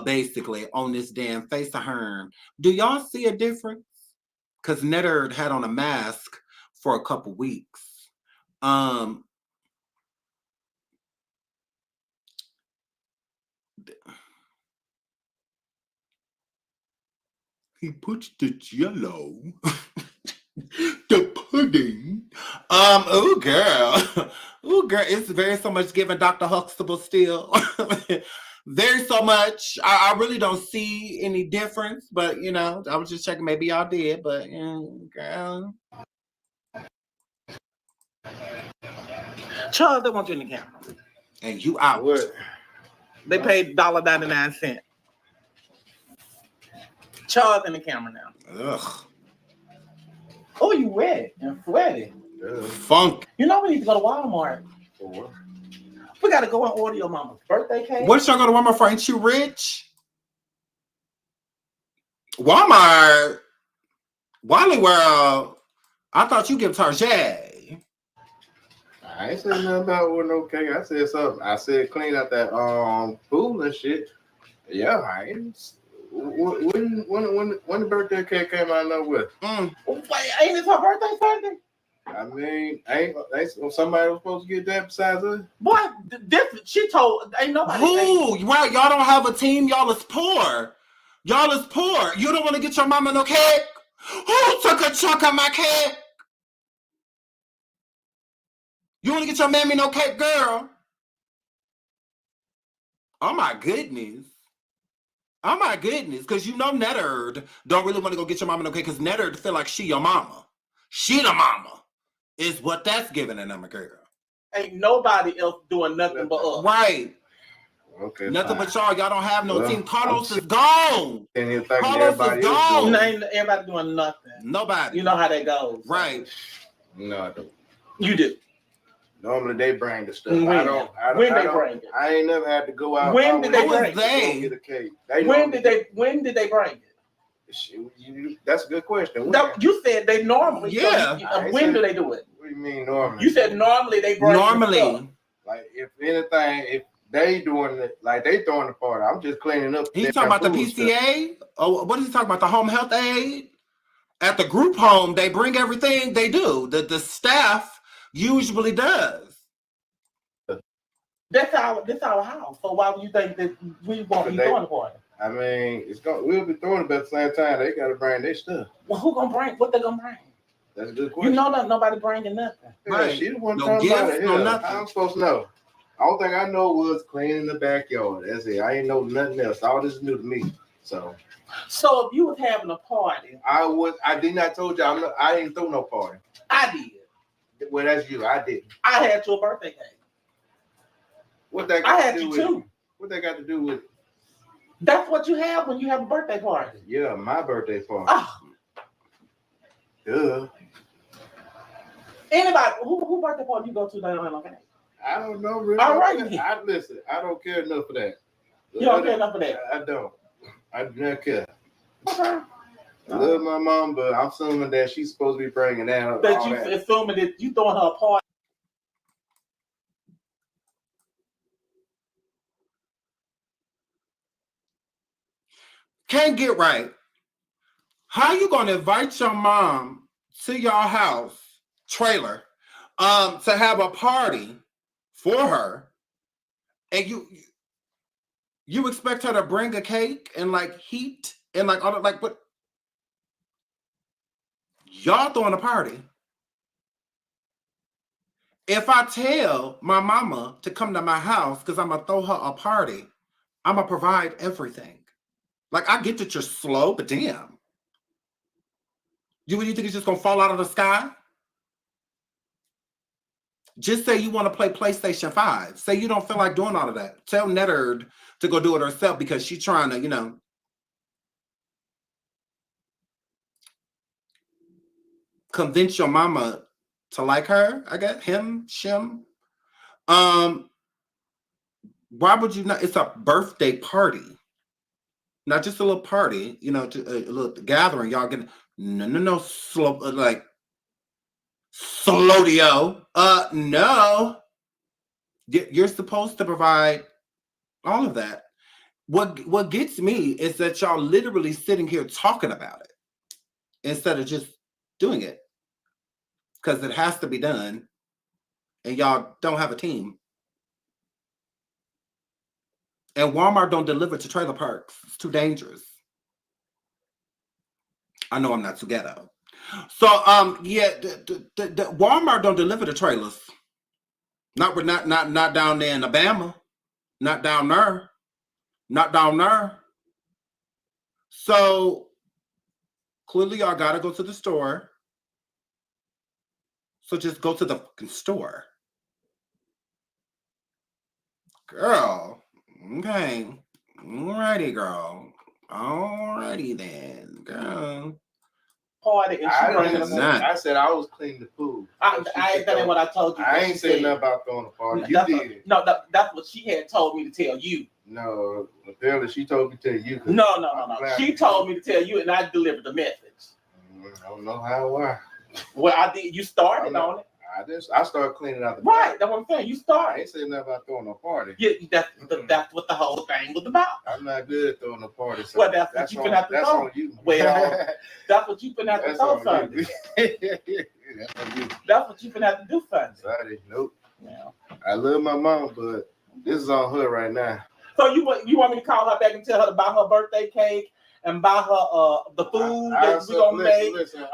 basically, on this damn face of hers. Do y'all see a difference? Because Netta had on a mask for a couple weeks. He puts the jello, the pudding. Oh girl, it's very so much giving Dr. Huxtable still. Very so much. I really don't see any difference, but I was just checking. Maybe y'all did, but girl. Charles, they want you in the camera. And you out. What? They paid $1.99. Charles in the camera now. Ugh. Oh, you wet and sweaty. Funk. You know we need to go to Walmart. For what? We gotta go and order your mama's birthday cake. What y'all go to Walmart for? Ain't you rich? Walmart? Wally World? I thought you give Tarjay. I ain't saying nothing about with no cake. I said something. I said clean out that pool and shit. Yeah, I ain't. When the birthday cake came out of nowhere? Wait, ain't it her birthday Sunday? I mean, ain't somebody was supposed to get that besides us? Boy, she told ain't nobody. Who? Right, y'all don't have a team. Y'all is poor. Y'all is poor. You don't want to get your mama no cake? Who took a chunk of my cake? You want to get your mammy no cake, girl? Oh my goodness. Oh my goodness, because Netta don't really want to go get your mama no cake, because Netta feel like she your mama. She the mama is what that's giving an girl. Ain't nobody else doing nothing but us. Right. Okay. Nothing but y'all. Y'all don't have no team. Carlos is gone. Carlos is gone. Ain't everybody doing nothing. Nobody. You know how that goes. Right. No, I don't. You do. Normally they bring the stuff. When they bring it? I ain't never had to go out. When did they bring it? Get a cake. When did they bring it? That's a good question. You said they normally. Yeah. So when do they do it? What do you mean normally? You said normally they bring. Normally. Like if anything, if they doing it, like they throwing the party, I'm just cleaning up. He's talking about the PCA. Oh, what is he talking about? The home health aide at the group home. They bring everything. They do. The staff usually does. That's our house. So why would you think that we won't be throwing the party? I mean, we'll be throwing it, but at the same time, they gotta bring their stuff. Well, who gonna bring? What they gonna bring? That's a good question. You know that nobody bringing nothing. Right. She the one No talking about gifts, it. no Hell, nothing. I'm supposed to know. All thing I know was cleaning the backyard. That's it. I ain't know nothing else. All this is new to me. So if you was having a party, I did not told you I didn't throw no party. I did. Well, that's you. I didn't. I had your birthday cake. What that I got had to do you with too. it? What that got to do with it? That's what you have when you have a birthday party. Yeah, my birthday party. Oh. Duh. Anybody who birthday party you go to down in okay? I don't know really. All right. Listen, I don't care enough for that. You don't care enough for that? I don't. I do not care. Okay. I love my mom, but I'm assuming that she's supposed to be bringing that. That you assuming that you throwing her a party. Can't get right. How you gonna invite your mom to your house trailer to have a party for her, and you expect her to bring a cake and like heat and like all that, like what? Y'all throwing a party. If I tell my mama to come to my house because I'm gonna throw her a party, I'm gonna provide everything. Like, I get that you're slow, but damn. You think it's just gonna fall out of the sky? Just say you want to play PlayStation 5. Say you don't feel like doing all of that. Tell Netta to go do it herself because she's trying to, convince your mama to like her, I guess. Him, shim. Why would you not? It's a birthday party. Not just a little party, a little gathering. Y'all get no slow like slow-dio. No. You're supposed to provide all of that. What gets me is that y'all literally sitting here talking about it instead of just doing it. Because it has to be done. And y'all don't have a team. And Walmart don't deliver to trailer parks. It's too dangerous. I know I'm not too ghetto. So, the Walmart don't deliver to trailers. Not down there in Alabama. Not down there. Not down there. So, clearly y'all got to go to the store. So just go to the fucking store. Girl. Okay. Alrighty, girl. Alrighty then, girl. Party and I said I was cleaning the pool. That ain't what I told you. I ain't saying nothing about throwing a party. You did. That's what she had told me to tell you. No, apparently she told me to tell you. No. She told me to tell you, and I delivered the message. I don't know how or why. Well, I did. You started on it. I started cleaning out the right. That's what I'm saying. You started. I ain't saying nothing about throwing a party. Yeah, that's what the whole thing was about. I'm not good at throwing a party. So well, that's what you gonna have to throw. On you. Well, that's what you gonna have to throw Sunday. That's on you. That's what you gonna have to do Sunday. Saturday, nope. Yeah. I love my mom, but this is on her right now. So you want me to call her back and tell her to buy her birthday cake and buy her the food that we're gonna make, the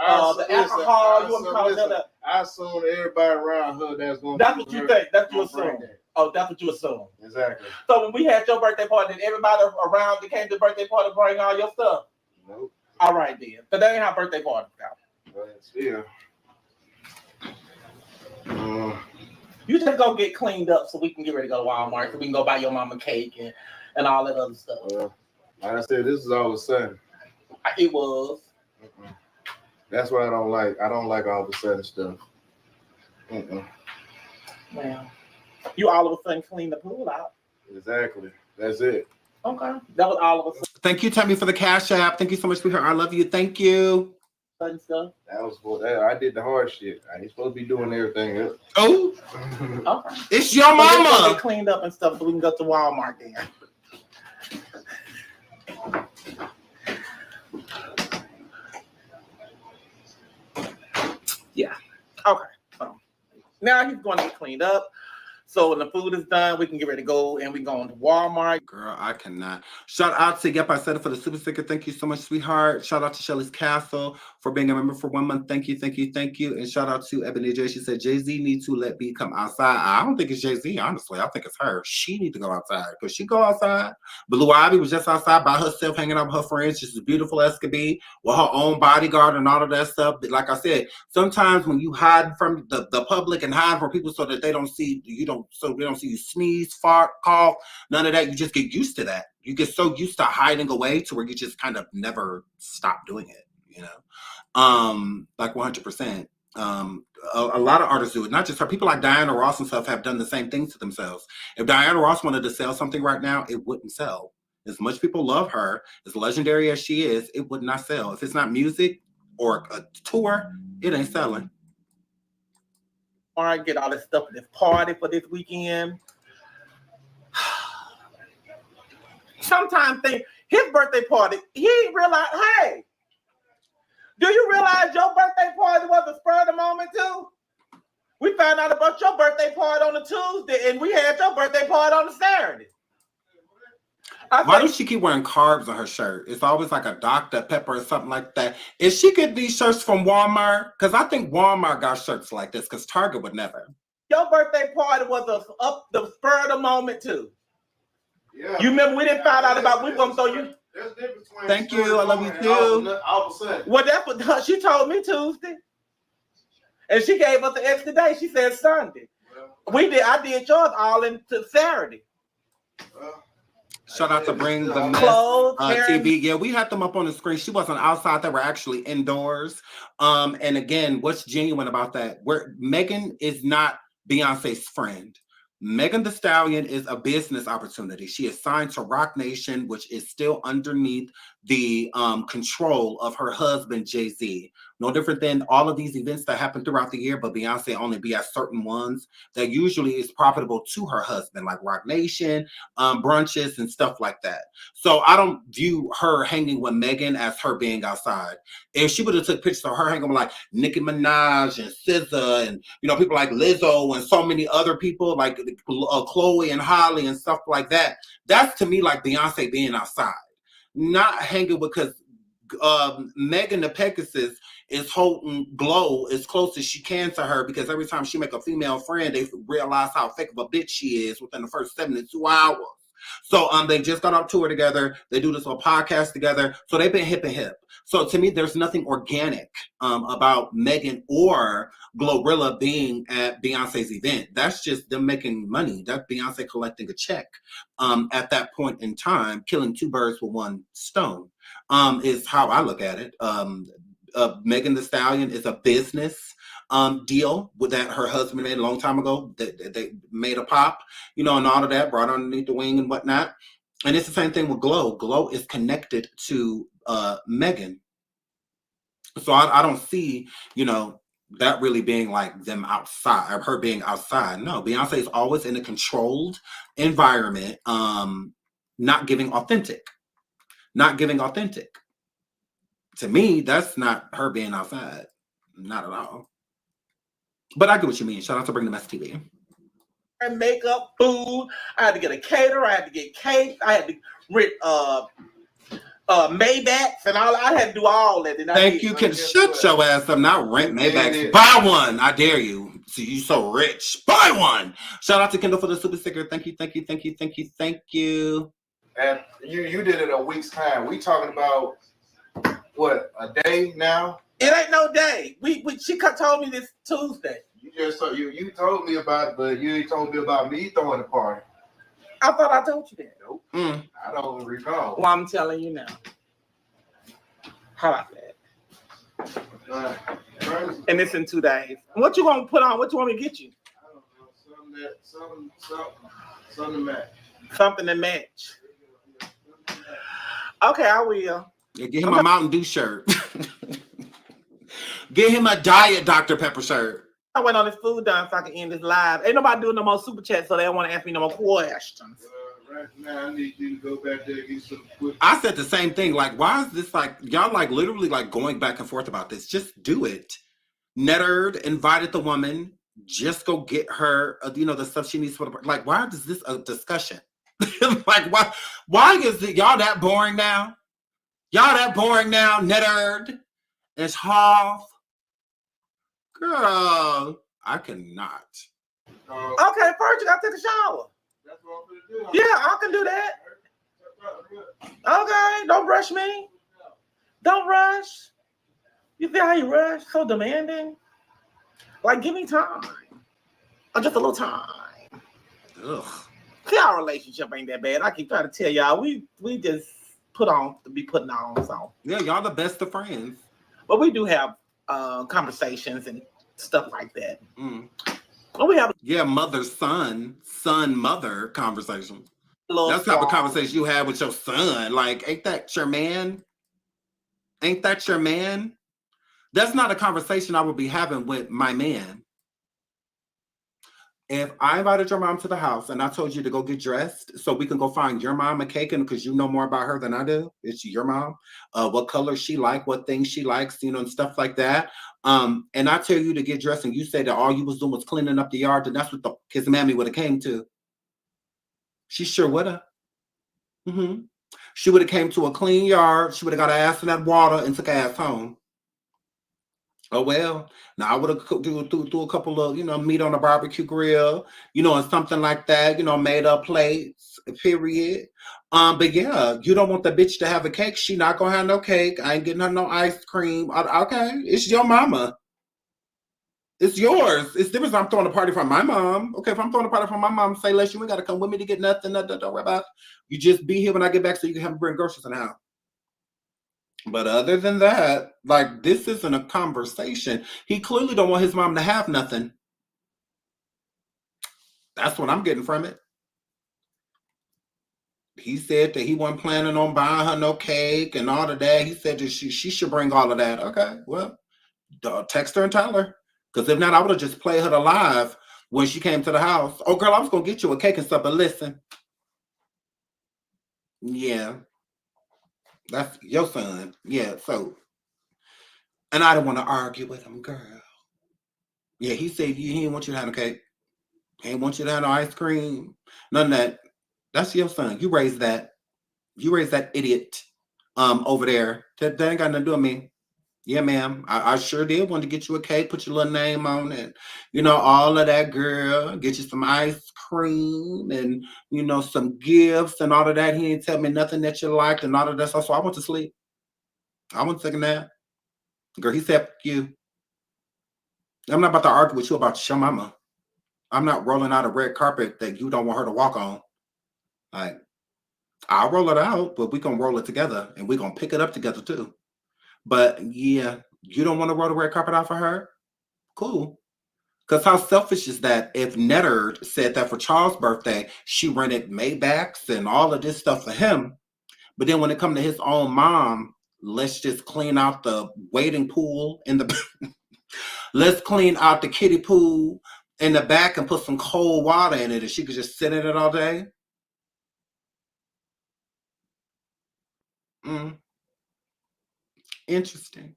alcohol. You want me to call her that? I assume everybody around her that's gonna. That's what you think. That's what you assume. Oh, that's what you assume. Exactly. So when we had your birthday party, did everybody around that came to the birthday party bring all your stuff? Nope. All right then. But that ain't how birthday parties go. But still. You just go get cleaned up so we can get ready to go to Walmart, so we can go buy your mama cake and all that other stuff. Like I said, this is all of a sudden. It was. That's what I don't like. I don't like all of a sudden stuff. Well, you all of a sudden clean the pool out. Exactly. That's it. Okay. That was all of a sudden. Thank you, Tammy, for the Cash App. Thank you so much, sweetheart. I love you. Thank you. and stuff. That was what I did the hard shit. I ain't supposed to be doing everything else. Oh, Okay. it's your So let's go mama. get cleaned up and stuff so we can go to Walmart then. Yeah. Okay. So now he's going to get cleaned up. So when the food is done, we can get ready to go and we going to Walmart. Girl, I cannot. Shout out to Yep, I Said It for the super sticker. Thank you so much, sweetheart. Shout out to Shelly's Castle for being a member for 1 month. Thank you, thank you, thank you. And shout out to Ebony J. She said, Jay-Z need to let B come outside. I don't think it's Jay-Z, honestly. I think it's her. She need to go outside because she go outside. Blue Ivy was just outside by herself, hanging out with her friends, just as beautiful as could be, with her own bodyguard and all of that stuff. But like I said, sometimes when you hide from the public and hide from people so that they don't see you, so they don't see you sneeze, fart, cough, none of that, you just get used to that. You get so used to hiding away to where you just kind of never stop doing it, you know? Like 100%. A lot of artists do it, not just her. People like Diana Ross and stuff have done the same thing to themselves. If Diana Ross wanted to sell something right now, it wouldn't sell. As much people love her, as legendary as she is, it would not sell. If it's not music or a tour, it ain't selling. All right, get all this stuff for this party for this weekend. Sometimes his birthday party, he ain't realize, hey, do you realize your birthday party was a spur of the moment too? We found out about your birthday party on a Tuesday and we had your birthday party on a Saturday. Why does she keep wearing carbs on her shirt? It's always like a Dr. Pepper or something like that. Is she get these shirts from Walmart? Because I think Walmart got shirts like this because Target would never. Your birthday party was the spur of the moment too. Yeah. You remember we didn't find out about we gonna throw you. Thank you. I love you too. Well, that's what she told me Tuesday. And she gave us the extra day. She said Sunday. I did yours all into Saturday. Shout out to Bring the Mess TV. Yeah, we had them up on the screen. She wasn't outside. They were actually indoors. And again, what's genuine about that? Megan is not Beyonce's friend. Megan Thee Stallion is a business opportunity. She is signed to Roc Nation, which is still underneath the control of her husband, Jay-Z. No different than all of these events that happen throughout the year, but Beyonce only be at certain ones that usually is profitable to her husband, like Roc Nation, brunches, and stuff like that. So I don't view her hanging with Megan as her being outside. If she would have took pictures of her hanging with like Nicki Minaj and SZA and, you know, people like Lizzo and so many other people like Chloe and Holly and stuff like that, that's to me like Beyonce being outside. Not hanging because Megan the Pegasus is holding Glow as close as she can to her because every time she make a female friend, they realize how fake of a bitch she is within the first 72 hours. So they just got off tour together. They do this whole podcast together. So they've been hip and hip. So to me, there's nothing organic about Megan or Glorilla being at Beyonce's event. That's just them making money. That's Beyonce collecting a check at that point in time, killing two birds with one stone is how I look at it. Megan Thee Stallion is a business deal with that her husband made a long time ago. They made a pop, you know, and all of that, brought underneath the wing and whatnot. And it's the same thing with Glow. Glow is connected to Megan. So I don't see, you know, that really being like them outside, or her being outside. No, Beyonce is always in a controlled environment, not giving authentic. Not giving authentic. To me, that's not her being outside. Not at all. But I get what you mean. Shout out to Bring the Mess TV. And makeup, food. I had to get a caterer. I had to get cake. I had to rent Maybachs and all. I had to do all that. Thank you. Can shut your ass up. Not rent Maybachs. Buy one. I dare you. See, you so rich. Buy one. Shout out to Kendall for the super sticker. Thank you. Thank you. Thank you. Thank you. Thank you. And you did it a week's time. We talking about what, a day now? It ain't no day. She told me this Tuesday. You told me about it, but you ain't told me about me throwing a party. I thought I told you that. Nope. I don't recall. Well, I'm telling you now. How about that? And it's in 2 days. What you gonna put on? What you want me to get you? I don't know. Something to match. Something to match. Okay, I will. Yeah, get him a Mountain Dew shirt. Get him a diet Dr. Pepper shirt. I went on this food done so I can end this live. Ain't nobody doing no more super chat, so they don't want to ask me no more questions. Right now, I need you to go back there and get some quick. I said the same thing. Like, why is this like, y'all like literally like going back and forth about this? Just do it. Netta invited the woman. Just go get her, the stuff she needs for the, like, why is this a discussion? Like, why is it, y'all that boring now? Y'all that boring now? Netta. It's half. Girl, I cannot. Okay, first you gotta take a shower. That's what I'm gonna do. Yeah, I can do that. Okay, don't rush me. Don't rush. You see how you rush? So demanding. Like, give me time. Or just a little time. Ugh. See, our relationship ain't that bad. I keep trying to tell y'all, we just put on to be putting on. So yeah, y'all the best of friends. But we do have conversations and stuff like that. Mm. Well, we have mother-son, son-mother conversations. That's the type of strong conversation you have with your son. Like, ain't that your man? Ain't that your man? That's not a conversation I would be having with my man. If I invited your mom to the house and I told you to go get dressed so we can go find your mom a cake, and because you know more about her than I do, it's your mom, what color she like, what things she likes, and stuff like that. And I tell you to get dressed and you say that all you was doing was cleaning up the yard, then that's what his mammy would have came to. She sure would have. Mm-hmm. She would have came to a clean yard. She would have got her ass in that water and took her ass home. Oh, well, now I would have do a couple of, meat on a barbecue grill, and something like that, made up plates, period. But yeah, you don't want the bitch to have a cake. She not gonna have no cake. I ain't getting her no ice cream. Okay, it's your mama. It's yours. It's different if I'm throwing a party from my mom. Okay, if I'm throwing a party from my mom, say less, you ain't gotta come with me to get nothing. Don't worry about it. You just be here when I get back so you can have me bring groceries in the house. But other than that, like, this isn't a conversation. He clearly don't want his mom to have nothing. That's what I'm getting from it. He said that he wasn't planning on buying her no cake and all of that. He said that she should bring all of that. Okay, well, text her and tell her. Because if not, I would have just played her live when she came to the house. Oh, girl, I was going to get you a cake and stuff, but listen. Yeah. That's your son. Yeah, so. And I didn't want to argue with him, girl. Yeah, he said he didn't want you to have a cake. He didn't want you to have no ice cream. None of that. That's your son. You raised that. You raised that idiot over there. That ain't got nothing to do with me. Yeah, ma'am. I sure did want to get you a cake, put your little name on it. All of that, girl. Get you some ice cream and, some gifts and all of that. He didn't tell me nothing that you liked and all of that stuff. So I went to sleep. I went to take a nap. Girl, he said, fuck you. I'm not about to argue with you about your mama. I'm not rolling out a red carpet that you don't want her to walk on. Like, I'll roll it out, but we gonna roll it together and we gonna pick it up together too. But yeah, you don't want to roll the red carpet out for her? Cool. Because how selfish is that if Netta said that for Charles' birthday, she rented Maybachs and all of this stuff for him. But then when it comes to his own mom, let's just clean out the wading pool in the let's clean out the kiddie pool in the back and put some cold water in it and she could just sit in it all day. Interesting.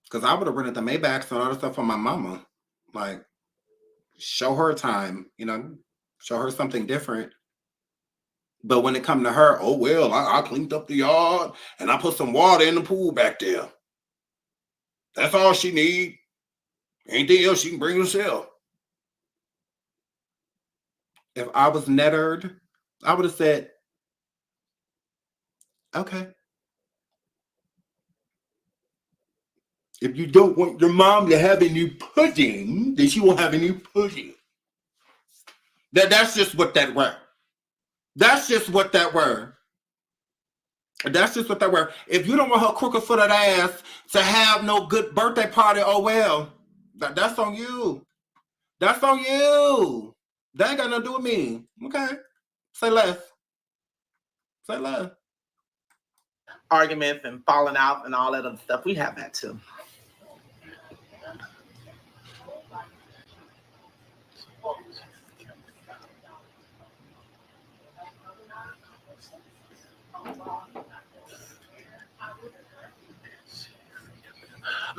Because I would have rented the Maybachs and all that stuff for my mama. Like, show her time, show her something different. But when it come to her, oh, well, I cleaned up the yard and I put some water in the pool back there. That's all she need. Anything else she can bring herself. If I was Netta, I would have said, okay. If you don't want your mom to have any pudding, then she won't have any pudding. That's just what that were. That's just what that were. That's just what that were. If you don't want her crooked-footed ass to have no good birthday party, oh well. That's on you. That's on you. That ain't got nothing to do with me. Okay. Say less. Say less. arguments and falling out and all that other stuff. We have that too.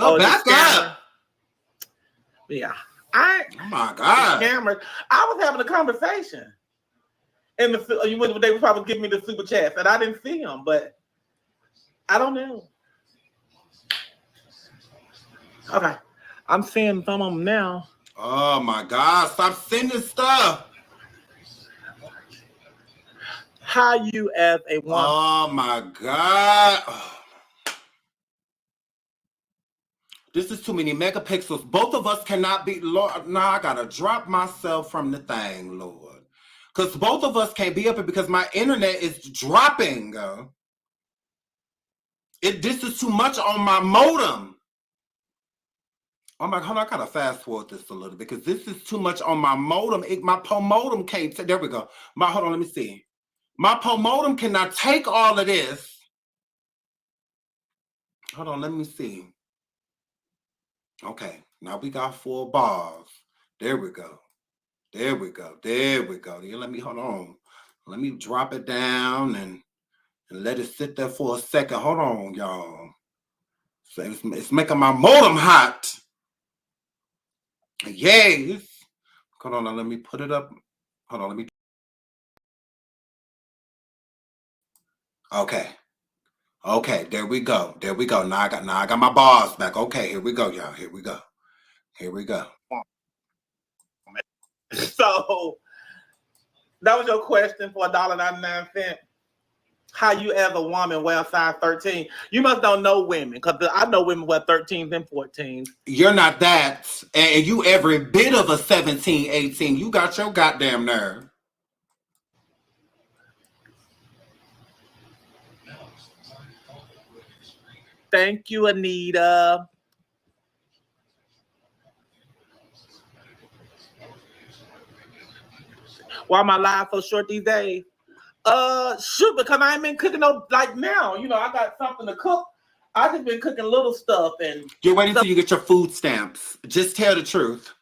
Oh, back up. Yeah. Oh my God. Camera. I was having a conversation. And they were probably giving me the super chats, and I didn't see them, but I don't know. Okay. I'm seeing some of them now. Oh my God. Stop sending stuff. How you as a woman. Oh my God. This is too many megapixels. Both of us cannot be, Lord. Now I gotta drop myself from the thing, Lord. Because both of us can't be up here because my internet is dropping. This is too much on my modem. Oh my, hold on, I gotta fast forward this a little bit because this is too much on my modem. My modem can't, there we go. Hold on, let me see. My modem cannot take all of this. Hold on, let me see. Okay, now we got 4 bars. There we go. There we go. There we go. Let me, hold on. Let me drop it down and let it sit there for a second. Hold on, y'all. So it's making my modem hot. Yes. Hold on, now let me put it up. Hold on, let me. Okay. Okay, there we go. There we go. Now I got my bars back. Okay, here we go, y'all. Here we go. Here we go. So that was your question for $1.99. How you as a woman wear size 13? You must don't know women, because I know women wear 13s and 14s. You're not that. And you every bit of a 17, 18. You got your goddamn nerve. Thank you, Anita. Why my life so short these days? Shoot, because I ain't been cooking no, like now. You know, I got something to cook. I just been cooking little stuff and. You're waiting until you get your food stamps. Just tell the truth.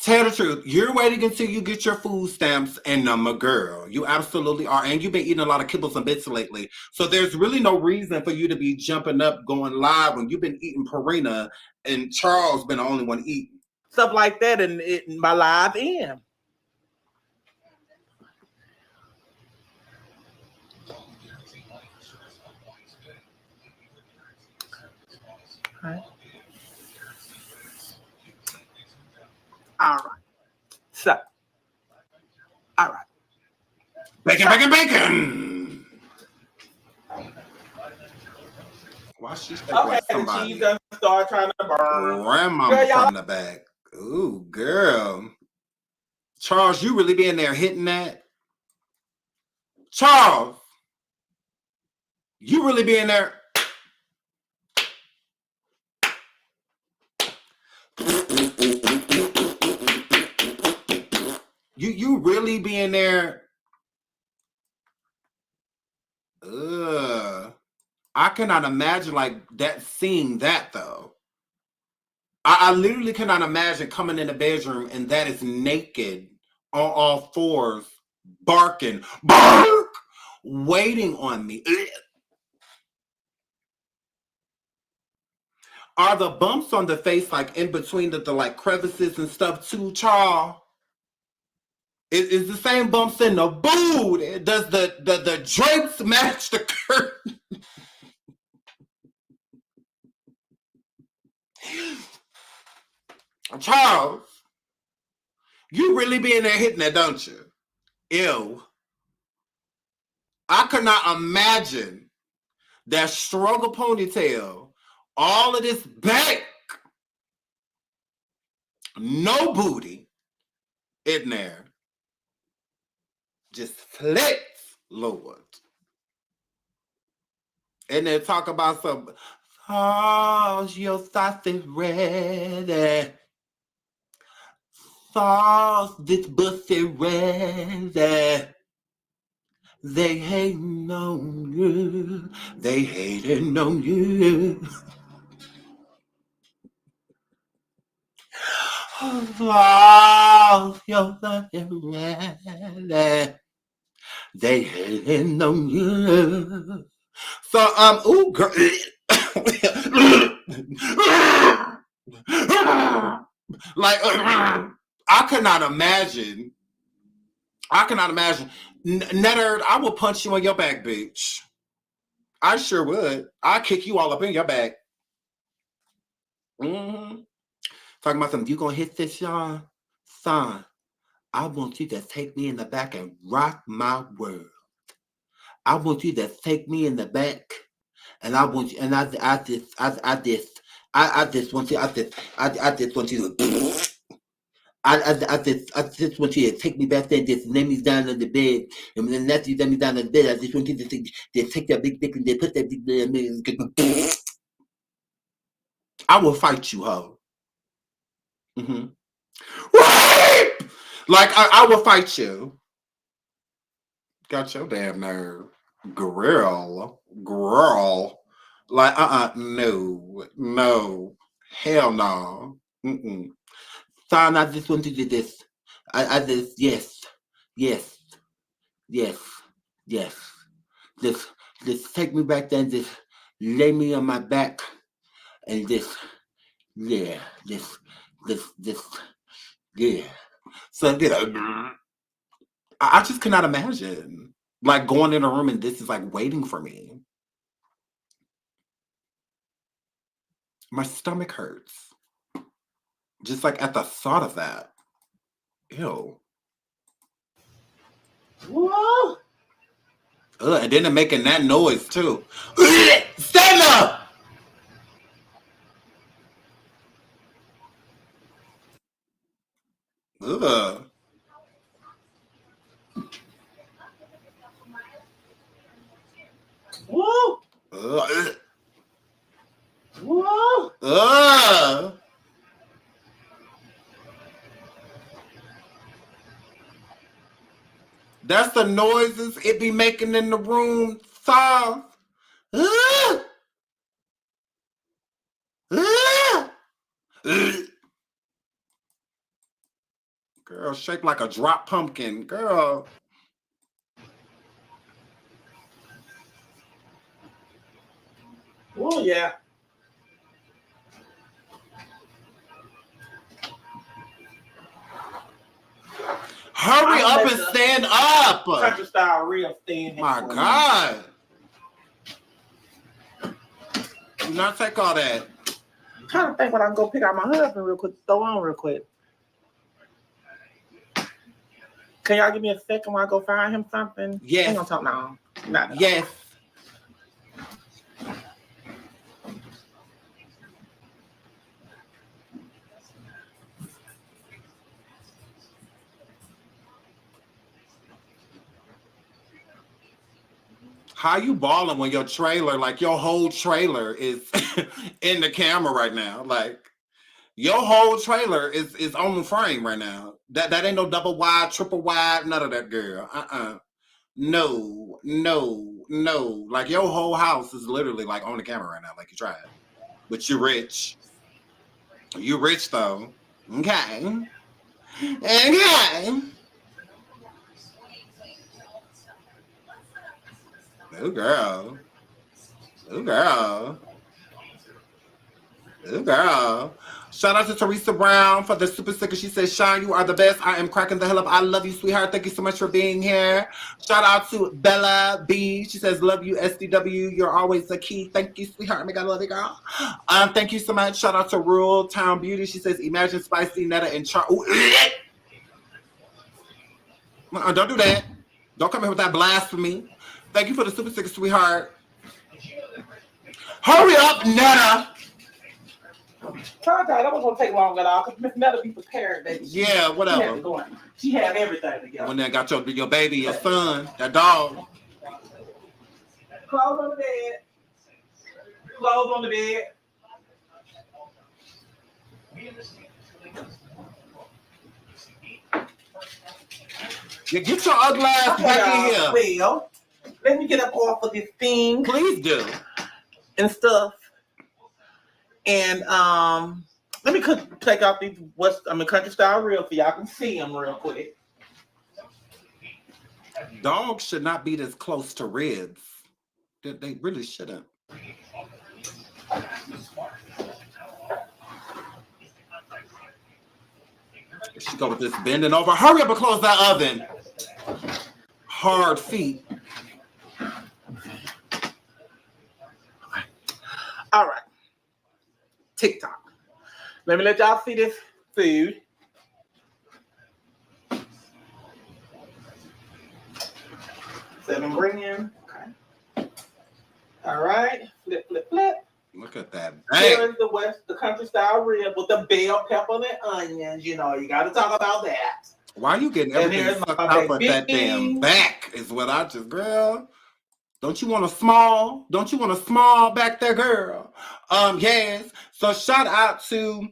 Tell the truth. You're waiting until you get your food stamps and my girl. You absolutely are. And you've been eating a lot of kibbles and bits lately. So there's really no reason for you to be jumping up, going live when you've been eating Purina and Charles been the only one eating. Stuff like that and my live in. Right. All right. So, all right. Bacon, bacon, bacon. Why she okay, like somebody? Cheese done start trying to burn. Grandmama from the back. Ooh, girl. Charles, you really be in there hitting that? Charles, you really be in there? You really be in there? I cannot imagine like that, seeing that though. I literally cannot imagine coming in the bedroom and that is naked on all fours, barking, bark, waiting on me. Are the bumps on the face like in between the like crevices and stuff too, Charles? Is the same bumps in the booty? Does the drapes match the curtain? Charles, you really be in there hitting that, don't you? Ew. I could not imagine that struggle ponytail, all of this back, no booty in there, just flex, Lord. And then talk about some, oh, your sausage ready. Sauce this pussy ready. They hating on you. They hating on you. Oh, your sausage ready. They hating on you. So ooh, girl. Like, I cannot imagine. Netta, I will punch you on your back, bitch. I sure would. I'll kick you all up in your back. Mm-hmm. Talking about something, you gonna hit this, y'all? Son, I want you to take me in the back and rock my world. I want you to take me in the back, and I want you, and I just want you, I just want you to, I just want you to take me back there and just lay me down on the bed, and then after you lay me down on the bed, I just want you to take that big dick and they put that big dick in me. I will fight you, ho. Mm-hmm. Like I will fight you. Got your damn nerve, girl. Like no, hell no. Mm-mm. Son, I just want to do this. I just yes. Just take me back there and just lay me on my back and just yeah. So I just cannot imagine like going in a room and this is like waiting for me. My stomach hurts. Just like at the thought of that. Ew. Whoa. And then they're making that noise too. Stand up! Ugh. Whoa. Ugh. Whoa. Ugh. That's the noises it be making in the room. Soft. Ugh. Ugh. Ugh. Girl, shake like a drop pumpkin. Girl. Oh, yeah. Hurry up and stand up. Country style real stand. My God. Do not take all that. I'm trying to think when I can go pick out my husband real quick, throw on real quick. Can y'all give me a second while I go find him something? Yes. Ain't gonna talk now. Not yes. How you balling when your trailer, like your whole trailer is in the camera right now? Like your whole trailer is on the frame right now. That ain't no double wide, triple wide, none of that, girl. No. Like your whole house is literally like on the camera right now. Like you tried. But you're rich. You're rich though. Okay. Oh girl. Shout out to Teresa Brown for the super sticker. She says, Sean, you are the best. I am cracking the hell up. I love you, sweetheart. Thank you so much for being here. Shout out to Bella B. She says, love you, SDW. You're always the key. Thank you, sweetheart. I love you, girl. Thank you so much. Shout out to Rural Town Beauty. She says, imagine Spicy, Netta, and Char. Don't do that. Don't come here with that blasphemy. Thank you for the super sticker, sweetheart. Hurry up, Netta. That was gonna take long at all because Miss Netta be prepared, baby. Yeah, whatever. She had everything together. When they got your baby, your son, that dog. Clothes on the bed. Clothes on the bed. Yeah, get your ugly ass back in here. Well, let me get up off of this thing. Please do. And stuff. And let me take out these country style real so y'all can see them real quick. Dogs should not be this close to ribs. They really shouldn't. she go with this bending over. Hurry up and close that oven. Hard feet. All right. TikTok. Let me let y'all see this food. Seven bring in. Okay. All right. Flip, flip, flip. Look at that. Here is the country style rib with the bell pepper and onions. You know, you got to talk about that. Why are you getting everything sucked out but that damn back is what I just, girl. Don't you want a small? Don't you want a small back there, girl? Yes. So shout out to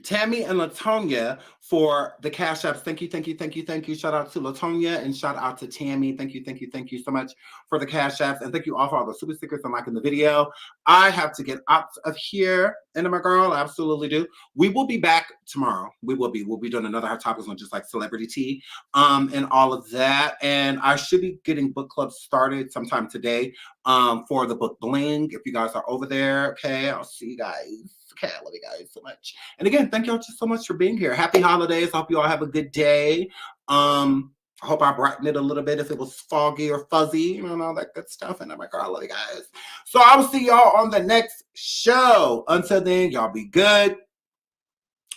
Tammy and LaTonya for the Cash Apps. Thank you, thank you, thank you, thank you. Shout out to LaTonya and shout out to Tammy. Thank you, thank you, thank you so much for the Cash Apps. And thank you all for all the super stickers and liking the video. I have to get out of here. And my girl, I absolutely do. We will be back tomorrow. We'll be doing another Hot Topics on just like celebrity tea and all of that. And I should be getting book club started sometime today for the book Bling. If you guys are over there, okay, I'll see you guys. Okay, I love you guys so much. And again, thank y'all just so much for being here. Happy holidays. I hope you all have a good day. I hope I brightened it a little bit if it was foggy or fuzzy, you know, and all that good stuff. And I'm like, I love you guys. So I will see y'all on the next show. Until then, y'all be good.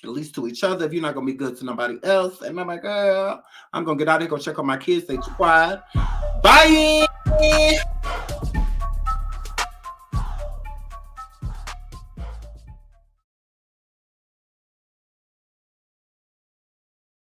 At least to each other. If you're not going to be good to nobody else. And I'm like, girl, I'm going to get out of here, go check on my kids. They quiet. Bye.